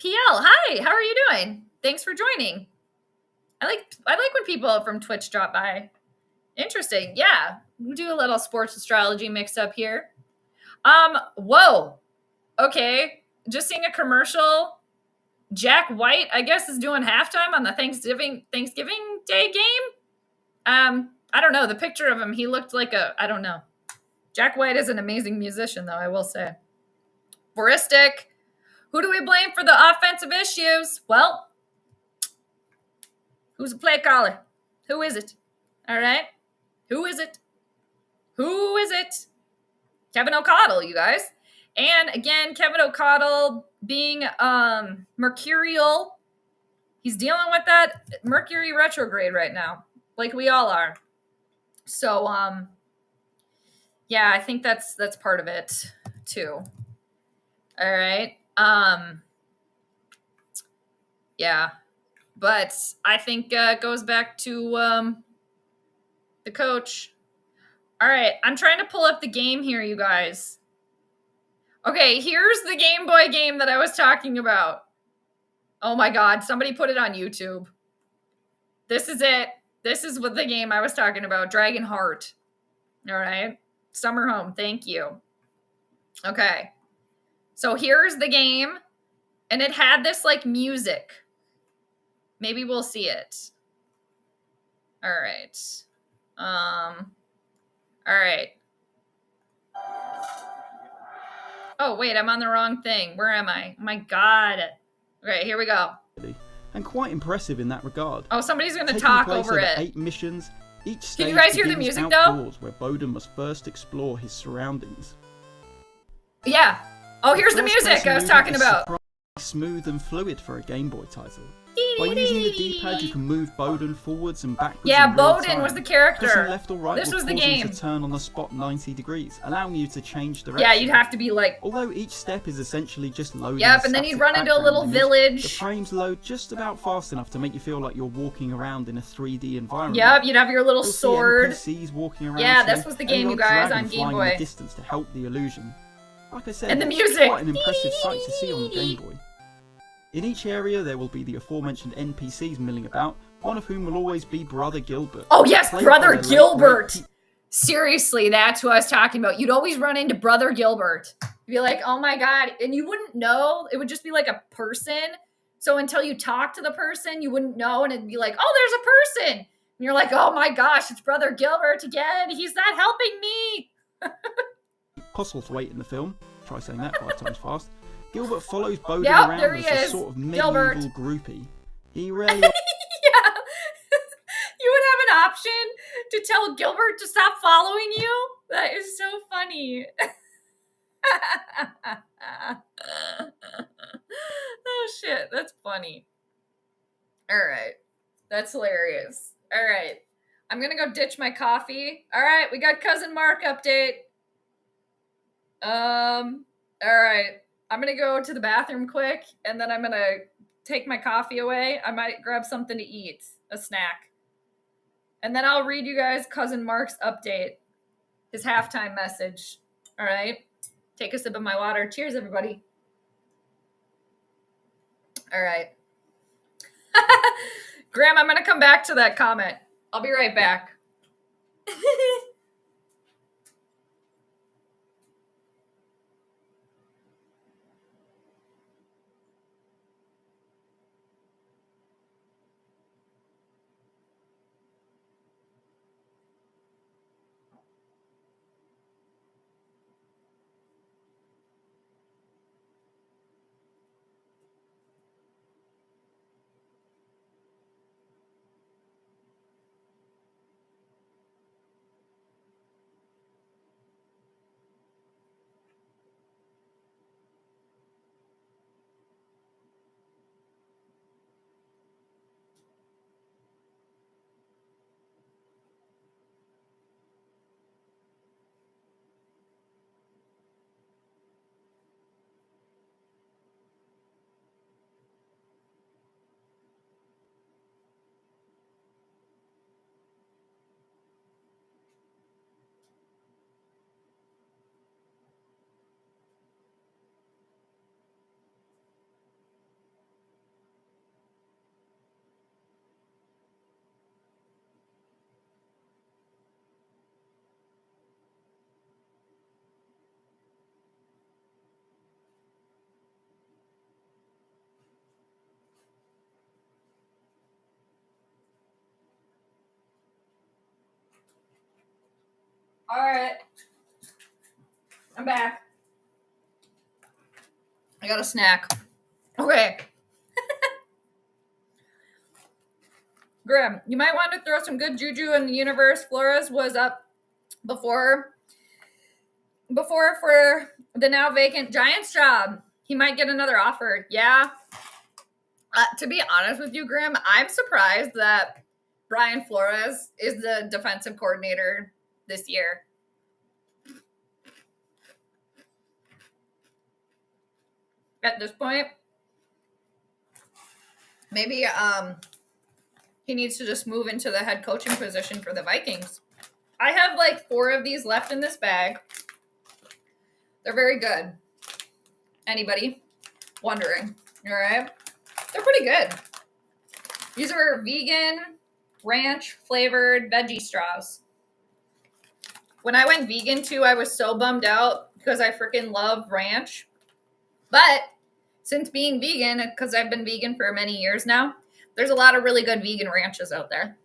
hi. How are you doing? Thanks for joining. I like when people from Twitch drop by. Interesting. Yeah. We'll do a little sports astrology mix up here. Whoa. Okay. Just seeing a commercial. Jack White, I guess, is doing halftime on the Thanksgiving Day game. I don't know. The picture of him, he looked like I don't know. Jack White is an amazing musician, though, I will say. Boristic. Who do we blame for the offensive issues? Well, who's a play caller? Who is it? All right. Who is it? Who is it? Kevin O'Connell, you guys. And again, Kevin O'Connell being mercurial. He's dealing with that Mercury retrograde right now, like we all are. So, yeah, I think that's part of it too. All right. Yeah, but I think it goes back to the coach. All right, I'm trying to pull up the game here, you guys. Okay, here's the Game Boy game that I was talking about. Oh my God, somebody put it on YouTube. This is it. This is what the game I was talking about, Dragon Heart. All right, Summer Home, thank you. Okay, so here's the game, and it had this like music. Maybe we'll see it. All right. All right. Oh, wait, I'm on the wrong thing. Where am I? Oh my God. Okay, here we go. And quite impressive in that regard. Oh, somebody's going to talk over it. 8 missions. Each stage Can you guys hear the music outdoors, though? where Bowden must first explore his surroundings. Yeah. Oh, here's the music I was talking about. Smooth and fluid for a Game Boy title. By using the D-pad, you can move Bowden forwards and backwards. Yeah, Bowden was the character. Pressing left or right this was the game. To turn on the spot 90 degrees, allowing you to change direction. Yeah, you'd have to be like. Although each step is essentially just loading. Yep, and then you'd run into a little village. The frames load just about fast enough to make you feel like you're walking around in a 3D environment. Yep, you'd have your little sword. NPCs walking around. Yeah, this was the game, you guys, on Game Boy. In the distance to help the illusion. Like I said, and the music. Quite an impressive sight to see on the Game Boy. In each area, there will be the aforementioned NPCs milling about, one of whom will always be Brother Gilbert. Oh yes, Brother Gilbert! Seriously, that's who I was talking about. You'd always run into Brother Gilbert. You'd be like, oh my God. And you wouldn't know. It would just be like a person. So until you talk to the person, you wouldn't know. And it'd be like, oh, there's a person. And you're like, oh my gosh, it's Brother Gilbert again. He's not helping me. Possible to wait in the film. Try saying that 5 times fast. Gilbert follows Bowden around as a sort of medieval groupie. He rarely... Yeah. You would have an option to tell Gilbert to stop following you. That is so funny. Oh, shit. That's funny. All right. That's hilarious. All right. I'm going to go ditch my coffee. All right. We got Cousin Mark update. All right. I'm going to go to the bathroom quick, and then I'm going to take my coffee away. I might grab something to eat, a snack. And then I'll read you guys Cousin Mark's update, his halftime message. All right? Take a sip of my water. Cheers, everybody. All right. Graham, I'm going to come back to that comment. I'll be right back. All right. I'm back. I got a snack. Okay. Grim, you might want to throw some good juju in the universe. Flores was up before for the now vacant Giants job. He might get another offer. Yeah. To be honest with you, Grim, I'm surprised that Brian Flores is the defensive coordinator this year. At this point, maybe he needs to just move into the head coaching position for the Vikings. I have like 4 of these left in this bag. They're very good. Anybody wondering? All right. They're pretty good. These are vegan, ranch flavored veggie straws. When I went vegan too, I was so bummed out because I freaking love ranch. But since being vegan, because I've been vegan for many years now, there's a lot of really good vegan ranches out there.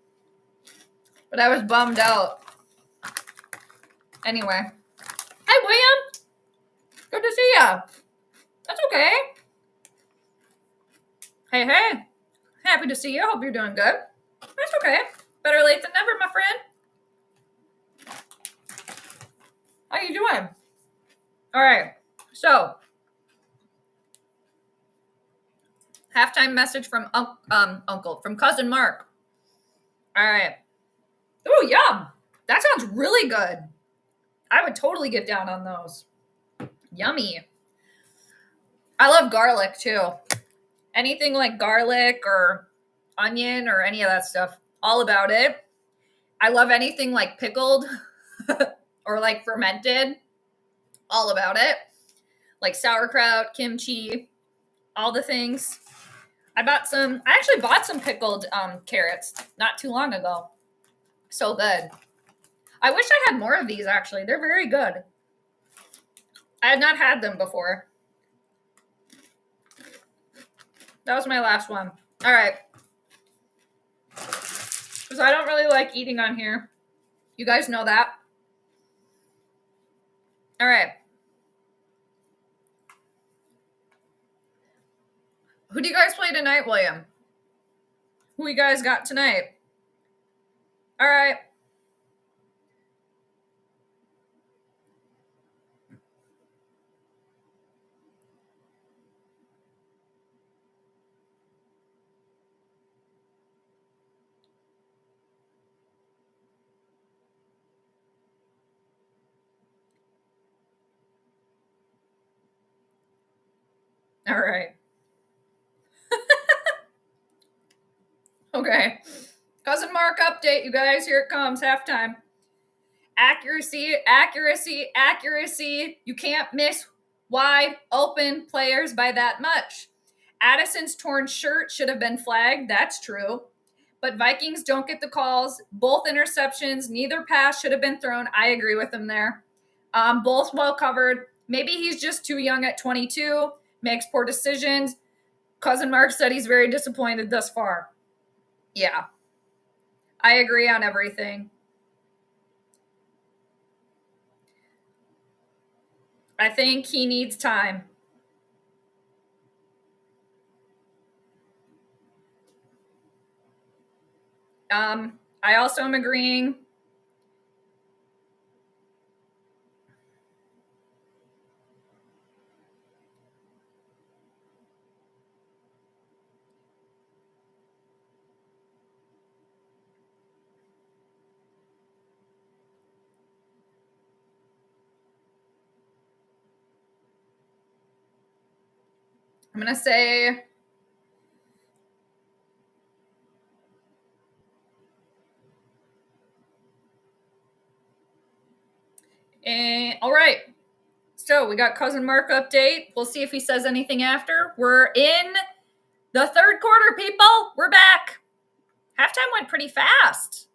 But I was bummed out. Anyway. Hi, William. Good to see ya. That's okay. Hey. Happy to see you. Hope you're doing good. That's okay. Better late than never, my friend. How you doing? All right. So, halftime message from from cousin Mark. All right. Oh, yum. That sounds really good. I would totally get down on those. Yummy. I love garlic too. Anything like garlic or onion or any of that stuff. All about it. I love anything like pickled or like fermented. All about it. Like sauerkraut, kimchi, all the things. I actually bought some pickled carrots not too long ago. So good. I wish I had more of these actually. They're very good. I had not had them before. That was my last one. All right. Because I don't really like eating on here. You guys know that. All right. Who do you guys play tonight, William? Who you guys got tonight? All right. All right. Okay. Cousin Mark update, you guys. Here it comes. Halftime. Accuracy. You can't miss wide open players by that much. Addison's torn shirt should have been flagged. That's true. But Vikings don't get the calls. Both interceptions. Neither pass should have been thrown. I agree with him there. Both well covered. Maybe he's just too young at 22. Makes poor decisions. Cousin Mark said he's very disappointed thus far. Yeah. I agree on everything. I think he needs time. I also am agreeing. I'm going to say all right. So we got Cousin Mark update. We'll see if he says anything after. We're in the third quarter, people. We're back. Halftime went pretty fast.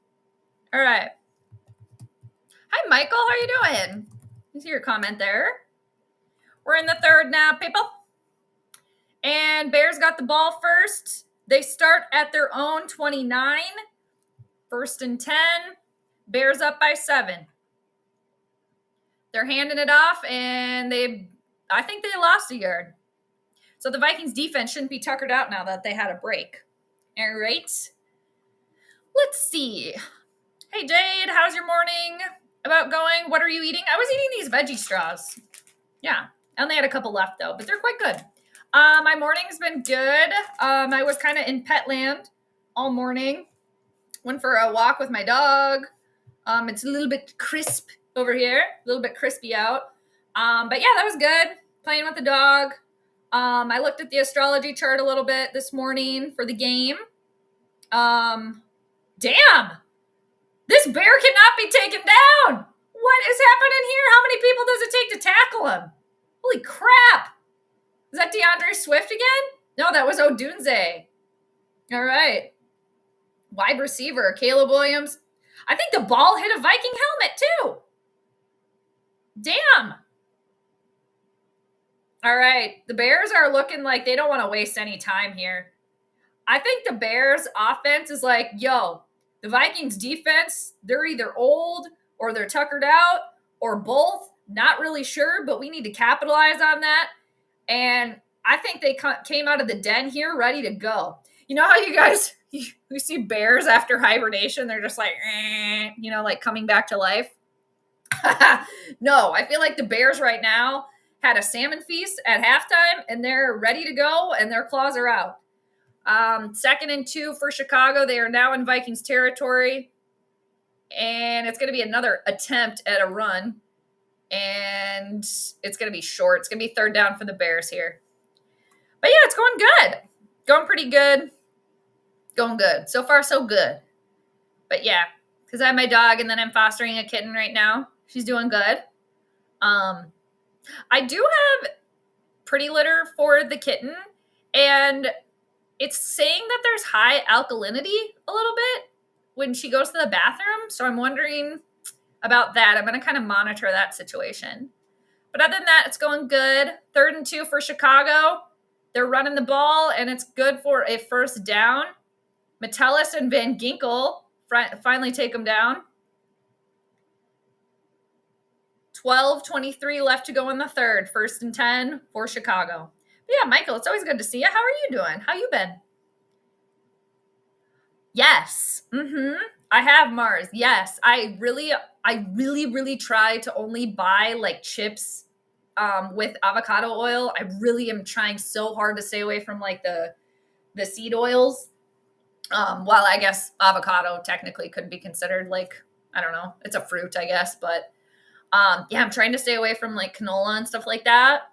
All right. Hi, Michael. How are you doing? You see your comment there. We're in the third now, people. And Bears got the ball first. They start at their own 29. 1st and 10. Bears up by 7. They're handing it off, and I think they lost a yard. So the Vikings defense shouldn't be tuckered out now that they had a break. All right. Let's see. Hey, Jade, how's your morning about going? What are you eating? I was eating these veggie straws. Yeah. I only had a couple left, though, but they're quite good. My morning's been good. I was kind of in pet land all morning. Went for a walk with my dog. It's a little bit crisp over here. A little bit crispy out. But yeah, that was good. Playing with the dog. I looked at the astrology chart a little bit this morning for the game. Damn! This bear cannot be taken down! What is happening here? How many people does it take to tackle him? Holy crap! Is that DeAndre Swift again? No, that was Odunze. All right. Wide receiver, Caleb Williams. I think the ball hit a Viking helmet, too. Damn. All right. The Bears are looking like they don't want to waste any time here. I think the Bears offense is like, yo, the Vikings defense, they're either old or they're tuckered out or both. Not really sure, but we need to capitalize on that. And I think they came out of the den here ready to go. You know how you guys, you see bears after hibernation, they're just like, like coming back to life? No, I feel like the Bears right now had a salmon feast at halftime, and they're ready to go, and their claws are out. 2nd and 2 for Chicago. They are now in Vikings territory, and it's going to be another attempt at a run, and it's going to be short. It's going to be 3rd down for the Bears here. But yeah, it's going good. Going pretty good. Going good. So far, so good. But yeah, because I have my dog, and then I'm fostering a kitten right now. She's doing good. I do have pretty litter for the kitten, and it's saying that there's high alkalinity a little bit when she goes to the bathroom. So I'm wondering about that. I'm going to kind of monitor that situation. But other than that, it's going good. 3rd and 2 for Chicago. They're running the ball, and it's good for a 1st down. Metellus and Van Ginkel finally take them down. 12:23 left to go in the 3rd. 1st and 10 for Chicago. But yeah, Michael, it's always good to see you. How are you doing? How you been? Yes. I have Mars. Yes. I really try to only buy like chips with avocado oil. I really am trying so hard to stay away from like the seed oils. While I guess avocado technically could be considered like, I don't know, it's a fruit, I guess, but yeah, I'm trying to stay away from like canola and stuff like that.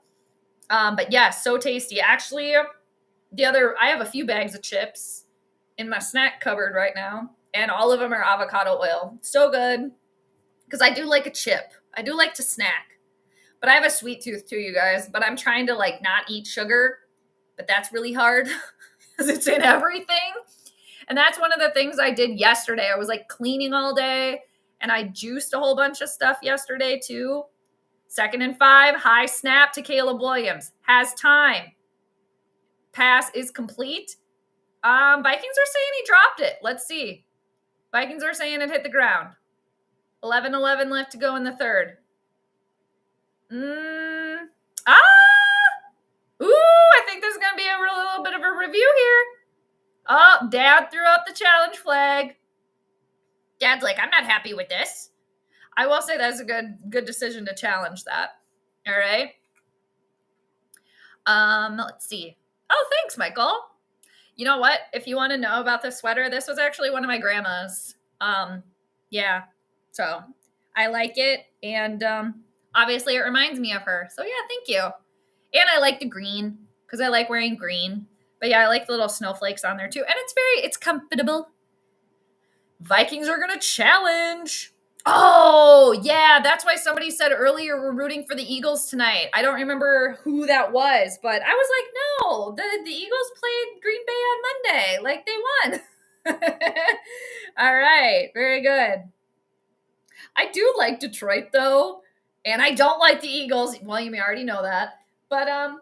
But yeah, so tasty. Actually, I have a few bags of chips in my snack cupboard right now, and all of them are avocado oil. So good. Because I do like a chip. I do like to snack. But I have a sweet tooth too, you guys. But I'm trying to like not eat sugar. But that's really hard because it's in everything. And that's one of the things I did yesterday. I was like cleaning all day, and I juiced a whole bunch of stuff yesterday too. 2nd and 5, high snap to Caleb Williams. Has time. Pass is complete. Vikings are saying he dropped it. Let's see. Vikings are saying it hit the ground. 11:11 left to go in the 3rd. I think there's going to be a little bit of a review here. Oh, Dad threw out the challenge flag. Dad's like, I'm not happy with this. I will say that's a good decision to challenge that. All right. Let's see. Oh, thanks, Michael. You know what? If you want to know about this sweater, this was actually one of my grandma's. Yeah. So I like it. And obviously it reminds me of her. So yeah, thank you. And I like the green because I like wearing green. But yeah, I like the little snowflakes on there too. And it's comfortable. Vikings are going to challenge. Oh, yeah. That's why somebody said earlier we're rooting for the Eagles tonight. I don't remember who that was, but I was like, no, the Eagles played Green Bay on Monday. Like, they won. All right. Very good. I do like Detroit, though, and I don't like the Eagles. Well, you may already know that. But I'll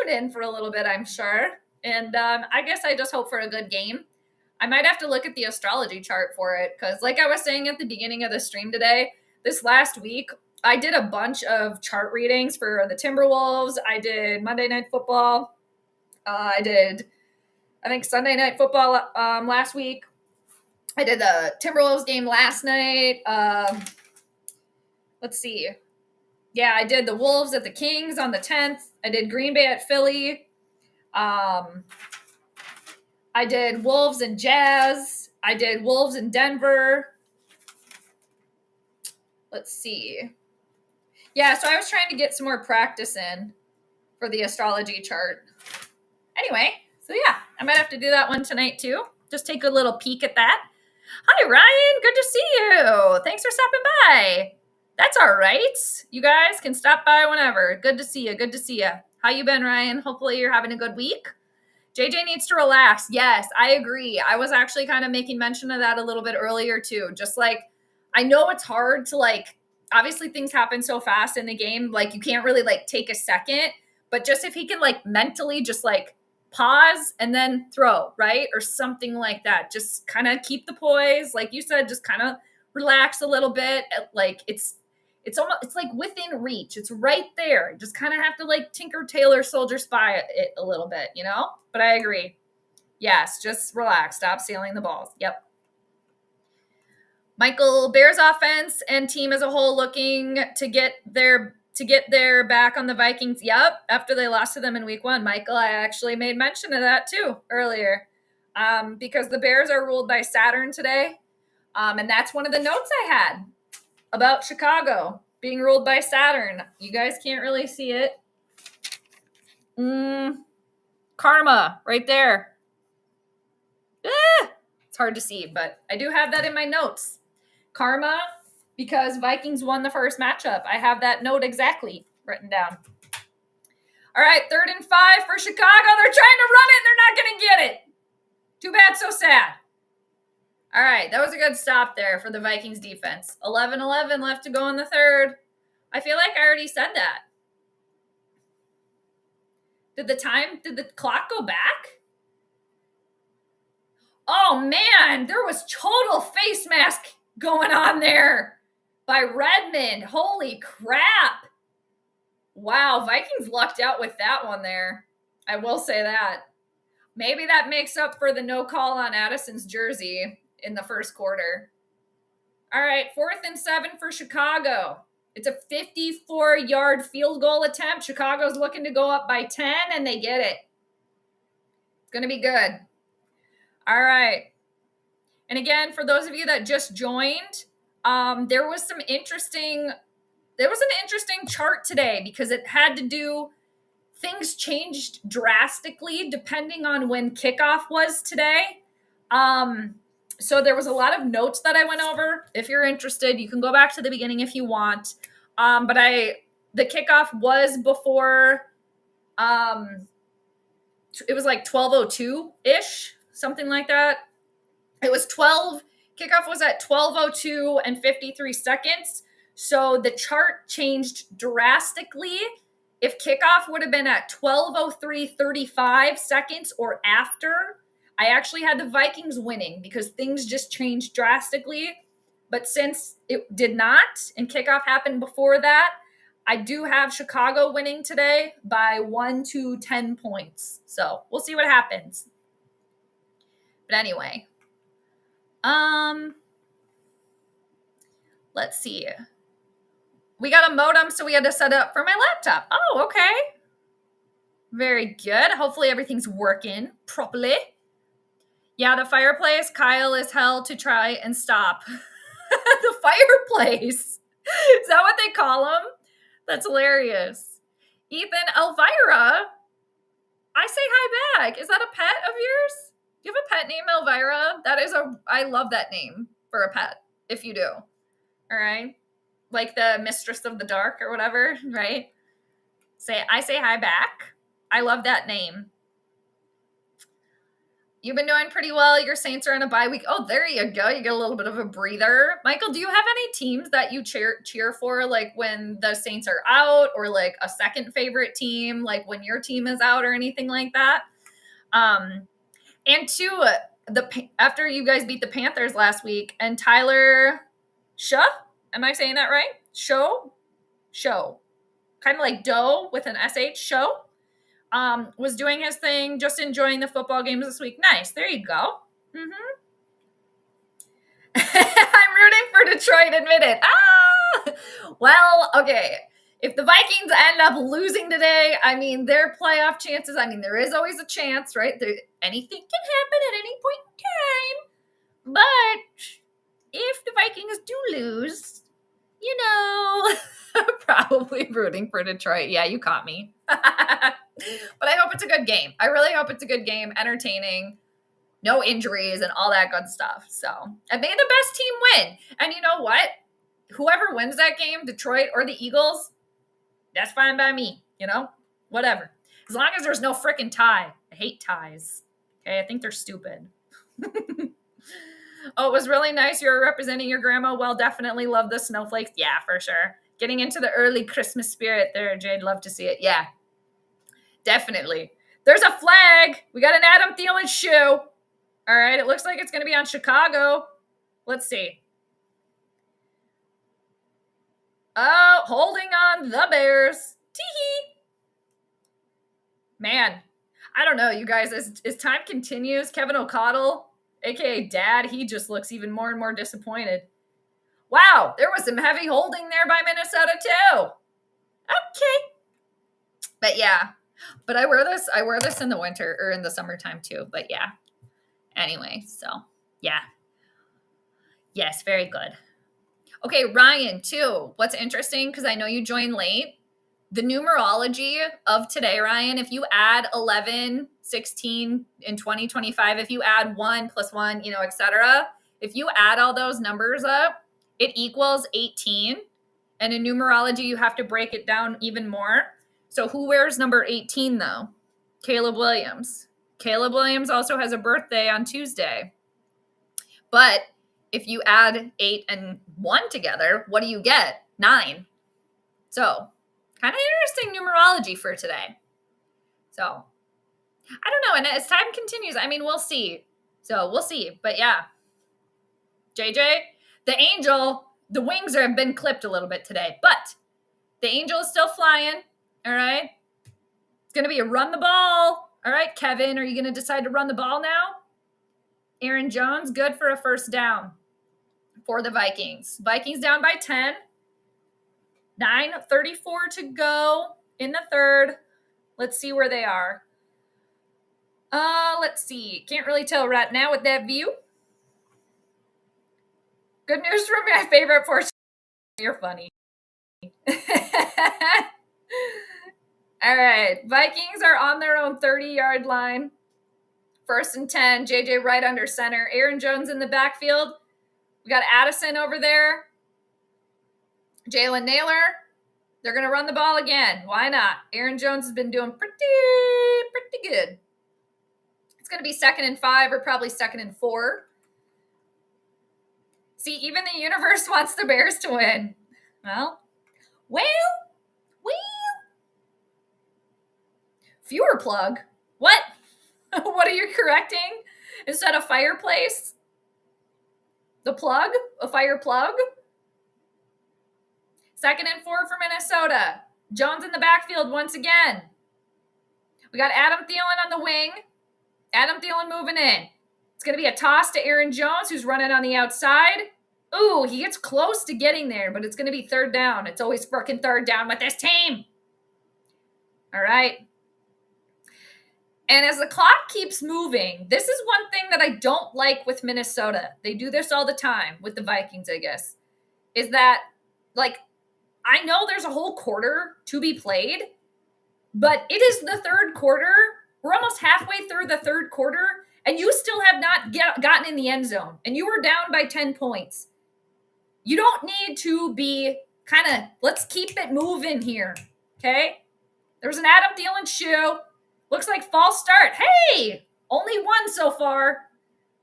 tune in for a little bit, I'm sure. And I guess I just hope for a good game. I might have to look at the astrology chart for it because like I was saying at the beginning of the stream today, this last week, I did a bunch of chart readings for the Timberwolves. I did Monday Night Football. I did, I think, Sunday Night Football last week. I did the Timberwolves game last night. Let's see. Yeah, I did the Wolves at the Kings on the 10th. I did Green Bay at Philly. I did Wolves and Jazz. I did Wolves in Denver. Let's see. Yeah, so I was trying to get some more practice in for the astrology chart. Anyway, so yeah, I might have to do that one tonight too. Just take a little peek at that. Hi, Ryan. Good to see you. Thanks for stopping by. That's all right. You guys can stop by whenever. Good to see you. Good to see you. How you been, Ryan? Hopefully you're having a good week. JJ needs to relax. Yes, I agree. I was actually kind of making mention of that a little bit earlier too. Just like, I know it's hard to like, obviously things happen so fast in the game. Like you can't really like take a second, but just if he can like mentally just like pause and then throw, right? Or something like that. Just kind of keep the poise. Like you said, just kind of relax a little bit. Like it's like within reach. It's right there. Just kind of have to like Tinker Tailor Soldier Spy it a little bit, you know? But I agree. Yes, just relax. Stop stealing the balls. Yep. Michael, Bears offense and team as a whole looking to get their back on the Vikings. Yep, after they lost to them in week 1. Michael, I actually made mention of that too earlier. Because the Bears are ruled by Saturn today. And that's one of the notes I had about Chicago being ruled by Saturn. You guys can't really see it. Karma, right there. It's hard to see, but I do have that in my notes. Karma, because Vikings won the first matchup. I have that note exactly written down. All right, 3rd and 5 for Chicago. They're trying to run it. They're not going to get it. Too bad, so sad. All right, that was a good stop there for the Vikings defense. 11-11 left to go in the 3rd. I feel like I already said that. Did the clock go back? Oh, man, there was total face mask going on there by Redmond. Holy crap. Wow, Vikings lucked out with that one there. I will say that. Maybe that makes up for the no call on Addison's jersey in the first quarter. All right, 4th and 7 for Chicago. It's a 54-yard field goal attempt. Chicago's looking to go up by 10, and they get it. It's going to be good. All right. And again, for those of you that just joined, there was an interesting chart today because it had to do, things changed drastically depending on when kickoff was today. So there was a lot of notes that I went over. If you're interested, you can go back to the beginning if you want. But the kickoff was before, it was like 12:02-ish, something like that. It was kickoff was at 12:02 and 53 seconds. So the chart changed drastically. If kickoff would have been at 12:03:35 seconds or after, I actually had the Vikings winning because things just changed drastically. But since it did not and kickoff happened before that, I do have Chicago winning today by 1 to 10 points. So we'll see what happens. But anyway, let's see. We got a modem, so we had to set up for my laptop. Oh, okay. Very good. Hopefully everything's working properly. Yeah, the fireplace, Kyle is hell to try and stop. The fireplace. Is that what they call them? That's hilarious. Ethan, Elvira. I say hi back. Is that a pet of yours? Do you have a pet named Elvira? I love that name for a pet, if you do. All right. Like the Mistress of the Dark or whatever, right? I say hi back. I love that name. You've been doing pretty well. Your Saints are on a bye week. Oh, there you go. You get a little bit of a breather. Michael, do you have any teams that you cheer for, like when the Saints are out, or like a second favorite team, like when your team is out or anything like that? And two, after you guys beat the Panthers last week, and Tyler Shaw, am I saying that right? Shaw Show. Kind of like dough with an SH, show. Was doing his thing, just enjoying the football games this week. Nice. There you go. Mm-hmm. I'm rooting for Detroit, admit it. Well, okay. If the Vikings end up losing today, I mean, their playoff chances, I mean, there is always a chance, right? Anything can happen at any point in time. But if the Vikings do lose, you know, probably rooting for Detroit. Yeah, you caught me. But I hope it's a good game. I really hope it's a good game, entertaining, no injuries and all that good stuff. So, and may the best team win. And you know what? Whoever wins that game, Detroit or the Eagles, that's fine by me, you know? Whatever. As long as there's no freaking tie. I hate ties. Okay, I think they're stupid. Oh, it was really nice. You're representing your grandma. Well, definitely love the snowflakes. Yeah, for sure. Getting into the early Christmas spirit there, Jade. Love to see it. Yeah, definitely. There's a flag. We got an Adam Thielen shoe. All right, it looks like it's going to be on Chicago. Let's see. Oh, holding on the Bears. Tee-hee. Man, I don't know, you guys. As time continues, Kevin O'Connell, a.k.a. Dad, he just looks even more and more disappointed. Wow, there was some heavy holding there by Minnesota, too. Okay. But yeah, but I wear this in the winter or in the summertime, too. But yeah. Anyway, so yeah. Yes, very good. Okay, Ryan, too. What's interesting, because I know you joined late, the numerology of today, Ryan, if you add 11, 16, and 20, 25, if you add 1 plus 1, you know, etc., if you add all those numbers up, it equals 18. And in numerology, you have to break it down even more. So who wears number 18, though? Caleb Williams. Caleb Williams also has a birthday on Tuesday. But if you add 8 and 1 together, what do you get? 9. So, kind of interesting numerology for today. So, I don't know. And as time continues, I mean, we'll see. So, we'll see. But yeah. JJ, the angel, the wings have been clipped a little bit today. But the angel is still flying. All right. It's going to be a run the ball. All right, Kevin, are you going to decide to run the ball now? Aaron Jones, good for a first down for the Vikings. Vikings down by 10. 9:34 to go in the third. Let's see where they are. Let's see. Can't really tell right now with that view. Good news from my favorite portion. You're funny. All right. Vikings are on their own 30-yard line. 1st and 10. JJ right under center. Aaron Jones in the backfield. We got Addison over there. Jalen Naylor. They're going to run the ball again. Why not? Aaron Jones has been doing pretty good. It's going to be 2nd and 5 or probably 2nd and 4. See, even the universe wants the Bears to win. Well. Fewer plug. What? What are you correcting? Instead of fireplace? The plug? A fire plug? 2nd and 4 for Minnesota. Jones in the backfield once again. We got Adam Thielen on the wing. Adam Thielen moving in. It's going to be a toss to Aaron Jones, who's running on the outside. Ooh, he gets close to getting there, but it's going to be 3rd down. It's always freaking 3rd down with this team. All right. And as the clock keeps moving, this is one thing that I don't like with Minnesota. They do this all the time with the Vikings, I guess, is that, like, I know there's a whole quarter to be played, but it is the 3rd quarter. We're almost halfway through the 3rd quarter, and you still have not gotten in the end zone, and you were down by 10 points. You don't need to be kind of, let's keep it moving here, okay? There was an Adam Thielen shoe. Looks like false start. Hey, only 1 so far.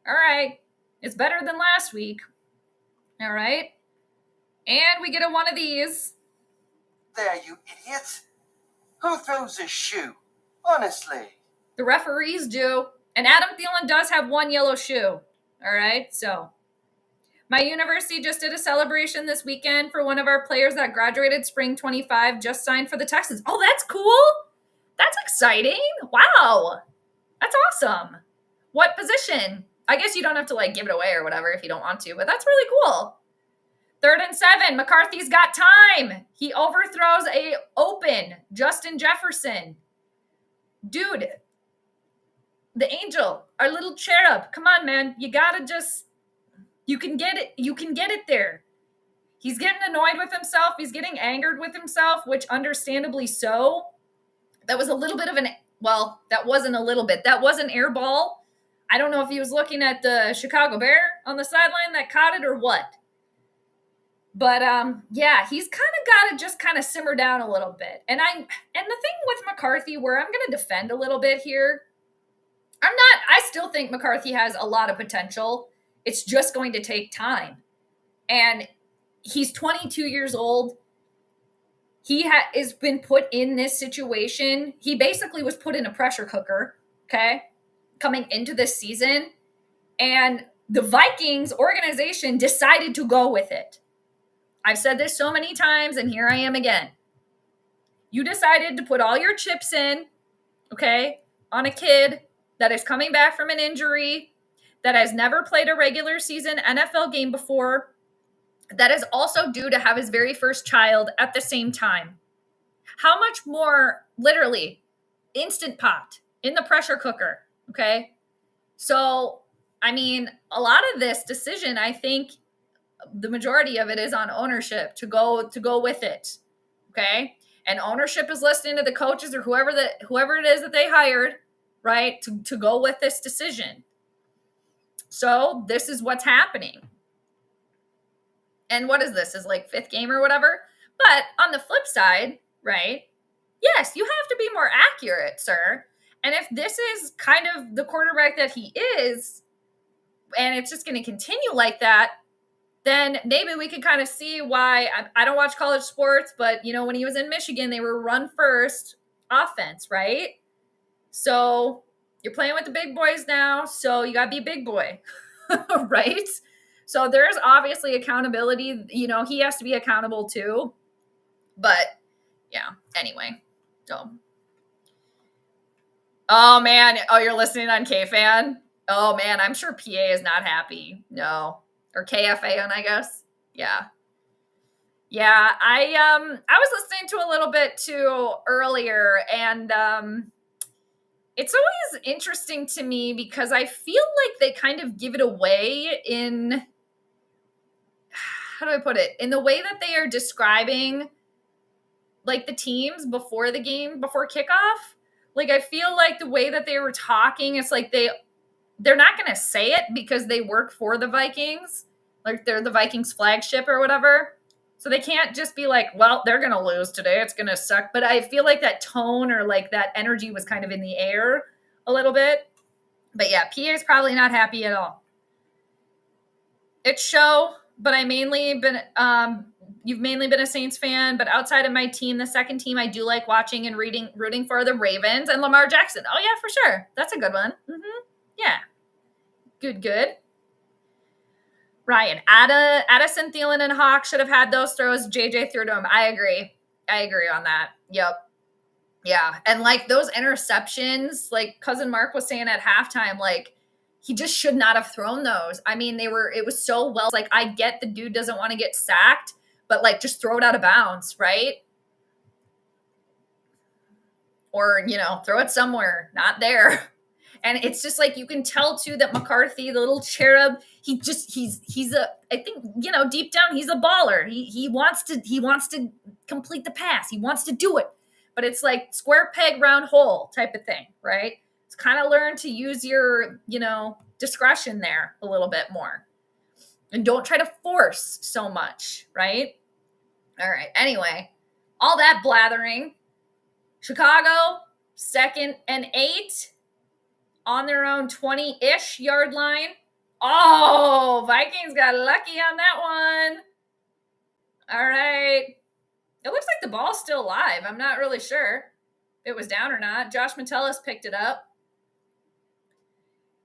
All right. It's better than last week. All right. And we get a one of these. There, you idiot. Who throws a shoe? Honestly. The referees do. And Adam Thielen does have 1 yellow shoe. All right. So, My university just did a celebration this weekend for one of our players that graduated spring 25, just signed for the Texans. Oh, that's cool. That's exciting. Wow. That's awesome. What position? I guess you don't have to like give it away or whatever if you don't want to, but that's really cool. 3rd and 7. McCarthy's got time. He overthrows a open Justin Jefferson. Dude, the angel, our little cherub. Come on, man. You gotta just, you can get it. You can get it there. He's getting annoyed with himself. He's getting angered with himself, which understandably so. That was a little bit of an, well, that wasn't a little bit. That was an air ball. I don't know if he was looking at the Chicago Bear on the sideline that caught it or what. But yeah, he's kind of got to just kind of simmer down a little bit. And the thing with McCarthy, where I'm going to defend a little bit here, I still think McCarthy has a lot of potential. It's just going to take time. And he's 22 years old. He has been put in this situation. He basically was put in a pressure cooker, okay, coming into this season. And the Vikings organization decided to go with it. I've said this so many times, and here I am again. You decided to put all your chips in, okay, on a kid that is coming back from an injury, that has never played a regular season NFL game before, that is also due to have his very first child at the same time. How much more, literally, instant pot in the pressure cooker, okay? So, I mean, a lot of this decision, I think the majority of it is on ownership to go with it, okay? And ownership is listening to the coaches or whoever it is that they hired, right, to go with this decision. So this is what's happening. And what is this? Is like 5th game or whatever? But on the flip side, right, yes, you have to be more accurate, sir. And if this is kind of the quarterback that he is, and it's just going to continue like that, then maybe we can kind of see why. I don't watch college sports, but, you know, when he was in Michigan, they were run first offense, right? So you're playing with the big boys now, so you got to be a big boy, right? So there's obviously accountability. You know, he has to be accountable too. But, yeah, anyway. So. Oh, man. Oh, you're listening on KFan? Oh, man, I'm sure PA is not happy. No. Or KFAN, I guess. Yeah. Yeah, I was listening to a little bit too earlier, and it's always interesting to me because I feel like they kind of give it away in, how do I put it? In the way that they are describing like the teams before the game, before kickoff. Like, I feel like the way that they were talking, it's like they're not going to say it because they work for the Vikings. Like, they're the Vikings flagship or whatever. So they can't just be like, well, they're going to lose today. It's going to suck. But I feel like that tone or like that energy was kind of in the air a little bit. But yeah, PA is probably not happy at all. It's show, but I mainly been, you've mainly been a Saints fan, but outside of my team, the second team, I do like watching and rooting for the Ravens and Lamar Jackson. Oh yeah, for sure. That's a good one. Mm-hmm. Yeah. Good. Ryan, Addison, Thielen, and Hawk should have had those throws. JJ threw to him. I agree on that. Yep. Yeah. And like those interceptions, like Cousin Mark was saying at halftime, like he just should not have thrown those. I mean, it was so well, like I get the dude doesn't want to get sacked, but like just throw it out of bounds, right? Or, you know, throw it somewhere, not there. And it's just like, you can tell too that McCarthy, the little cherub, I think, you know, deep down, he's a baller. He wants to complete the pass. He wants to do it, but it's like square peg, round hole type of thing, right? It's kind of learn to use your, you know, discretion there a little bit more and don't try to force so much, right? All right. Anyway, all that blathering. Chicago, 2nd and 8 on their own 20-ish yard line. Oh, Vikings got lucky on that one. All right. It looks like the ball's still alive. I'm not really sure if it was down or not. Josh Metellus picked it up.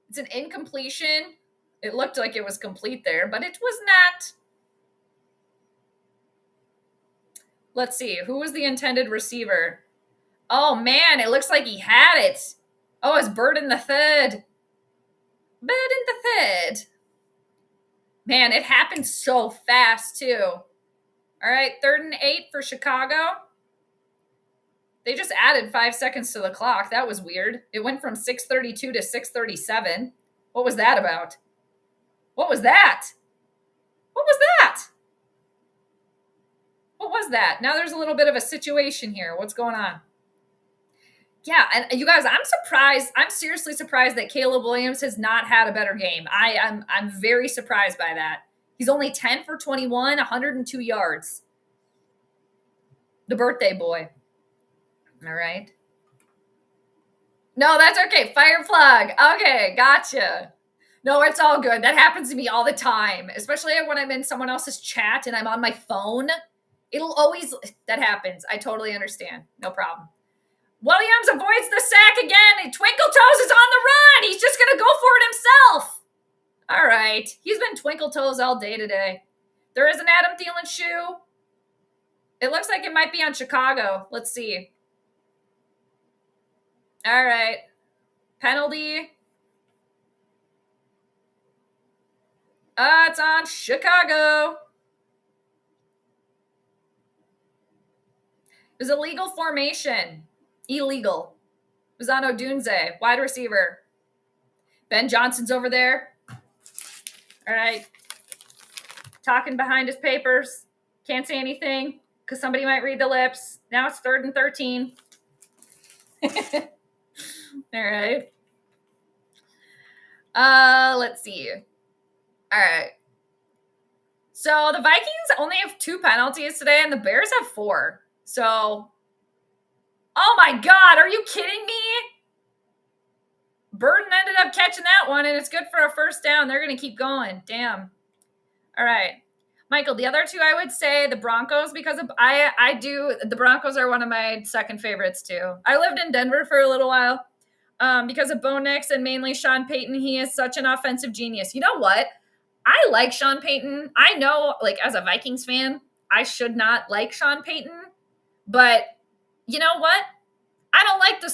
It's an incompletion. It looked like it was complete there, but it was not. Let's see. Who was the intended receiver? Oh, man, it looks like he had it. Oh, it's Bird in the third. Bird in the third. Man, it happened so fast, too. All right, 3rd and 8 for Chicago. They just added 5 seconds to the clock. That was weird. It went from 6:32 to 6:37. What was that about? What was that? What was that? What was that? Now there's a little bit of a situation here. What's going on? Yeah, and you guys, I'm surprised. I'm seriously surprised that Caleb Williams has not had a better game. I'm very surprised by that. He's only 10 for 21, 102 yards. The birthday boy. All right. No, that's okay. Fire plug. Okay, gotcha. No, it's all good. That happens to me all the time, especially when I'm in someone else's chat and I'm on my phone. It'll always, that happens. I totally understand. No problem. Williams avoids the sack again. Twinkle Toes is on the run. He's just going to go for it himself. All right. He's been Twinkle Toes all day today. There is an Adam Thielen shoe. It looks like it might be on Chicago. Let's see. All right. Penalty. It's on Chicago. It was a legal formation. Illegal. It was on Odunze, wide receiver. Ben Johnson's over there. All right. Talking behind his papers. Can't say anything because somebody might read the lips. Now it's 3rd and 13. All right. Let's see. All right. So the Vikings only have 2 penalties today, and the Bears have 4. So, oh my God, are you kidding me? Burton ended up catching that one, and it's good for a first down. They're going to keep going. Damn. All right. Michael, the other 2, I would say the Broncos, because of, the Broncos are one of my second favorites too. I lived in Denver for a little while because of Bo Nix and mainly Sean Payton. He is such an offensive genius. You know what? I like Sean Payton. I know, like, as a Vikings fan, I should not like Sean Payton, but you know what? I don't like the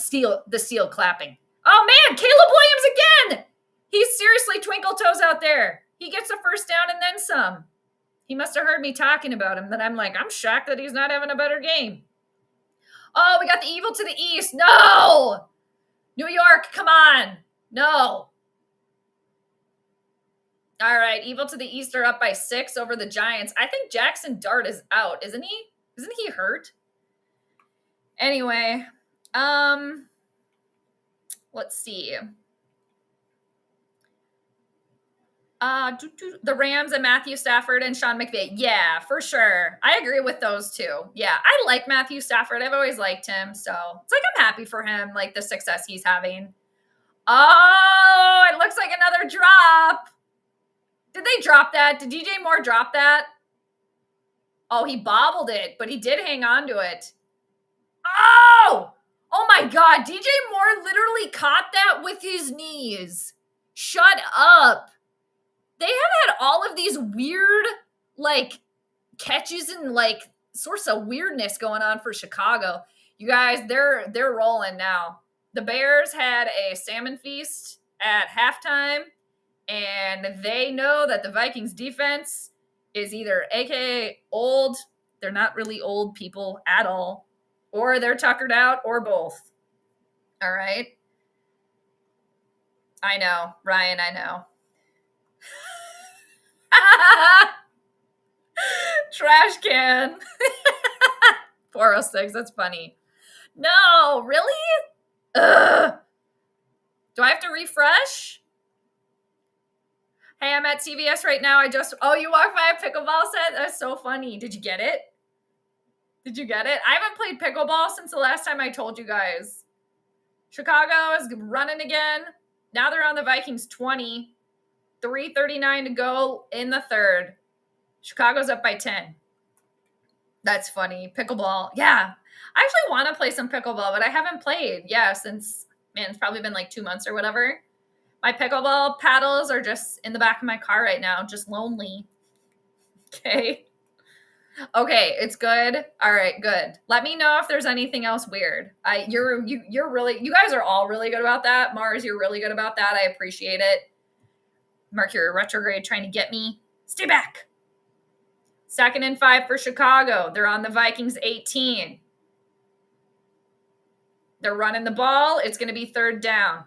seal clapping. Oh man, Caleb Williams again! He's seriously Twinkle Toes out there. He gets the first down and then some. He must have heard me talking about him. Then I'm like, I'm shocked that he's not having a better game. Oh, we got the evil to the east. No! New York, come on. No. All right, evil to the east are up by 6 over the Giants. I think Jackson Dart is out, isn't he? Isn't he hurt? Anyway, let's see. The Rams and Matthew Stafford and Sean McVay. Yeah, for sure. I agree with those 2. Yeah, I like Matthew Stafford. I've always liked him. So it's like I'm happy for him, like the success he's having. Oh, it looks like another drop. Did they drop that? Did DJ Moore drop that? Oh, he bobbled it, but he did hang on to it. Oh! Oh my God. DJ Moore literally caught that with his knees. Shut up. They have had all of these weird, like, catches and, like, sorts of weirdness going on for Chicago. You guys, they're rolling now. The Bears had a salmon feast at halftime, and they know that the Vikings defense is either AKA old, they're not really old people at all, or they're tuckered out, or both. All right? I know, Ryan, I know. Trash can. 406, that's funny. No, really? Ugh. Do I have to refresh? Hey, I'm at CVS right now. Oh, you walked by a pickleball set? That's so funny. Did you get it? Did you get it? I haven't played pickleball since the last time I told you guys. Chicago is running again. Now they're on the Vikings 20. 3:39 to go in the third. Chicago's up by 10. That's funny. Pickleball. Yeah. I actually want to play some pickleball, but I haven't played. Yeah, since, man, it's probably been like 2 months or whatever. My pickleball paddles are just in the back of my car right now, just lonely. Okay. Okay, it's good. All right, good. Let me know if there's anything else weird. You're really, you guys are all really good about that. Mars, you're really good about that. I appreciate it. Mercury retrograde trying to get me. Stay back. 2nd and 5 for Chicago. They're on the Vikings 18. They're running the ball. It's going to be 3rd down.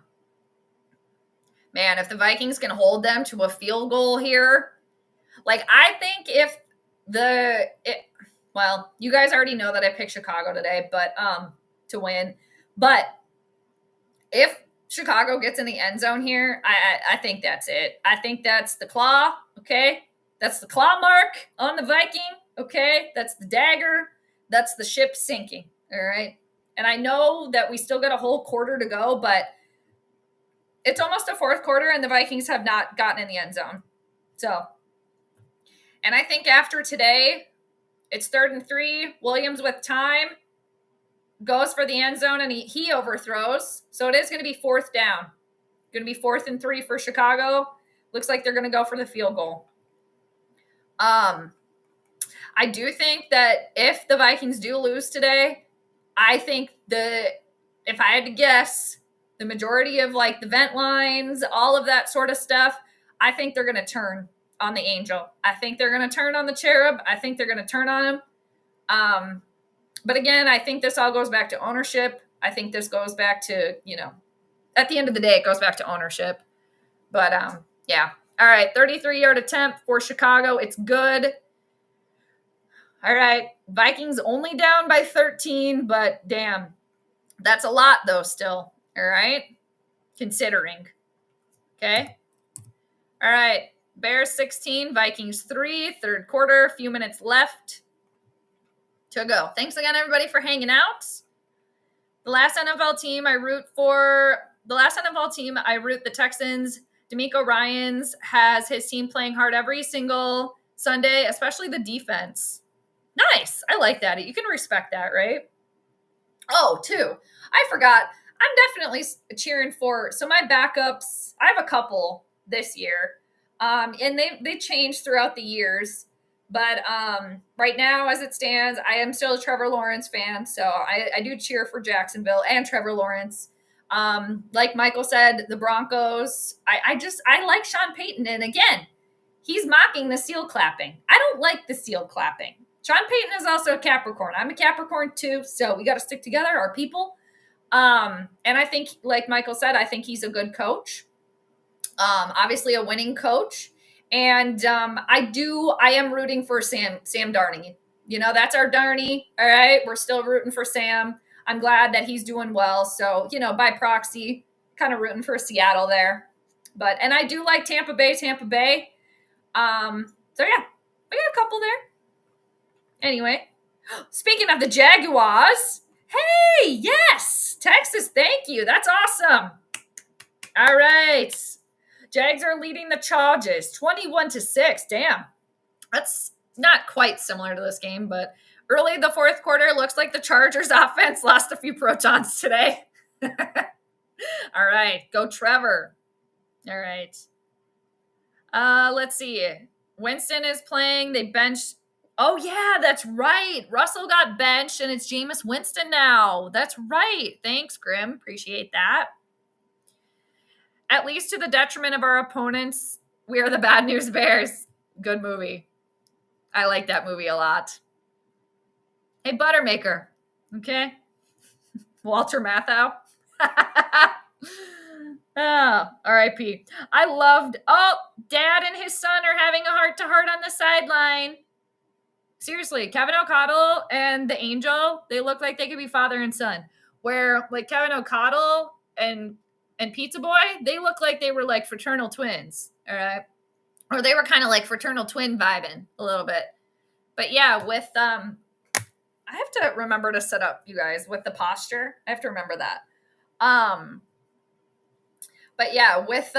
Man, if the Vikings can hold them to a field goal here, like I think if well, you guys already know that I picked Chicago today, but to win. But if Chicago gets in the end zone here, I think that's it. I think that's the claw, okay? That's the claw mark on the Viking, okay? That's the dagger. That's the ship sinking, all right? And I know that we still got a whole quarter to go, but it's almost a 4th quarter, and the Vikings have not gotten in the end zone. So, and I think after today, it's 3rd and 3. Williams with time goes for the end zone, and he overthrows. So it is going to be 4th down. Going to be 4th and 3 for Chicago. Looks like they're going to go for the field goal. I do think that if the Vikings do lose today, I think if I had to guess, the majority of like the vent lines, all of that sort of stuff, I think they're going to turn on the angel. I think they're going to turn on the cherub. I think they're going to turn on him. But again, I think this all goes back to ownership. I think this goes back to, at the end of the day, it goes back to ownership. But yeah. All right, 33-yard attempt for Chicago. It's good. All right, Vikings only down by 13, but damn, that's a lot though still. All right, considering. Okay. All right, Bears 16, Vikings 3, 3rd quarter, a few minutes left to go. Thanks again, everybody, for hanging out. The last NFL team I root the Texans. D'Amico Ryans has his team playing hard every single Sunday, especially the defense. Nice. I like that. You can respect that, right? Oh, too. I forgot. I'm definitely cheering for. So my backups, I have a couple this year. And they change throughout the years. But right now, as it stands, I am still a Trevor Lawrence fan. So I do cheer for Jacksonville and Trevor Lawrence. Like Michael said, the Broncos, I like Sean Payton. And again, he's mocking the seal clapping. I don't like the seal clapping. Sean Payton is also a Capricorn. I'm a Capricorn too. So we got to stick together, our people. And I think, like Michael said, I think he's a good coach. Obviously a winning coach. And I am rooting for Sam Darnold. That's our Darnie. All right. We're still rooting for Sam. I'm glad that he's doing well. So, by proxy, kind of rooting for Seattle there. And I do like Tampa Bay. So yeah, we got a couple there. Anyway, speaking of the Jaguars, hey, yes, Texas, thank you. That's awesome. All right. Jags are leading the Chargers 21-6. Damn. That's not quite similar to this game, but early in the 4th quarter, looks like the Chargers offense lost a few protons today. All right. Go Trevor. All right. Let's see. Winston is playing. They benched. Oh, yeah, that's right. Russell got benched, and it's Jameis Winston now. That's right. Thanks, Grim. Appreciate that. At least to the detriment of our opponents, we are the Bad News Bears. Good movie. I like that movie a lot. Hey, Buttermaker. Okay? Walter Matthau. Oh, R.I.P. Dad and his son are having a heart-to-heart on the sideline. Seriously, Kevin O'Connell and the Angel, they look like they could be father and son. Where, like, Kevin O'Connell and Pizza Boy, they look like they were, like, fraternal twins, all right? Or they were kind of, like, fraternal twin vibing a little bit. But, yeah, with, I have to remember to set up, you guys, with the posture. I have to remember that. But, yeah, with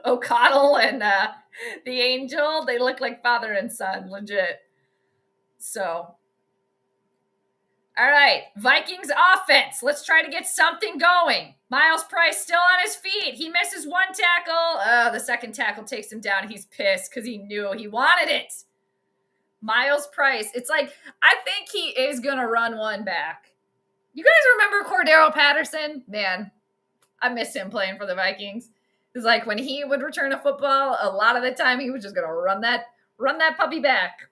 O'Connell and the Angel, they look like father and son, legit. So, All right, Vikings offense. Let's try to get something going. Miles Price still on his feet. He misses one tackle. Oh, the second tackle takes him down. He's pissed because he knew he wanted it. Miles Price. It's like, I think he is going to run one back. You guys remember Cordero Patterson? Man, I miss him playing for the Vikings. It's like when he would return a football, a lot of the time he was just going to run that puppy back.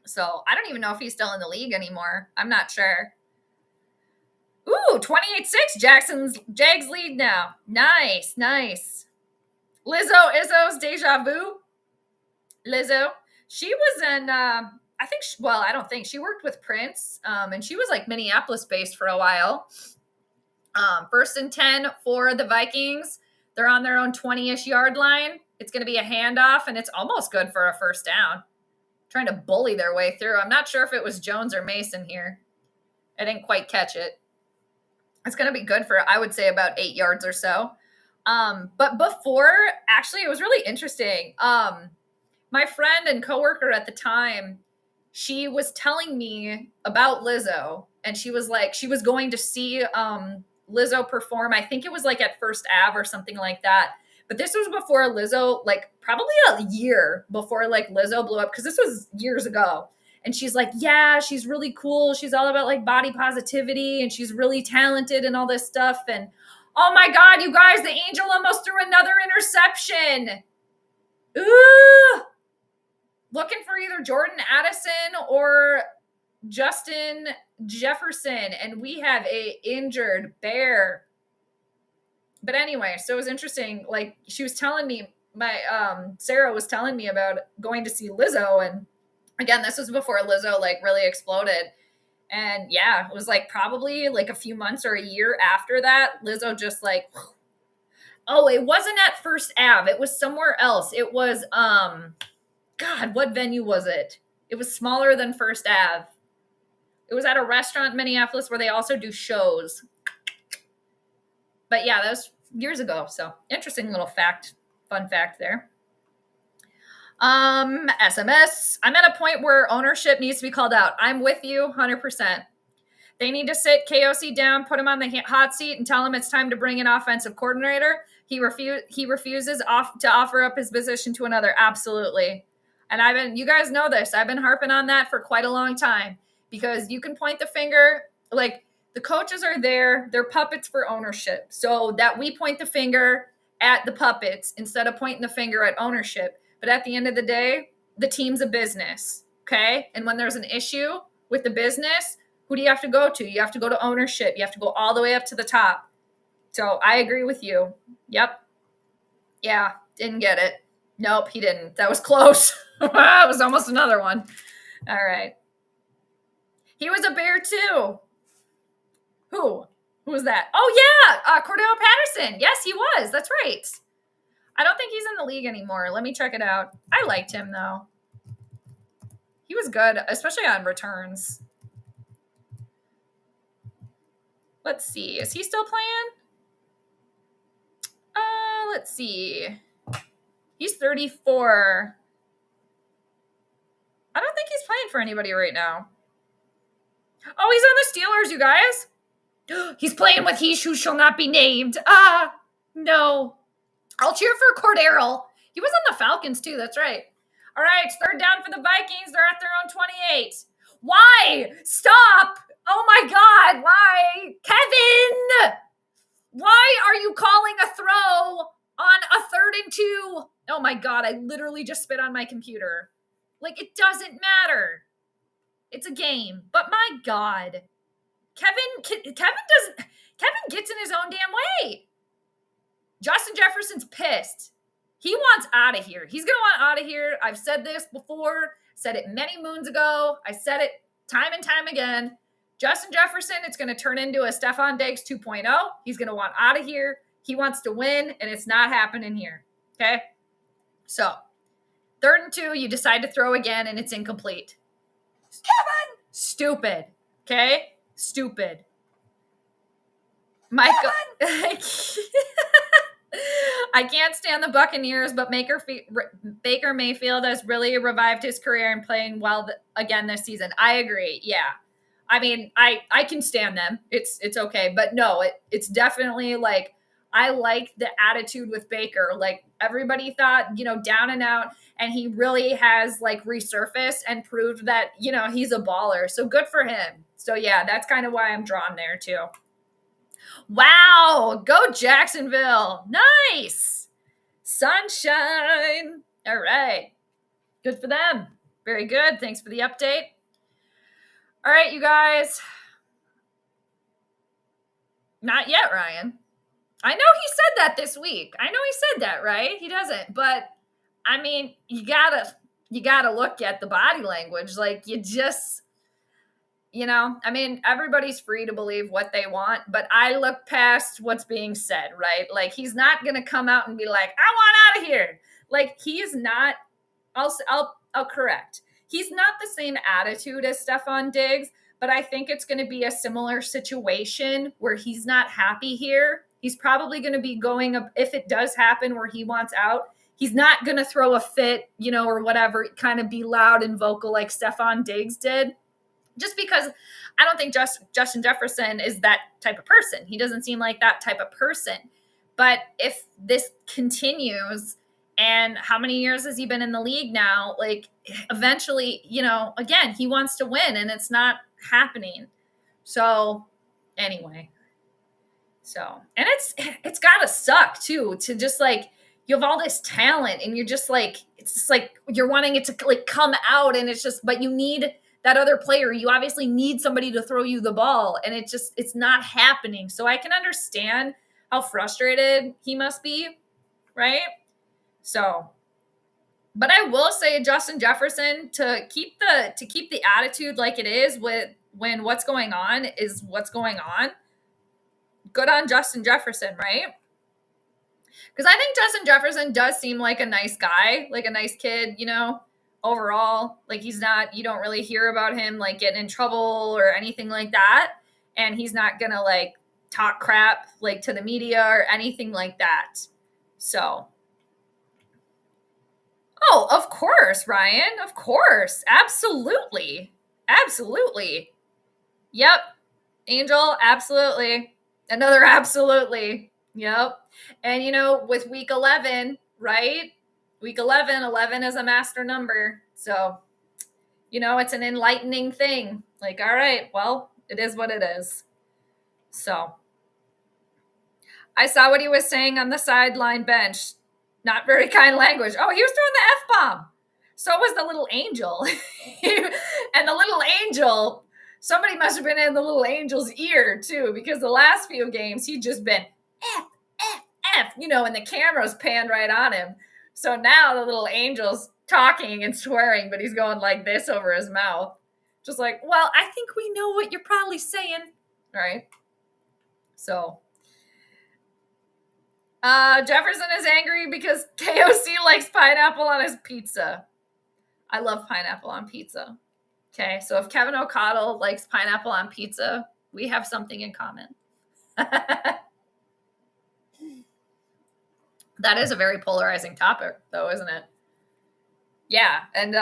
So I don't even know if he's still in the league anymore. I'm not sure. Ooh, 28-6. Jags lead now. Nice. Izzo's deja vu. Lizzo. She was in, I don't think. She worked with Prince, and she was like Minneapolis-based for a while. 1st and 10 for the Vikings. They're on their own 20-ish yard line. It's going to be a handoff, and it's almost good for a first down. Trying to bully their way through. I'm not sure if it was Jones or Mason here. I didn't quite catch it. It's going to be good for, I would say, about 8 yards or so. But before, actually, it was really interesting. My friend and coworker at the time, she was telling me about Lizzo, and she was like, she was going to see Lizzo perform. I think it was like at First Ave or something like that. But this was before Lizzo, like probably a year before like Lizzo blew up, because this was years ago. And she's like, yeah, she's really cool. She's all about like body positivity, and she's really talented and all this stuff. And oh my God, you guys, the Angel almost threw another interception. Ooh. Looking for either Jordan Addison or Justin Jefferson. And we have a injured Bear. But anyway, so it was interesting. Like she was telling me, Sarah was telling me about going to see Lizzo. And again, this was before Lizzo like really exploded. And yeah, it was like probably like a few months or a year after that, Lizzo just like, oh, it wasn't at First Ave. It was somewhere else. It was, God, what venue was it? It was smaller than First Ave. It was at a restaurant in Minneapolis where they also do shows. But yeah, that was years ago. So interesting little fun fact there. SMS. I'm at a point where ownership needs to be called out. I'm with you 100%. They need to sit KOC down, put him on the hot seat, and tell him it's time to bring an offensive coordinator. He refuses to offer up his position to another. Absolutely. And you guys know this. I've been harping on that for quite a long time, because you can point the finger, like the coaches are there. They're puppets for ownership. So that we point the finger at the puppets instead of pointing the finger at ownership. But at the end of the day, the team's a business. Okay. And when there's an issue with the business, who do you have to go to? You have to go to ownership. You have to go all the way up to the top. So I agree with you. Yep. Yeah. Didn't get it. Nope, he didn't. That was close. It was almost another one. All right. He was a Bear too. Who was that? Oh yeah, Cordero Patterson. Yes, he was. That's right. I don't think he's in the league anymore. Let me check it out. I liked him though. He was good, especially on returns. Let's see. Is he still playing? Let's see. He's 34. I don't think he's playing for anybody right now. Oh, he's on the Steelers, you guys. He's playing with he who shall not be named. No. I'll cheer for Cordero. He was on the Falcons too. That's right. All right, it's 3rd down for the Vikings. They're at their own 28. Why? Stop. Oh my God. Why? Kevin. Why are you calling a throw on a 3rd and 2? Oh my God. I literally just spit on my computer. Like, it doesn't matter. It's a game. But my God. Kevin gets in his own damn way. Justin Jefferson's pissed. He wants out of here. He's going to want out of here. I've said this before, said it many moons ago. I said it time and time again. Justin Jefferson, it's going to turn into a Stephon Diggs 2.0. He's going to want out of here. He wants to win, and it's not happening here. Okay? So, 3rd and 2, you decide to throw again, and it's incomplete. Kevin! Stupid. Okay? Stupid. Michael. I can't stand the Buccaneers, but Baker Mayfield has really revived his career and playing well again this season. I agree. Yeah. I mean, I can stand them. It's okay. But no, it's definitely like, I like the attitude with Baker. Like, everybody thought, down and out, and he really has like resurfaced and proved that, he's a baller. So good for him. So yeah, that's kind of why I'm drawn there too. Wow, go Jacksonville. Nice. Sunshine. All right. Good for them. Very good. Thanks for the update. All right, you guys. Not yet, Ryan. I know he said that this week. I know he said that, right? He doesn't. But I mean, you gotta look at the body language. Like, you just, I mean, everybody's free to believe what they want, but I look past what's being said, right? Like, he's not gonna come out and be like, I want out of here. Like, he is not. I'll correct. He's not the same attitude as Stefon Diggs, but I think it's going to be a similar situation where he's not happy here. He's probably going to be going up, if it does happen where he wants out, he's not going to throw a fit, or whatever, kind of be loud and vocal like Stefon Diggs did. Just because I don't think Justin Jefferson is that type of person. He doesn't seem like that type of person. But if this continues, and how many years has he been in the league now? Like, eventually, again, he wants to win, and it's not happening. So anyway, and it's gotta suck too, to just like, you have all this talent and you're just like, it's just like you're wanting it to like come out, and it's just, but you need that other player. You obviously need somebody to throw you the ball, and it's not happening. So I can understand how frustrated he must be, right? So, but I will say, Justin Jefferson, to keep the attitude like it is when what's going on is what's going on. Good on Justin Jefferson, right? Because I think Justin Jefferson does seem like a nice guy, like a nice kid, overall. Like, he's not, you don't really hear about him like getting in trouble or anything like that. And he's not gonna like talk crap like to the media or anything like that. So, oh, of course, Ryan. Of course. Absolutely. Absolutely. Yep. Angel, absolutely. Another absolutely. Yep. And, with week 11, right? Week 11 is a master number. So, it's an enlightening thing. Like, all right, well, it is what it is. So, I saw what he was saying on the sideline bench. Not very kind language. Oh, he was throwing the F-bomb. So was the little angel. And the little angel, somebody must have been in the little angel's ear too, because the last few games he'd just been F, F, F, and the camera's panned right on him. So now the little angel's talking and swearing, but he's going like this over his mouth. Just like, well, I think we know what you're probably saying. Right? So... Jefferson is angry because KOC likes pineapple on his pizza. I love pineapple on pizza. Okay, so if Kevin O'Connell likes pineapple on pizza, we have something in common. That is a very polarizing topic, though, isn't it? Yeah, and,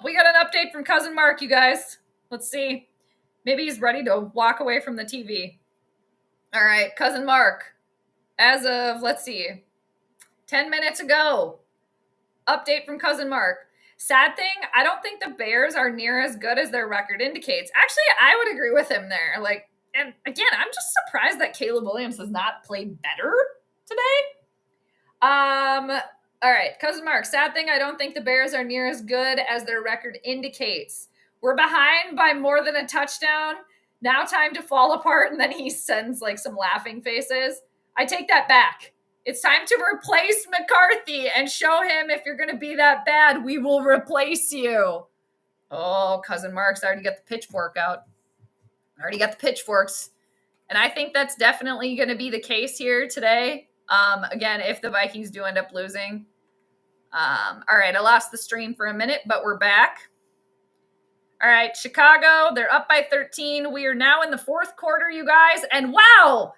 we got an update from Cousin Mark, you guys. Let's see. Maybe he's ready to walk away from the TV. All right, Cousin Mark. As of, let's see, 10 minutes ago, update from Cousin Mark. Sad thing, I don't think the Bears are near as good as their record indicates. Actually, I would agree with him there. Like, and again, I'm just surprised that Caleb Williams has not played better today. All right, Cousin Mark, sad thing, I don't think the Bears are near as good as their record indicates. We're behind by more than a touchdown. Now time to fall apart, and then he sends like some laughing faces. I take that back. It's time to replace McCarthy and show him, if you're going to be that bad, we will replace you. Oh, Cousin Mark's already got the pitchfork out. Already got the pitchforks. And I think that's definitely going to be the case here today. Again, if the Vikings do end up losing. All right, I lost the stream for a minute, but we're back. All right, Chicago, they're up by 13. We are now in the fourth quarter, you guys. And wow!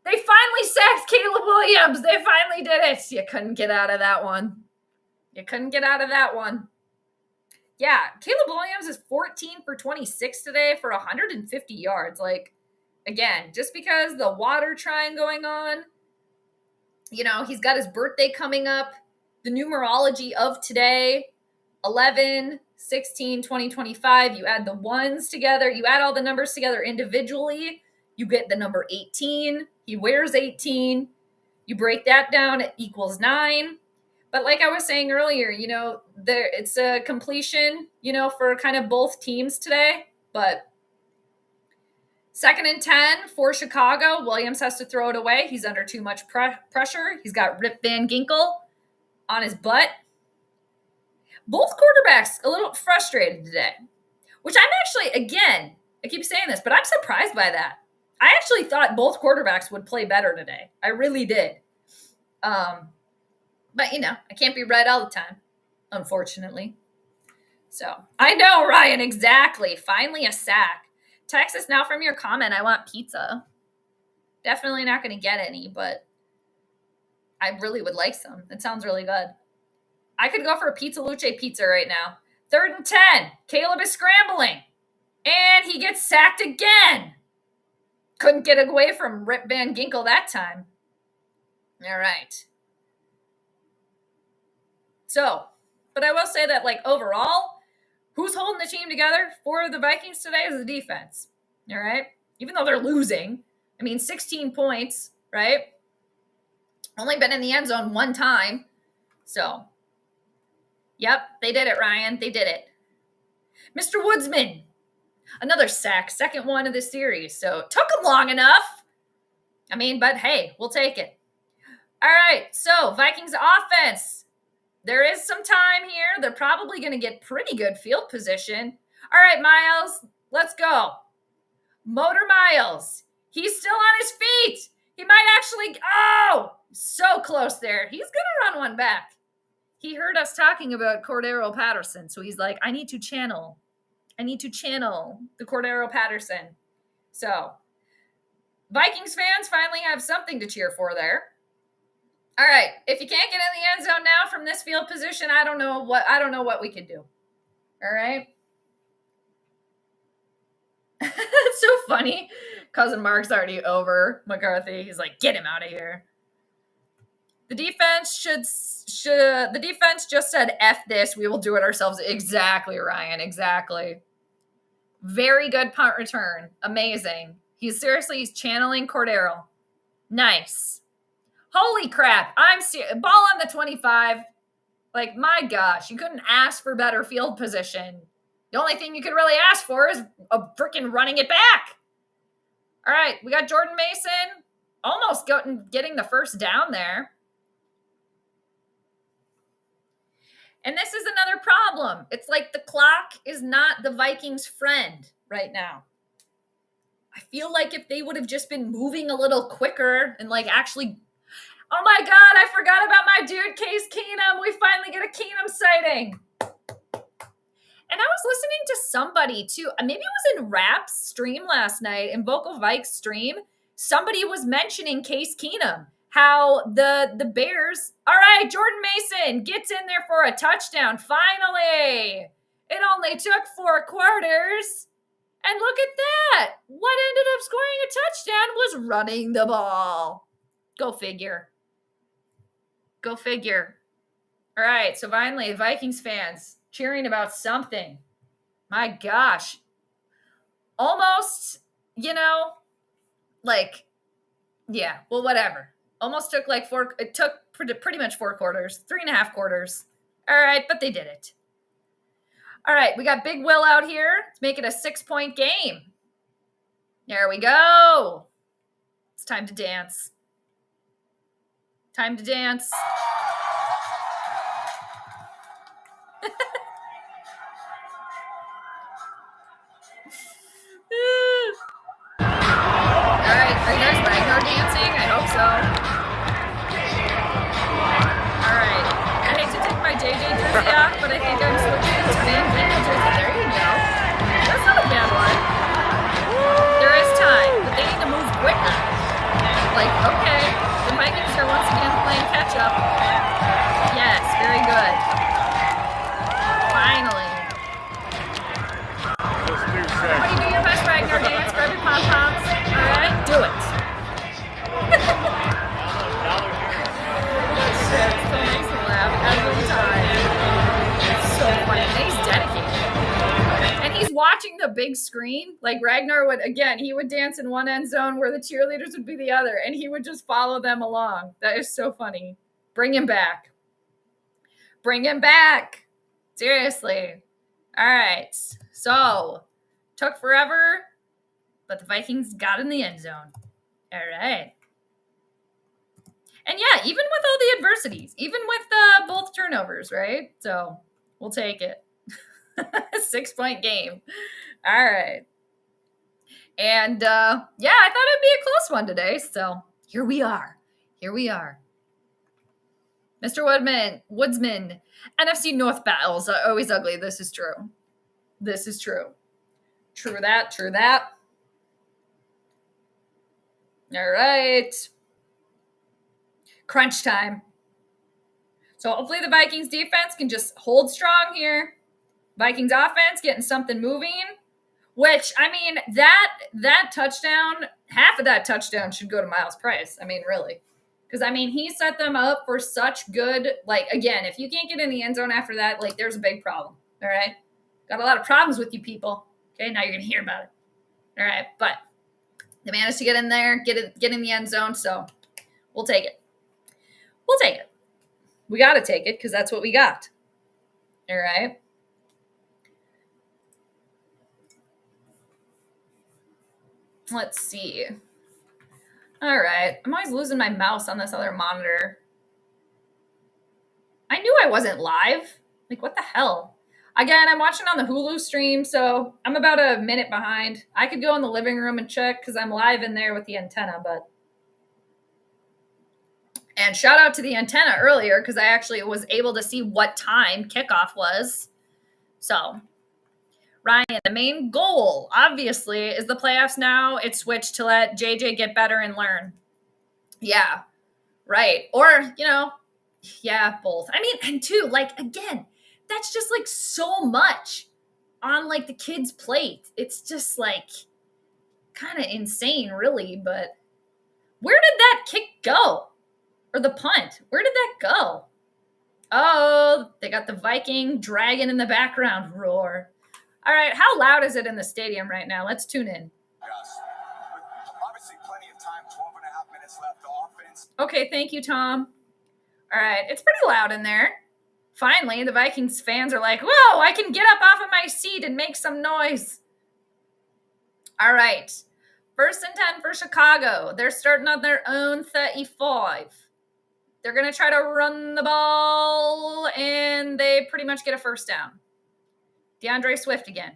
They finally sacked Caleb Williams. They finally did it. You couldn't get out of that one. yeah, Caleb Williams is 14 for 26 today for 150 yards. Like, again, just because the water trine going on, you know, he's got his birthday coming up. The numerology of today, 11, 16, 20, 25. You add the ones together. You add all the numbers together individually. You get the number 18. He wears 18. You break that down, it equals 9. But like I was saying earlier, you know, it's a completion, you know, for kind of both teams today. But 2nd and 10 for Chicago. Williams has to throw it away. He's under too much pressure. He's got Rip Van Ginkel on his butt. Both quarterbacks a little frustrated today, which I'm actually, again, I keep saying this, but I'm surprised by that. I actually thought both quarterbacks would play better today. I really did. But, you know, I can't be right all the time, unfortunately. So, I know, Ryan, exactly. Finally a sack. Texas, now from your comment, I want pizza. Definitely not going to get any, but I really would like some. It sounds really good. I could go for a Pizza Luce pizza right now. 3rd and 10. Caleb is scrambling. And he gets sacked again. Couldn't get away from Rip Van Ginkel that time. All right. So, but I will say that, like, overall, who's holding the team together for the Vikings today is the defense. All right? Even though they're losing. I mean, 16 points, right? Only been in the end zone one time. So, yep, they did it, Ryan. They did it. Mr. Woodsman, another sack, 2nd one of the series. So, it took him long enough. I mean, but hey, we'll take it. All right, so Vikings offense. There is some time here. They're probably going to get pretty good field position. All right, Miles, let's go. Motor Miles. He's still on his feet. He might actually, oh, so close there. He's going to run one back. He heard us talking about Cordero Patterson, so he's like, I need to channel the Cordero Patterson. So, Vikings fans finally have something to cheer for there. All right, if you can't get in the end zone now from this field position, I don't know what we could do. All right? It's so funny. Cousin Mark's already over McCarthy. He's like, get him out of here. The defense the defense just said, F this, we will do it ourselves. Exactly, Ryan, exactly. Very good punt return. Amazing. He's channeling Cordero. Nice. Holy crap. Ball on the 25. Like, my gosh, you couldn't ask for better field position. The only thing you could really ask for is a freaking running it back. All right, we got Jordan Mason almost getting the first down there. And this is another problem. It's like the clock is not the Vikings' friend right now. I feel like if they would have just been moving a little quicker and like actually... Oh my God, I forgot about my dude, Case Keenum. We finally get a Keenum sighting. And I was listening to somebody too. Maybe it was in Rap's stream last night, in Vocal Vikes stream. Somebody was mentioning Case Keenum. How the Bears, all right, Jordan Mason gets in there for a touchdown. Finally. It only took 4 quarters. And look at that. What ended up scoring a touchdown was running the ball. Go figure. Go figure. All right, so finally, Vikings fans cheering about something. My gosh. Almost, you know, like, yeah, well, whatever. Almost took like 4, it took pretty much 4 quarters, 3.5 quarters. All right, but they did it. All right, we got Big Will out here. Let's make it a 6-point game. There we go. It's time to dance. Time to dance. All right, are you guys Ragnar dancing? I hope so. All right, I hate to take my JJ jersey off, but I think I'm switching to Van Ginkel jersey. There you go. That's not a bad one. There is time, but they need to move quicker. Like, okay, the Vikings are once again playing catch up. big screen. Like Ragnar would, again, he would dance in one end zone where the cheerleaders would be the other, and he would just follow them along. That is so funny. Bring him back. Bring him back. Seriously. All right. So, took forever, but the Vikings got in the end zone. All right. And yeah, even with all the adversities, even with both turnovers, right? So, we'll take it. 6-point game. All right. And yeah, I thought it'd be a close one today. So here we are. Here we are. Mr. Woodsman, NFC North battles are always ugly. This is true. This is true. True that. True that. All right. Crunch time. So hopefully the Vikings defense can just hold strong here. Vikings offense getting something moving. Which, I mean, that touchdown, half of that touchdown should go to Miles Price. I mean, really. Because, I mean, he set them up for such good, like, again, if you can't get in the end zone after that, like, there's a big problem. All right? Got a lot of problems with you people. Okay, now you're going to hear about it. All right, but they managed to get in there, get in the end zone, so we'll take it. We'll take it. We got to take it because that's what we got. All right? Let's see. All right. I'm always losing my mouse on this other monitor. I knew I wasn't live. Like, what the hell? Again, I'm watching on the Hulu stream, so I'm about a minute behind. I could go in the living room and check because I'm live in there with the antenna, but... And shout out to the antenna earlier because I actually was able to see what time kickoff was. So... Ryan, the main goal, obviously, is the playoffs now. It's switched to let JJ get better and learn. Yeah, right. Or, yeah, both. I mean, and two, like, again, that's just, like, so much on, like, the kid's plate. It's just, like, kind of insane, really. But where did that kick go? Or the punt? Where did that go? Oh, they got the Viking dragon in the background roar. All right, how loud is it in the stadium right now? Let's tune in. Obviously, plenty of time, 12 and a half minutes left. The offense. Okay, thank you, Tom. All right, it's pretty loud in there. Finally, the Vikings fans are like, whoa, I can get up off of my seat and make some noise. All right, 1st and 10 for Chicago. They're starting on their own 35. They're going to try to run the ball, and they pretty much get a first down. DeAndre Swift again.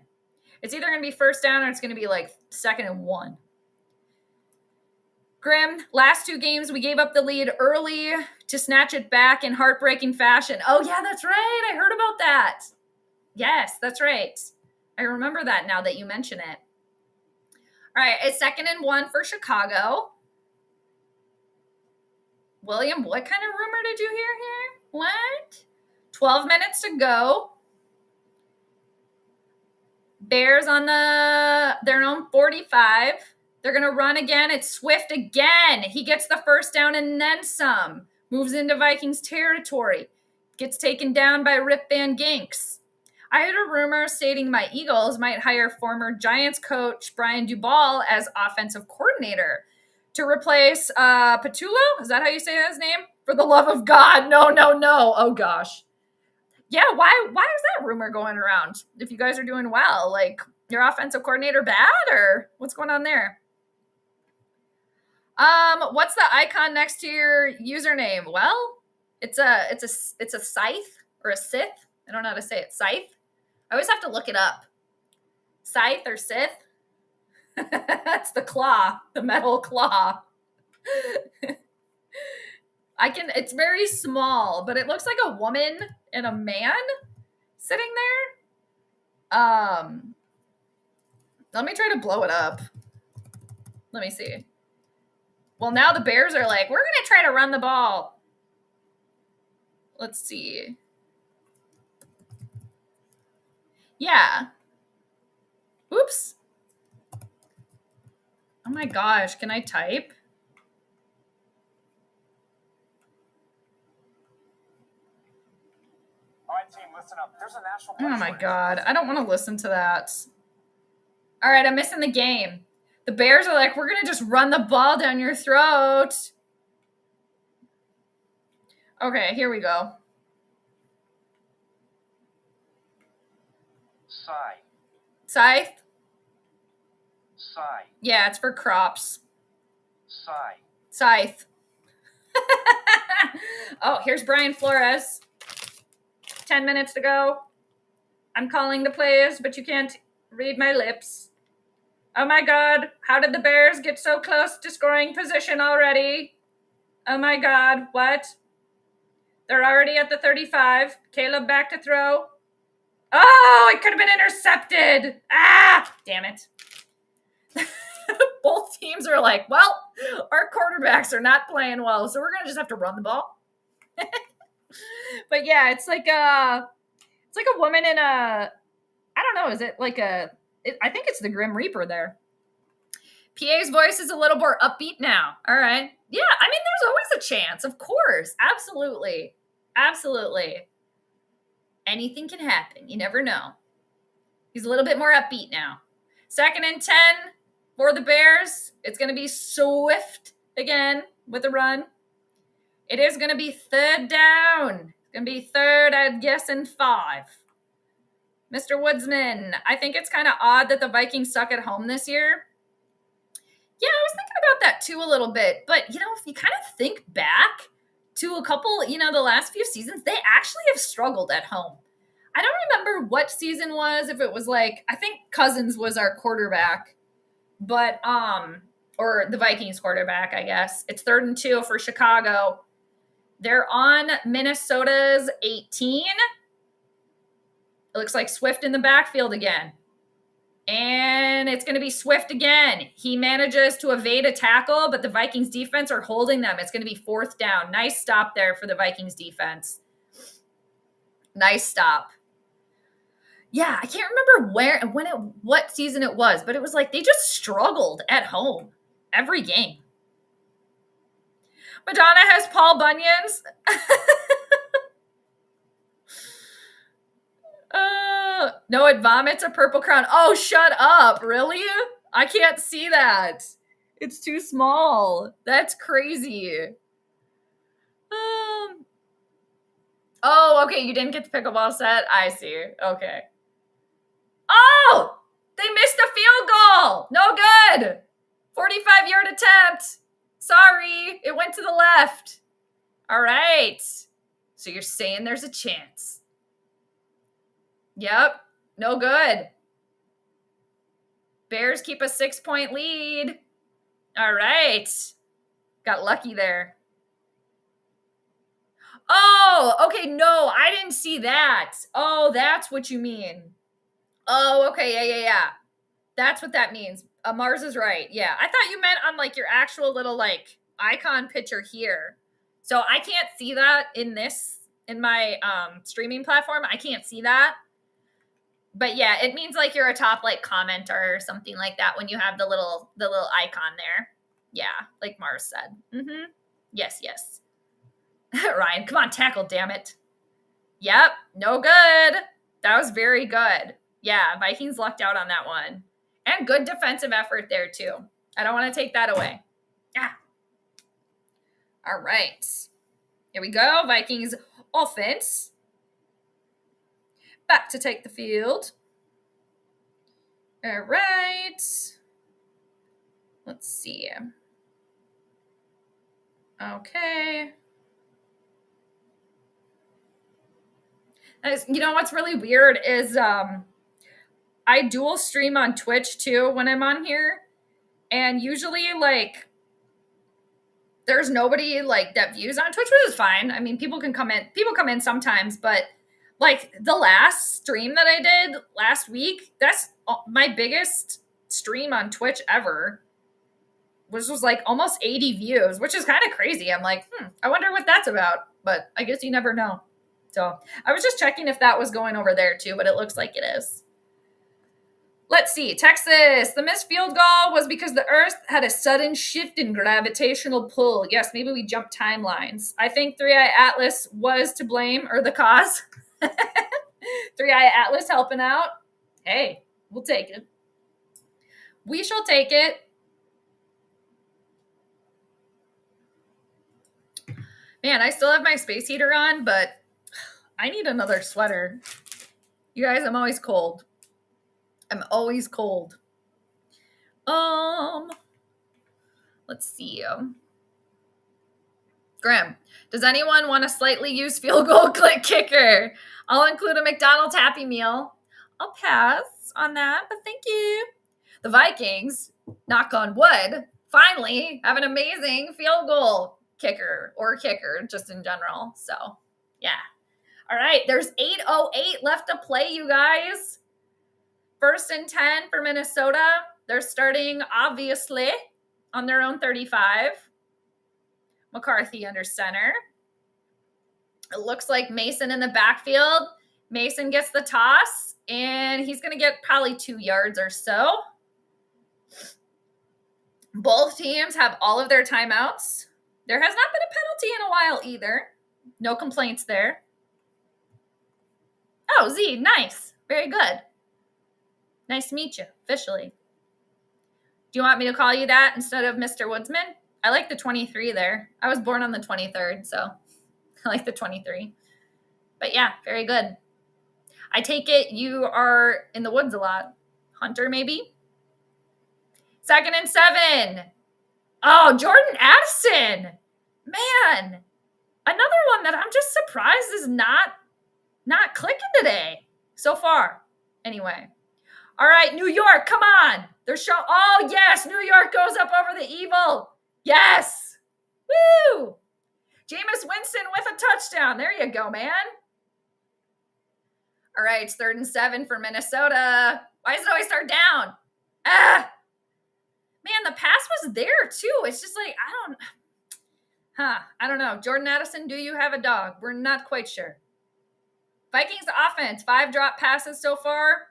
It's either going to be first down or it's going to be like 2nd and 1. Grim, last 2 games, we gave up the lead early to snatch it back in heartbreaking fashion. Oh, yeah, that's right. I heard about that. Yes, that's right. I remember that now that you mention it. All right, it's 2nd and 1 for Chicago. William, what kind of rumor did you hear here? What? 12 minutes to go. Bears on their own 45. They're going to run again. It's Swift again. He gets the first down and then some. Moves into Vikings territory. Gets taken down by Rip Van Ginks. I heard a rumor stating my Eagles might hire former Giants coach Brian Dubal as offensive coordinator to replace Patullo. Is that how you say his name? For the love of God. No. Oh, gosh. Yeah, why is that rumor going around? If you guys are doing well, like your offensive coordinator bad or what's going on there? What's the icon next to your username? Well, it's a scythe or a Sith. I don't know how to say it. Scythe. I always have to look it up. Scythe or Sith. That's the claw, the metal claw. It's very small, but it looks like a woman and a man sitting there. Let me try to blow it up. Let me see. Well, now the Bears are like, we're going to try to run the ball. Let's see. Yeah. Oops. Oh my gosh, can I type? All right, team, listen up. There's a national. Oh my God, I don't want to listen to that. All right, I'm missing the game. The Bears are like, we're going to just run the ball down your throat. Okay, here we go. Scythe. Scythe? Scythe. Yeah, it's for crops. Scythe. Scythe. Oh, here's Brian Flores. 10 minutes to go. I'm calling the plays, but you can't read my lips. Oh my God, how did the Bears get so close to scoring position already? Oh my God, what? They're already at the 35. Caleb back to throw. Oh, it could have been intercepted. Ah, damn it. Both teams are like, well, our quarterbacks are not playing well, so we're going to just have to run the ball. But yeah, it's like a woman in a, I don't know, is it like a, I think it's the Grim Reaper there. PA's voice is a little more upbeat now. All right. Yeah, I mean, there's always a chance, of course. Absolutely. Absolutely. Anything can happen. You never know. He's a little bit more upbeat now. 2nd and 10 for the Bears. It's going to be Swift again with a run. It is going to be 3rd down. It's going to be 3rd, I'd guess, and 5. Mr. Woodsman, I think it's kind of odd that the Vikings suck at home this year. Yeah, I was thinking about that too a little bit. But, you know, if you kind of think back to a couple, you know, the last few seasons, they actually have struggled at home. I don't remember what season was, if it was like, I think Cousins was our quarterback, but, or the Vikings quarterback, I guess. It's 3rd and 2 for Chicago. They're on Minnesota's 18. It looks like Swift in the backfield again. And it's going to be Swift again. He manages to evade a tackle, but the Vikings defense are holding them. It's going to be 4th down. Nice stop there for the Vikings defense. Nice stop. Yeah, I can't remember what season it was, but it was like they just struggled at home every game. Madonna has Paul Bunyan's. No, it vomits a purple crown. Oh, shut up. Really? I can't see that. It's too small. That's crazy. Oh, okay. You didn't get the pickleball set? I see. Okay. Oh! They missed a field goal. No good. 45-yard attempt. Sorry. It went to the left. All right. So you're saying there's a chance. Yep. No good. Bears keep a 6-point lead. All right. Got lucky there. Oh, okay. No, I didn't see that. Oh, that's what you mean. Oh, okay. Yeah. That's what that means. Mars is right. Yeah. I thought you meant on like your actual little like icon picture here. So I can't see that in my streaming platform. I can't see that. But yeah, it means like you're a top like commenter or something like that when you have the little icon there. Yeah, like Mars said. Mm-hmm. Yes. Ryan, come on, tackle, damn it. Yep, no good. That was very good. Yeah, Vikings lucked out on that one. And good defensive effort there too. I don't want to take that away. Yeah. All right. Here we go. Vikings offense. Back to take the field. All right. Let's see. Okay. You know what's really weird is I dual stream on Twitch too when I'm on here. And usually like there's nobody like that views on Twitch, which is fine. I mean, people come in sometimes, but like the last stream that I did last week, that's my biggest stream on Twitch ever, which was like almost 80 views, which is kind of crazy. I'm like, I wonder what that's about, but I guess you never know. So I was just checking if that was going over there too, but it looks like it is. Let's see. Texas. The missed field goal was because the Earth had a sudden shift in gravitational pull. Yes, maybe we jumped timelines. I think 3i Atlas was to blame, or the cause. 3i Atlas helping out. Hey, we'll take it. We shall take it. Man, I still have my space heater on, but I need another sweater. You guys, I'm always cold. I'm always cold. Let's see. Graham, does anyone want a slightly used field goal kicker? I'll include a McDonald's Happy Meal. I'll pass on that, but thank you. The Vikings, knock on wood, finally have an amazing field goal kicker just in general. So, yeah. All right, there's 8:08 left to play, you guys. 1st and 10 for Minnesota. They're starting, obviously, on their own 35. McCarthy under center. It looks like Mason in the backfield. Mason gets the toss, and he's going to get probably 2 yards or so. Both teams have all of their timeouts. There has not been a penalty in a while either. No complaints there. Oh, Z, nice. Very good. Nice to meet you, officially. Do you want me to call you that instead of Mr. Woodsman? I like the 23 there. I was born on the 23rd, so I like the 23. But yeah, very good. I take it you are in the woods a lot. Hunter, maybe? 2nd and 7. Oh, Jordan Addison. Man, another one that I'm just surprised is not clicking today so far. Anyway. All right, New York, come on. They're showing. Oh, yes, New York goes up over the Evil. Yes. Woo. Jameis Winston with a touchdown. There you go, man. All right, it's 3rd and 7 for Minnesota. Why does it always start down? Man, the pass was there, too. It's just like, I don't know. Jordan Addison, do you have a dog? We're not quite sure. Vikings offense, 5 drop passes so far.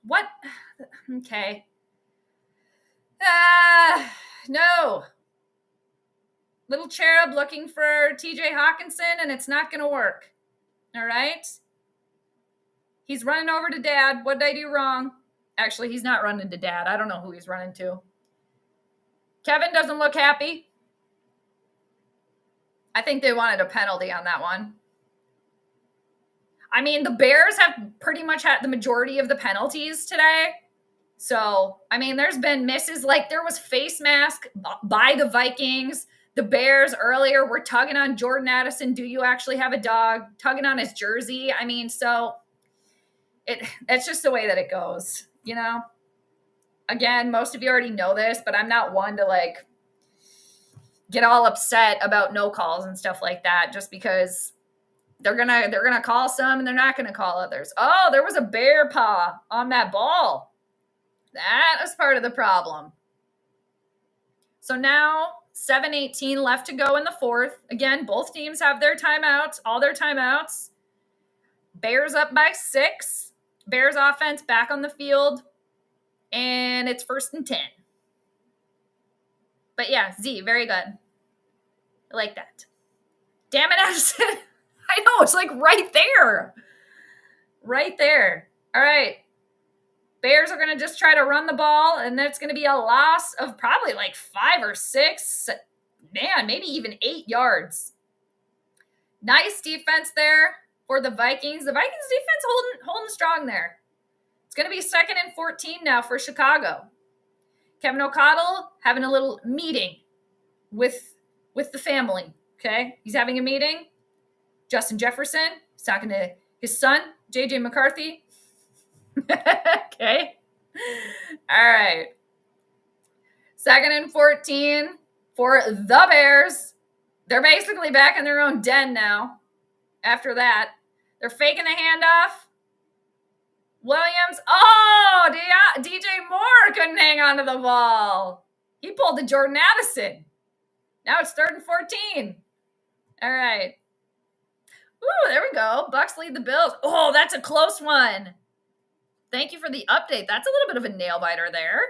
What? Okay. No. Little cherub looking for TJ Hawkinson, and it's not going to work. All right? He's running over to Dad. What did I do wrong? Actually, he's not running to Dad. I don't know who he's running to. Kevin doesn't look happy. I think they wanted a penalty on that one. I mean, the Bears have pretty much had the majority of the penalties today. So, I mean, there's been misses. Like, there was face mask by the Vikings. The Bears earlier were tugging on Jordan Addison. Do you actually have a dog? Tugging on his jersey. I mean, so it's just the way that it goes, you know? Again, most of you already know this, but I'm not one to, like, get all upset about no calls and stuff like that just because they're gonna call some and they're not gonna call others. Oh, there was a bear paw on that ball. That was part of the problem. So now 7:18 left to go in the 4th. Again, both teams have their timeouts, all their timeouts. Bears up by 6. Bears offense back on the field. And it's 1st and 10. But yeah, Z, very good. I like that. Damn it, Addison. I know, it's like right there. Right there. All right. Bears are going to just try to run the ball, and that's going to be a loss of probably like 5 or 6. Man, maybe even 8 yards. Nice defense there for the Vikings. The Vikings defense holding strong there. It's going to be 2nd and 14 now for Chicago. Kevin O'Connell having a little meeting with the family, okay? He's having a meeting. Justin Jefferson is talking to his son, J.J. McCarthy. Okay. All right. 2nd and 14 for the Bears. They're basically back in their own den now. After that, they're faking the handoff. Williams. Oh, DJ Moore couldn't hang on to the ball. He pulled the Jordan Addison. Now it's 3rd and 14. All right. Ooh, there we go. Bucks lead the Bills. Oh, that's a close one. Thank you for the update. That's a little bit of a nail biter there.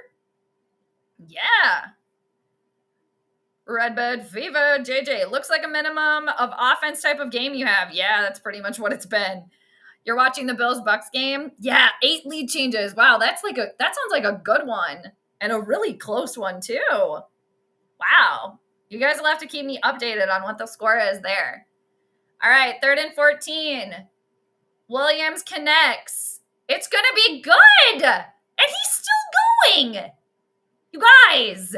Yeah. Redbird Fever, JJ. Looks like a minimum of offense type of game you have. Yeah, that's pretty much what it's been. You're watching the Bills-Bucks game? Yeah, 8 lead changes. Wow, that sounds like a good one. And a really close one, too. Wow. You guys will have to keep me updated on what the score is there. All right, 3rd and 14. Williams connects. It's going to be good. And he's still going. You guys.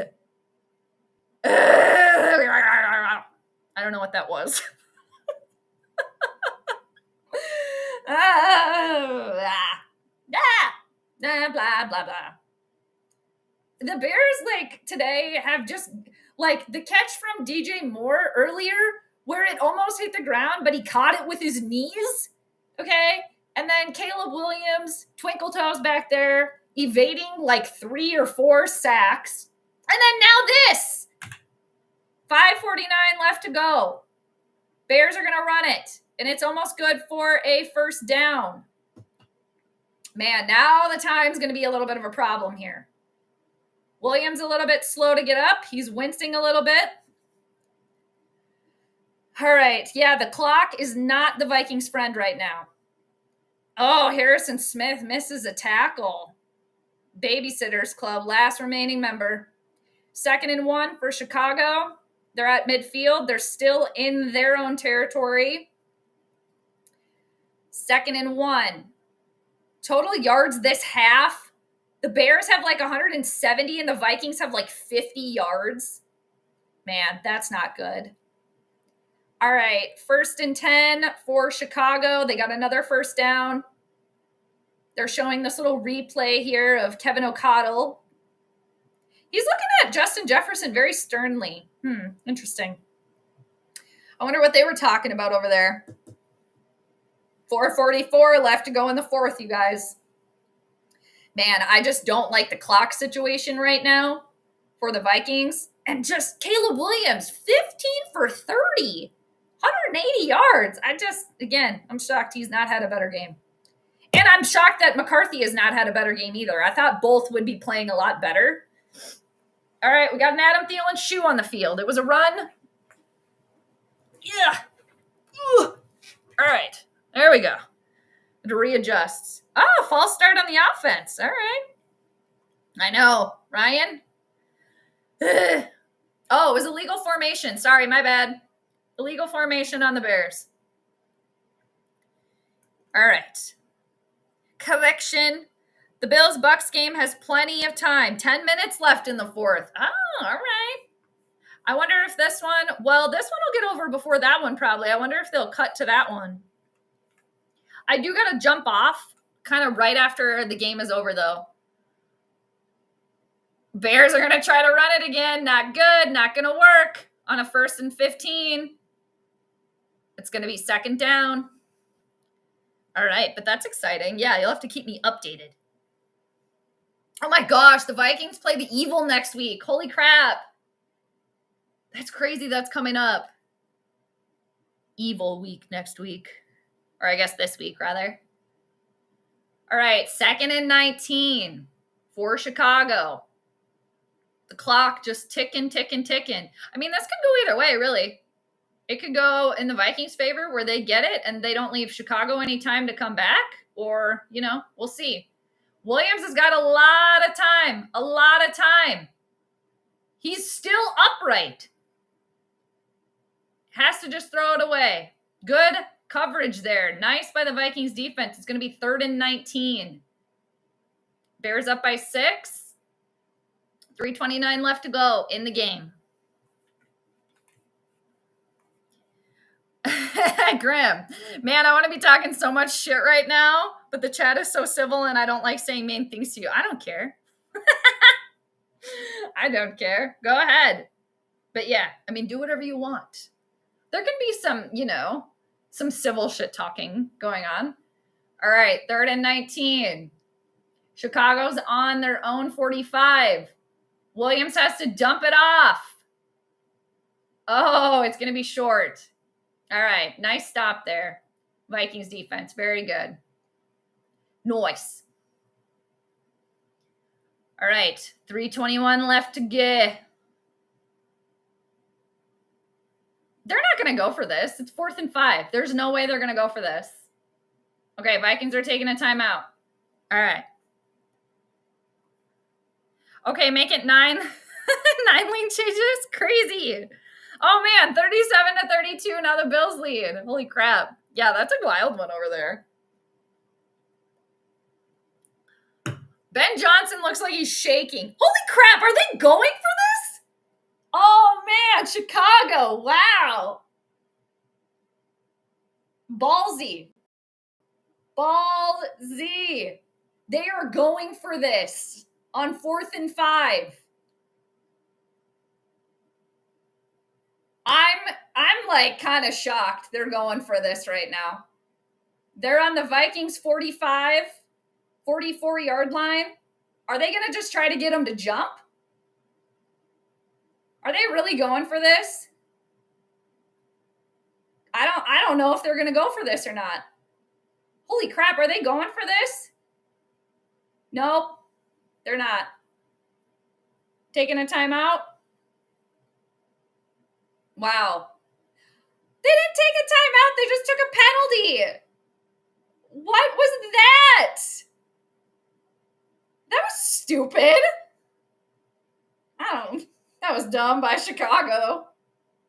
I don't know what that was. Blah, blah, blah. The Bears, today have just, the catch from DJ Moore earlier where it almost hit the ground, but he caught it with his knees, okay? And then Caleb Williams, twinkle toes back there, evading 3 or 4 sacks. And then now this. 5:49 left to go. Bears are going to run it, and it's almost good for a first down. Man, now the time's going to be a little bit of a problem here. Williams a little bit slow to get up. He's wincing a little bit. All right. Yeah, the clock is not the Vikings' friend right now. Oh, Harrison Smith misses a tackle. Babysitters Club, last remaining member. 2nd and 1 for Chicago. They're at midfield. They're still in their own territory. 2nd and 1. Total yards this half. The Bears have 170 and the Vikings have 50 yards. Man, that's not good. All right, 1st and 10 for Chicago. They got another first down. They're showing this little replay here of Kevin O'Connell. He's looking at Justin Jefferson very sternly. Interesting. I wonder what they were talking about over there. 4:44 left to go in the 4th, you guys. Man, I just don't like the clock situation right now for the Vikings. And just Caleb Williams, 15 for 30, 180 yards. I'm shocked he's not had a better game. And I'm shocked that McCarthy has not had a better game either. I thought both would be playing a lot better. All right, we got an Adam Thielen shoe on the field. It was a run. Yeah. All right, there we go. It readjusts. Oh, false start on the offense. All right. I know. Ryan? Ugh. Oh, it was illegal formation. Sorry, my bad. Illegal formation on the Bears. All right. Correction. The Bills-Bucks game has plenty of time. 10 minutes left in the 4th. Oh, all right. I wonder if this one will get over before that one probably. I wonder if they'll cut to that one. I do got to jump off kind of right after the game is over, though. Bears are going to try to run it again. Not good. Not going to work on a 1st and 15. It's going to be 2nd down. All right, but that's exciting. Yeah, you'll have to keep me updated. Oh my gosh, the Vikings play the Evil next week. Holy crap. That's crazy that's coming up. Evil week next week. Or I guess this week, rather. All right, 2nd and 19 for Chicago. The clock just ticking. I mean, this could go either way, really. It could go in the Vikings' favor where they get it and they don't leave Chicago any time to come back. Or, we'll see. Williams has got a lot of time. He's still upright. Has to just throw it away. Good coverage there. Nice by the Vikings defense. It's going to be 3rd and 19. Bears up by 6. 3:29 left to go in the game. Grim. Man, I want to be talking so much shit right now, but the chat is so civil and I don't like saying mean things to you. I don't care. I don't care. Go ahead. But yeah, do whatever you want. There can be some civil shit talking going on. All right, 3rd and 19. Chicago's on their own 45. Williams has to dump it off. Oh, it's going to be short. All right, nice stop there. Vikings defense, very good. Nice. All right, 3:21 left to get. They're not going to go for this. It's 4th and 5. There's no way they're going to go for this. Okay, Vikings are taking a timeout. All right. Okay, make it 9. 9 lane changes? Crazy. Oh, man, 37-32. Now the Bills lead. Holy crap. Yeah, that's a wild one over there. Ben Johnson looks like he's shaking. Holy crap, are they going for this? Oh, man, Chicago. Wow. Ballsy. Ballsy. They are going for this on 4th and 5. I'm like kind of shocked they're going for this right now. They're on the Vikings 45, 44-yard line. Are they going to just try to get them to jump? Are they really going for this? I don't know if they're going to go for this or not. Holy crap, are they going for this? Nope, they're not. Taking a timeout? Wow. They didn't take a timeout. They just took a penalty. What was that? That was stupid. That was dumb by Chicago.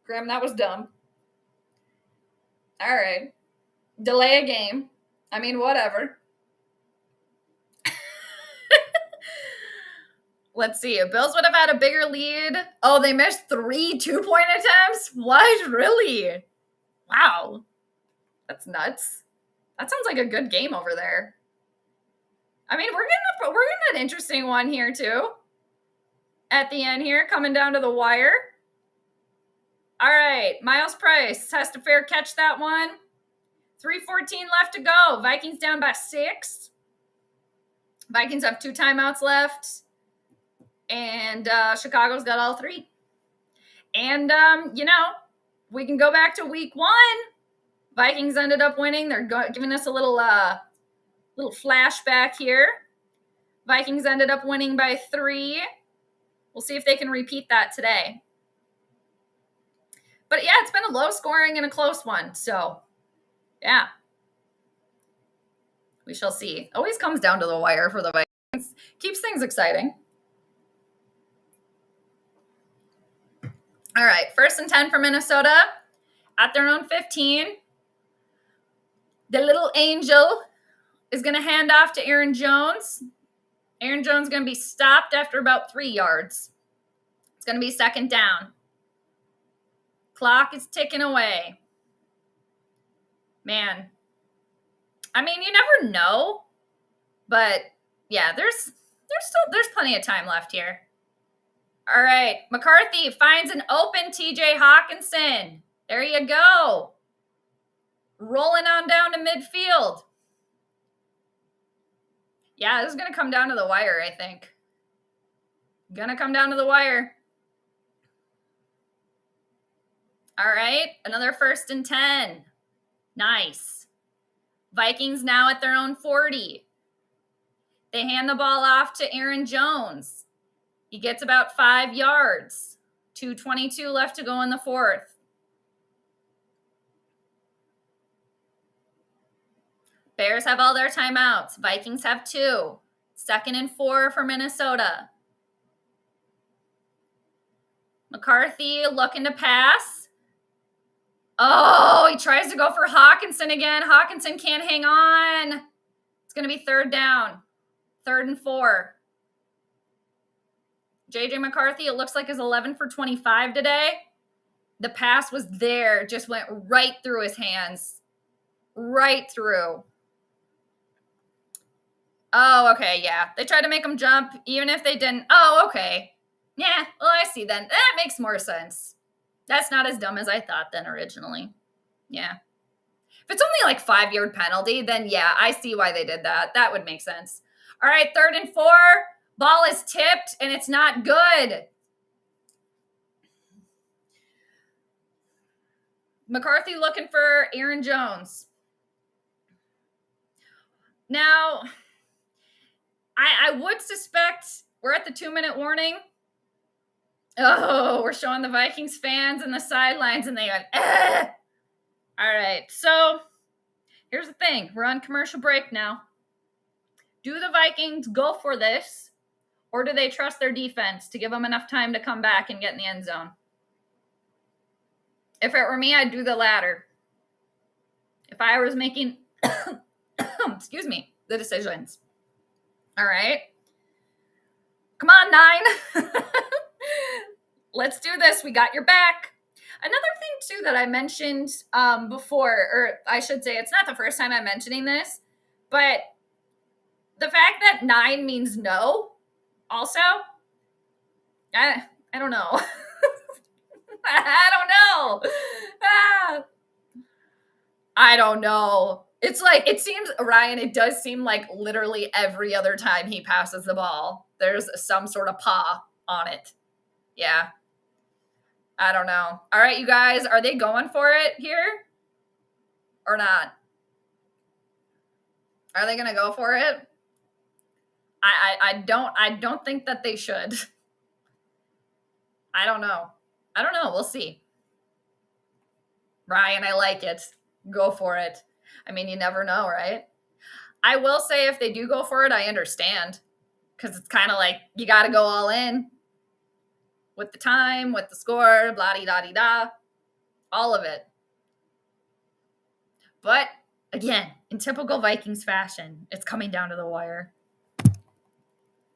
Grim, that was dumb. All right. Delay a game. I mean, whatever. Let's see. If Bills would have had a bigger lead. Oh, they missed 3 2-point attempts? What? Really? Wow. That's nuts. That sounds like a good game over there. I mean, we're getting an interesting one here, too. At the end here, coming down to the wire. All right. Miles Price has to fair catch that one. 3:14 left to go. Vikings down by 6. Vikings have 2 timeouts left. And Chicago's got all 3. And, we can go back to week 1. Vikings ended up winning. They're giving us a little flashback here. Vikings ended up winning by 3. We'll see if they can repeat that today. But, yeah, it's been a low scoring and a close one. So, yeah. We shall see. Always comes down to the wire for the Vikings. Keeps things exciting. All right, 1st and 10 for Minnesota at their own 15. The little angel is going to hand off to Aaron Jones. Aaron Jones is going to be stopped after about 3 yards. It's going to be 2nd down. Clock is ticking away. Man, I mean, you never know, but yeah, there's plenty of time left here. All right, McCarthy finds an open TJ Hawkinson. There you go. Rolling on down to midfield. Yeah, this is going to come down to the wire, I think. Gonna come down to the wire. All right, another 1st and 10. Nice. Vikings now at their own 40. They hand the ball off to Aaron Jones. He gets about 5 yards. 2:22 left to go in the 4th. Bears have all their timeouts. Vikings have 2. 2nd and 4 for Minnesota. McCarthy looking to pass. Oh, he tries to go for Hawkinson again. Hawkinson can't hang on. It's going to be 3rd down. 3rd and 4. J.J. McCarthy, it looks like, is 11 for 25 today. The pass was there. Just went right through his hands. Right through. Oh, okay, yeah. They tried to make him jump, even if they didn't. Oh, okay. Yeah, well, I see then. That makes more sense. That's not as dumb as I thought then originally. Yeah. If it's only like 5-yard penalty, then yeah, I see why they did that. That would make sense. All right, 3rd and 4. Ball is tipped, and it's not good. McCarthy looking for Aaron Jones. Now, I would suspect we're at the 2-minute warning. Oh, we're showing the Vikings fans in the sidelines, and they went, eh. All right, so here's the thing. We're on commercial break now. Do the Vikings go for this, or do they trust their defense to give them enough time to come back and get in the end zone? If it were me, I'd do the latter. If I was making, excuse me, the decisions. All right. Come on, 9. Let's do this. We got your back. Another thing, too, that I mentioned before, or I should say it's not the first time I'm mentioning this, but the fact that 9 means no also, I don't know. I don't know. I don't know. It's like, it seems, Ryan, it does seem like literally every other time he passes the ball, there's some sort of paw on it. Yeah. I don't know. All right, you guys, are they going for it here or not? Are they going to go for it? I don't think that they should. I don't know. We'll see. Ryan, I like it. Go for it. I mean, you never know, right? I will say if they do go for it, I understand. Because it's kind of like you got to go all in. With the time, with the score, blah-de-da-de-da. All of it. But, again, in typical Vikings fashion, it's coming down to the wire.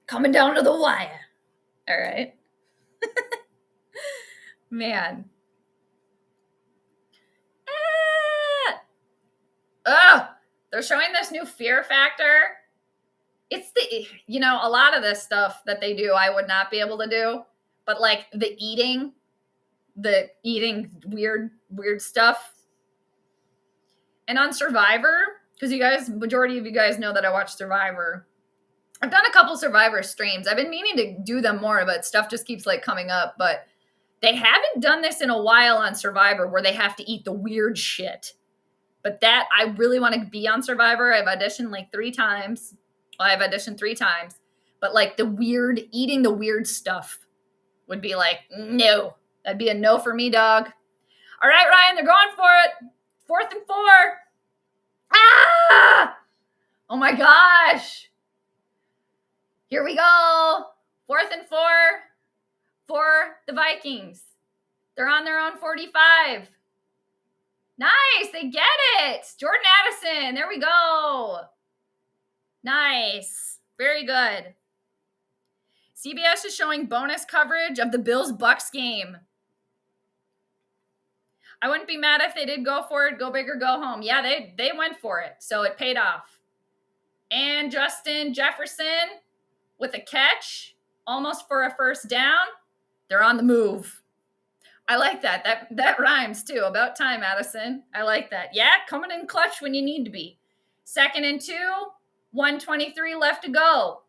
Coming down to the wire. All right. Man. Oh, they're showing this new fear factor. It's a lot of this stuff that they do, I would not be able to do. But like the eating weird stuff. And on Survivor, because majority of you guys know that I watch Survivor. I've done a couple Survivor streams. I've been meaning to do them more, but stuff just keeps like coming up. But they haven't done this in a while on Survivor where they have to eat the weird shit. But that, I really want to be on Survivor. I've auditioned like 3 times. Well, I've auditioned 3 times. But like eating the weird stuff would be like, no. That'd be a no for me, dog. All right, Ryan, they're going for it. 4th and 4. Ah! Oh my gosh. Here we go. 4th and 4 for the Vikings. They're on their own 45. Nice, they get it. Jordan Addison, there we go. Nice, very good. CBS is showing bonus coverage of the Bills-Bucks game. I wouldn't be mad if they did go for it, go big or go home. Yeah, they went for it, so it paid off. And Justin Jefferson with a catch, almost for a first down. They're on the move. I like that. That rhymes too. About time, Addison. I like that. Yeah, coming in clutch when you need to be. 2nd and 2, 1:23 left to go.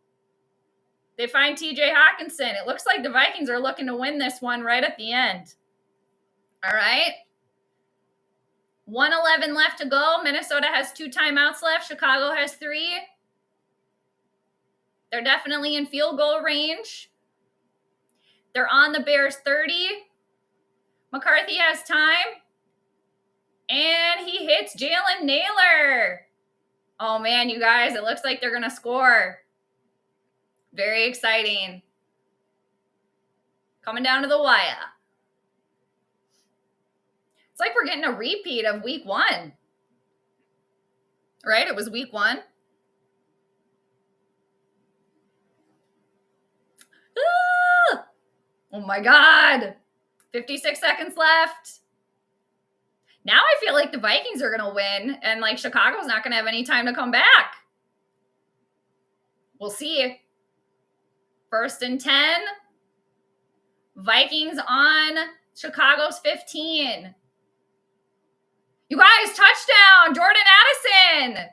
They find TJ Hawkinson. It looks like the Vikings are looking to win this one right at the end. All right. 1:11 left to go. Minnesota has 2 timeouts left. Chicago has 3. They're definitely in field goal range. They're on the Bears 30. McCarthy has time. And he hits Jalen Naylor. Oh, man, you guys, it looks like they're going to score. Very exciting. Coming down to the wire. It's like we're getting a repeat of week 1. Right? It was week 1. Ah! Oh, my God. 56 seconds left. Now I feel like the Vikings are going to win, and like Chicago's not going to have any time to come back. We'll see. 1st and 10. Vikings on Chicago's 15. You guys, touchdown, Jordan Addison.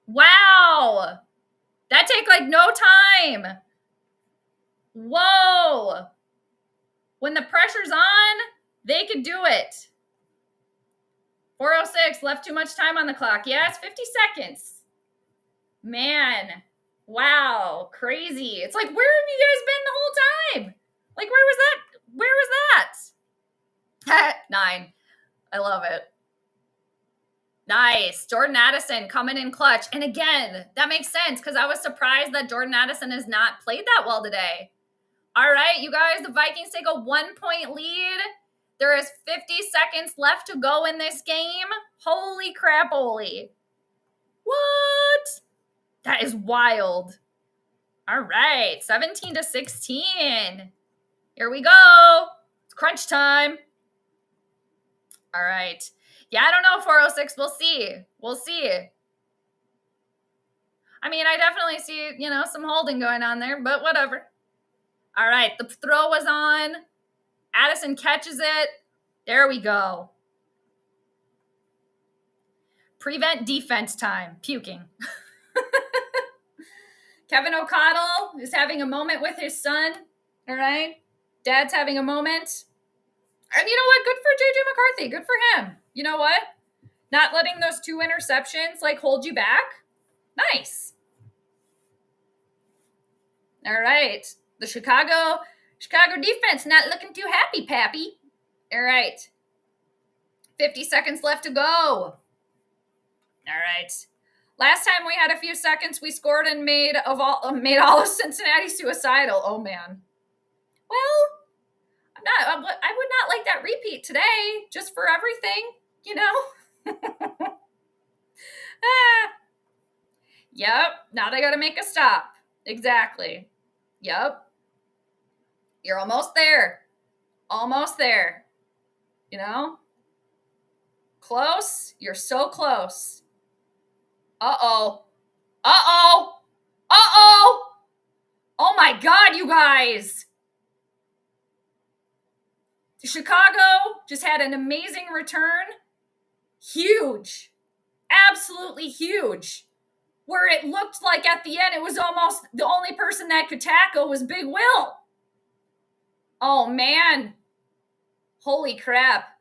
Wow. That take like no time. Whoa. When the pressure's on, they could do it. 4:06, left too much time on the clock. Yeah, it's 50 seconds. Man, wow, crazy. It's like, where have you guys been the whole time? Like, where was that? Where was that? 9. I love it. Nice. Jordan Addison coming in clutch. And again, that makes sense because I was surprised that Jordan Addison has not played that well today. All right, you guys, the Vikings take a 1-point lead. There is 50 seconds left to go in this game. Holy crap, holy. What? That is wild. All right, 17-16. Here we go. It's crunch time. All right. Yeah, I don't know, 406. We'll see. We'll see. I mean, I definitely see, some holding going on there, but whatever. All right, the throw was on. Addison catches it. There we go. Prevent defense time. Puking. Kevin O'Connell is having a moment with his son. All right. Dad's having a moment. And you know what? Good for JJ McCarthy. Good for him. You know what? Not letting those 2 interceptions hold you back. Nice. All right. The Chicago defense not looking too happy, Pappy. All right. 50 seconds left to go. All right. Last time we had a few seconds, we scored and made all of Cincinnati suicidal. Oh man. Well, I would not like that repeat today, just for everything, Yep. Now they got to make a stop. Exactly. Yep. You're almost there. Almost there. Close. You're so close. Uh-oh. Uh-oh. Uh-oh. Oh my God, you guys. Chicago just had an amazing return. Huge. Absolutely huge. Where it looked like at the end, it was almost the only person that could tackle was Big Will. Oh, man. Holy crap.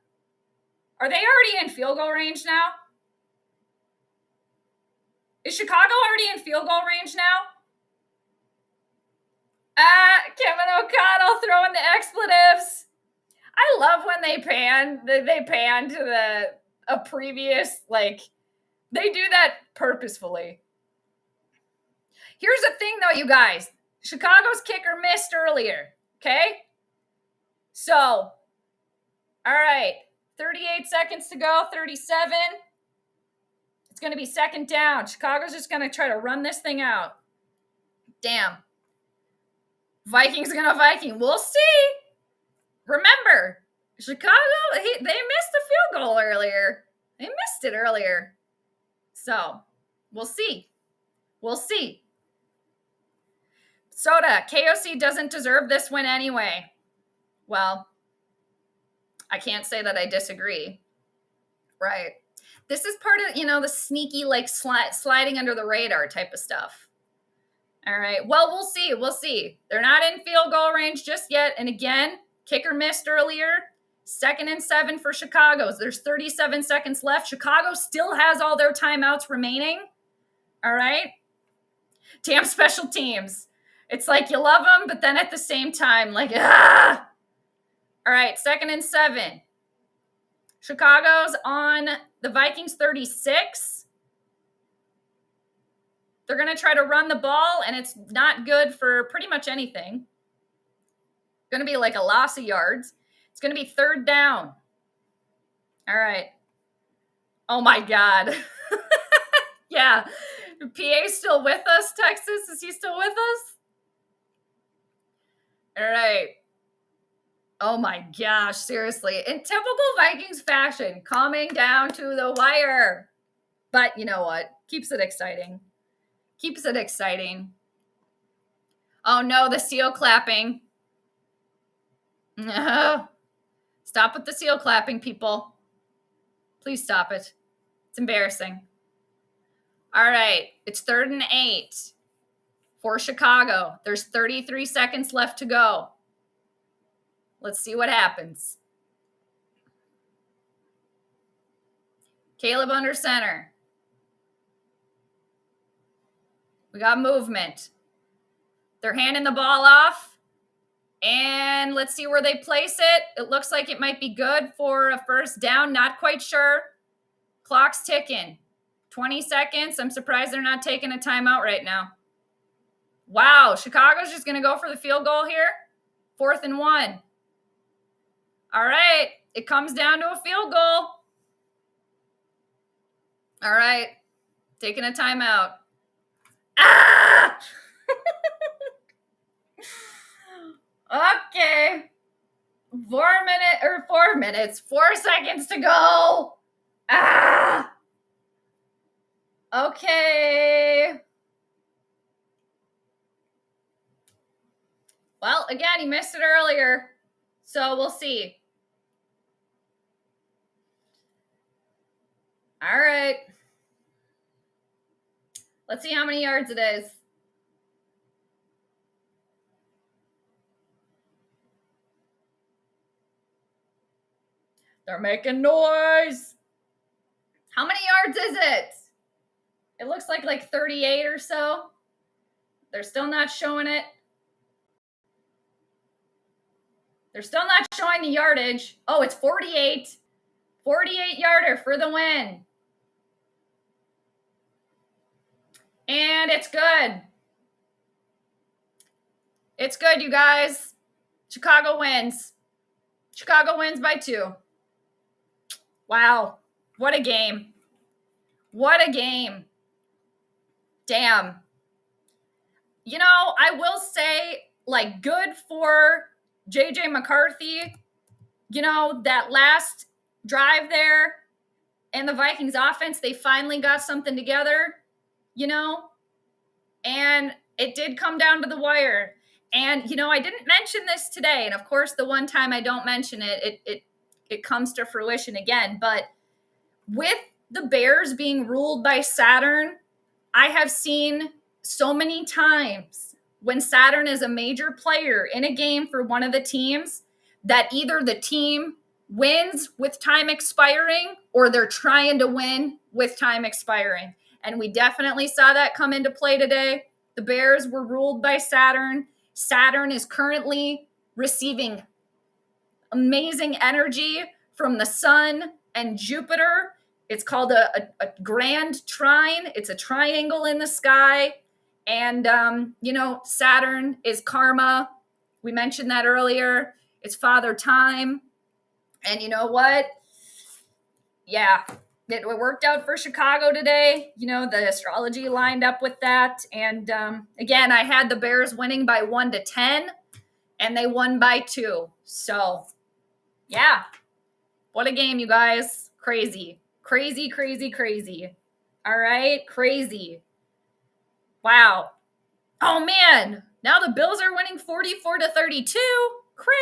Are they already in field goal range now? Is Chicago already in field goal range now? Kevin O'Connell throwing the expletives. I love when they pan to a previous, they do that purposefully. Here's the thing, though, you guys. Chicago's kicker missed earlier, okay? So, all right, 38 seconds to go, 37. It's going to be second down. Chicago's just going to try to run this thing out. Damn. Vikings going to Viking. We'll see. Remember, Chicago, they missed the field goal earlier. They missed it earlier. So, we'll see. We'll see. Soda, KOC doesn't deserve this win anyway. Well, I can't say that I disagree. Right. This is part of, the sneaky, sliding under the radar type of stuff. All right. Well, we'll see. We'll see. They're not in field goal range just yet. And again, kicker missed earlier. 2nd and 7 for Chicago. There's 37 seconds left. Chicago still has all their timeouts remaining. All right. Damn special teams. It's like you love them, but then at the same time, ah! All right, 2nd and 7. Chicago's on the Vikings 36. They're going to try to run the ball, and it's not good for pretty much anything. Going to be a loss of yards. It's going to be 3rd down. All right. Oh, my God. Yeah. PA's still with us, Texas? Is he still with us? All right. Oh my gosh, seriously. In typical Vikings fashion, coming down to the wire. But you know what? Keeps it exciting. Keeps it exciting. Oh no, the seal clapping. No. Stop with the seal clapping, people. Please stop it. It's embarrassing. All right, it's 3rd and 8 for Chicago. There's 33 seconds left to go. Let's see what happens. Caleb under center. We got movement. They're handing the ball off. And let's see where they place it. It looks like it might be good for a 1st down. Not quite sure. Clock's ticking. 20 seconds. I'm surprised they're not taking a timeout right now. Wow, Chicago's just going to go for the field goal here. 4th and 1. All right, it comes down to a field goal. All right, taking a timeout. Ah! Okay. 4 minutes, 4 seconds to go. Ah! Okay. Well, again, he missed it earlier, so we'll see. All right. Let's see how many yards it is. They're making noise. How many yards is it? It looks like 38 or so. They're still not showing it. They're still not showing the yardage. Oh, it's 48. 48-yarder for the win. And it's good. It's good, you guys. Chicago wins. Chicago wins by 2. Wow. What a game. What a game. Damn. You know, I will say, like, good for JJ McCarthy. You know, that last drive there and the Vikings offense, they finally got something together, you know, and it did come down to the wire. And, you know, I didn't mention this today. And of course, the one time I don't mention it, it comes to fruition again. But with the Bears being ruled by Saturn, I have seen so many times when Saturn is a major player in a game for one of the teams that either the team wins with time expiring or they're trying to win with time expiring. And we definitely saw that come into play today. The Bears were ruled by Saturn. Saturn is currently receiving amazing energy from the sun and Jupiter. It's called a grand trine. It's a triangle in the sky. And, you know, Saturn is karma. We mentioned that earlier. It's Father Time. And you know what? Yeah, it worked out for Chicago today. You know, the astrology lined up with that. And again, I had the Bears winning by 1-10, and they won by 2. So, yeah. What a game, you guys. Crazy. Crazy, crazy, crazy. All right? Crazy. Wow. Oh, man. Now the Bills are winning 44-32. Crap.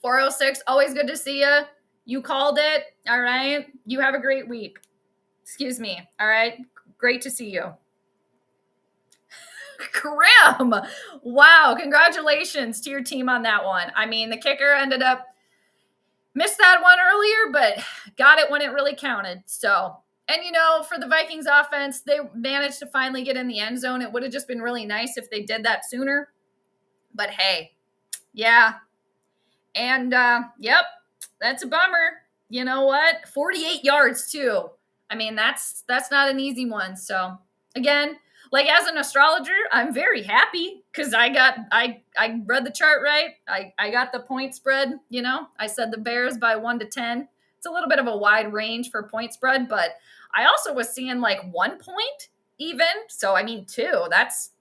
406, always good to see you. You called it. All right? You have a great week. Excuse me. All right? Great to see you. Grim. Wow. Congratulations to your team on that one. I mean, the kicker ended up missed that one earlier, but got it when it really counted. So, and you know, for the Vikings offense, they managed to finally get in the end zone. It would have just been really nice if they did that sooner. But hey, yeah. And, yep, that's a bummer. You know what? 48 yards too. I mean, that's not an easy one. So again, like as an astrologer, I'm very happy because I read the chart right. I got the point spread, you know, I said the Bears by 1-10. It's a little bit of a wide range for point spread, but I also was seeing like 1 point even. So, I mean, 2, that's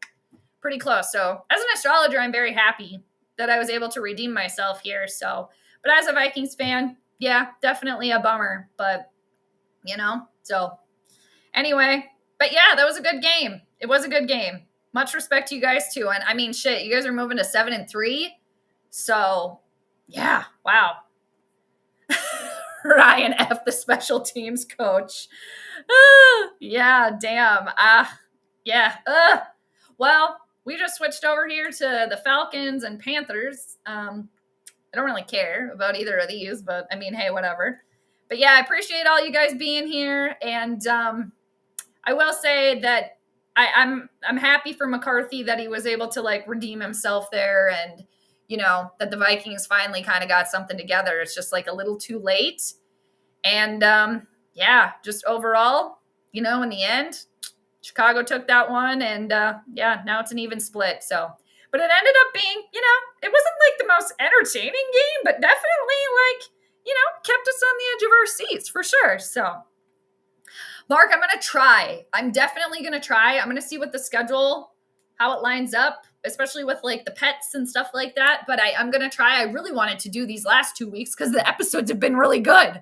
pretty close. So as an astrologer, I'm very happy that I was able to redeem myself here. So, but as a Vikings fan, yeah, definitely a bummer, but you know, so anyway, but yeah, that was a good game. It was a good game. Much respect to you guys too. And I mean, shit, you guys are moving to 7-3. So yeah, wow. Ryan F., the special teams coach. Yeah, damn. Yeah. Well, we just switched over here to the Falcons and Panthers. I don't really care about either of these, but I mean, hey, whatever. But yeah, I appreciate all you guys being here. And I will say that I'm happy for McCarthy that he was able to like redeem himself there, and you know that the Vikings finally kind of got something together. It's just like a little too late. And yeah, just overall, in the end, Chicago took that one, and yeah, now it's an even split. So, but it ended up being, it wasn't like the most entertaining game, but definitely like, kept us on the edge of our seats for sure. So, Mark, I'm going to try. I'm definitely going to try. I'm going to see what the schedule, how it lines up, especially with like the pets and stuff like that. But I'm going to try. I really wanted to do these last 2 weeks because the episodes have been really good.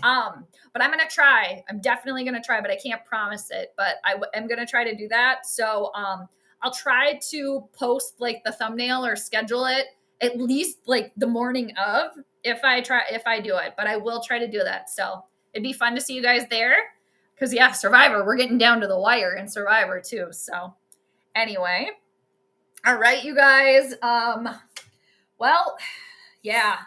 But I'm going to try. I'm definitely going to try, but I can't promise it. But I am going to try to do that. So I'll try to post like the thumbnail or schedule it at least like the morning of if I do it. But I will try to do that. So it'd be fun to see you guys there. Because, yeah, Survivor, we're getting down to the wire in Survivor, too. So, anyway. All right, you guys. Well, yeah.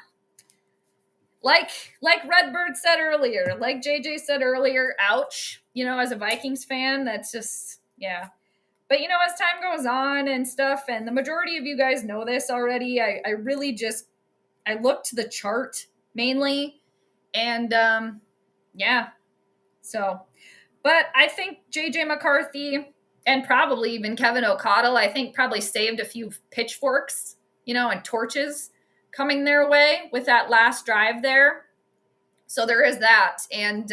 Like Redbird said earlier, like JJ said earlier, ouch. As a Vikings fan, that's just, yeah. But, as time goes on and stuff, and the majority of you guys know this already, I really just, I look to the chart mainly. And, yeah. So, but I think JJ McCarthy and probably even Kevin O'Connell, I think probably saved a few pitchforks, and torches coming their way with that last drive there. So there is that. And,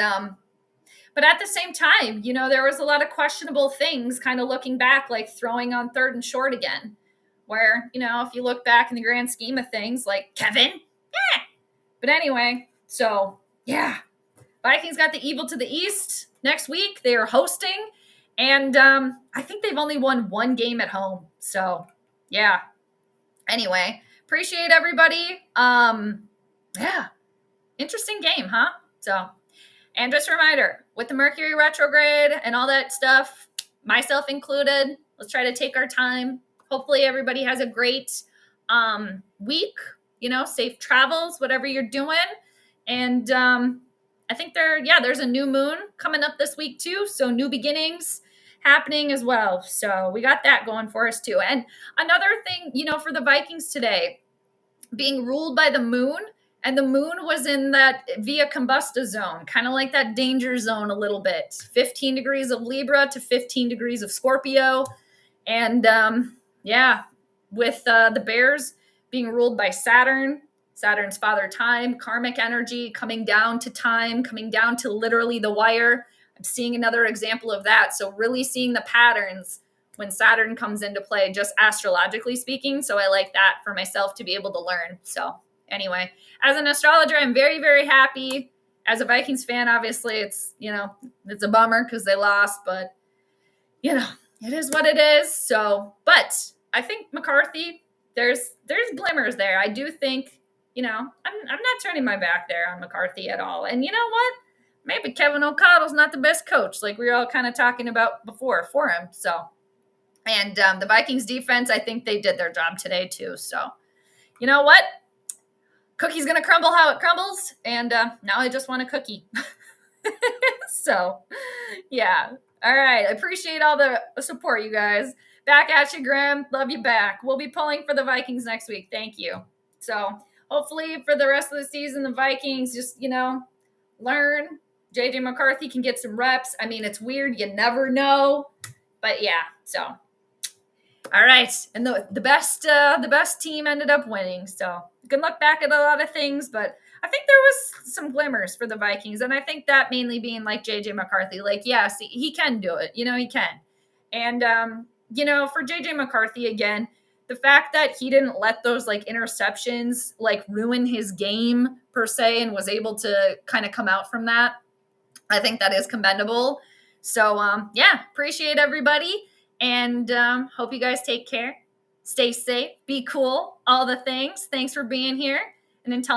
but at the same time, there was a lot of questionable things kind of looking back, like throwing on 3rd and short again, where, if you look back in the grand scheme of things, like Kevin, yeah. But anyway, so yeah. Vikings got the Evil to the East next week. They are hosting, and I think they've only won 1 game at home. So, yeah. Anyway, appreciate everybody. Yeah, interesting game, huh? So, and just a reminder, with the Mercury retrograde and all that stuff, myself included, let's try to take our time. Hopefully everybody has a great week, safe travels, whatever you're doing. And I think there's a new moon coming up this week too. So new beginnings happening as well. So we got that going for us too. And another thing, for the Vikings today, being ruled by the moon, and the moon was in that via combusta zone, kind of like that danger zone a little bit. 15 degrees of Libra to 15 degrees of Scorpio. And with the Bears being ruled by Saturn's father time, karmic energy coming down to time, coming down to literally the wire. I'm seeing another example of that. So really seeing the patterns when Saturn comes into play, just astrologically speaking. So I like that for myself to be able to learn. So anyway, as an astrologer, I'm very, very happy. As a Vikings fan, obviously it's a bummer because they lost, but it is what it is. So, but I think McCarthy, there's glimmers there. I do think, I'm not turning my back there on McCarthy at all. And you know what? Maybe Kevin O'Connell's not the best coach, like we were all kind of talking about before for him. So, and the Vikings defense, I think they did their job today too. So, you know what? Cookie's going to crumble how it crumbles. And now I just want a cookie. So, yeah. All right. I appreciate all the support, you guys. Back at you, Graham. Love you back. We'll be pulling for the Vikings next week. Thank you. So, hopefully for the rest of the season, the Vikings just, learn. JJ McCarthy can get some reps. I mean, it's weird. You never know. But, yeah. So, all right. And the best team ended up winning. So, you can look back at a lot of things, but I think there was some glimmers for the Vikings. And I think that mainly being like JJ McCarthy, like, yes, he can do it. He can. And, for JJ McCarthy, again, the fact that he didn't let those like interceptions like ruin his game per se and was able to kind of come out from that, I think that is commendable. So, appreciate everybody. And hope you guys take care. Stay safe. Be cool. All the things. Thanks for being here. And until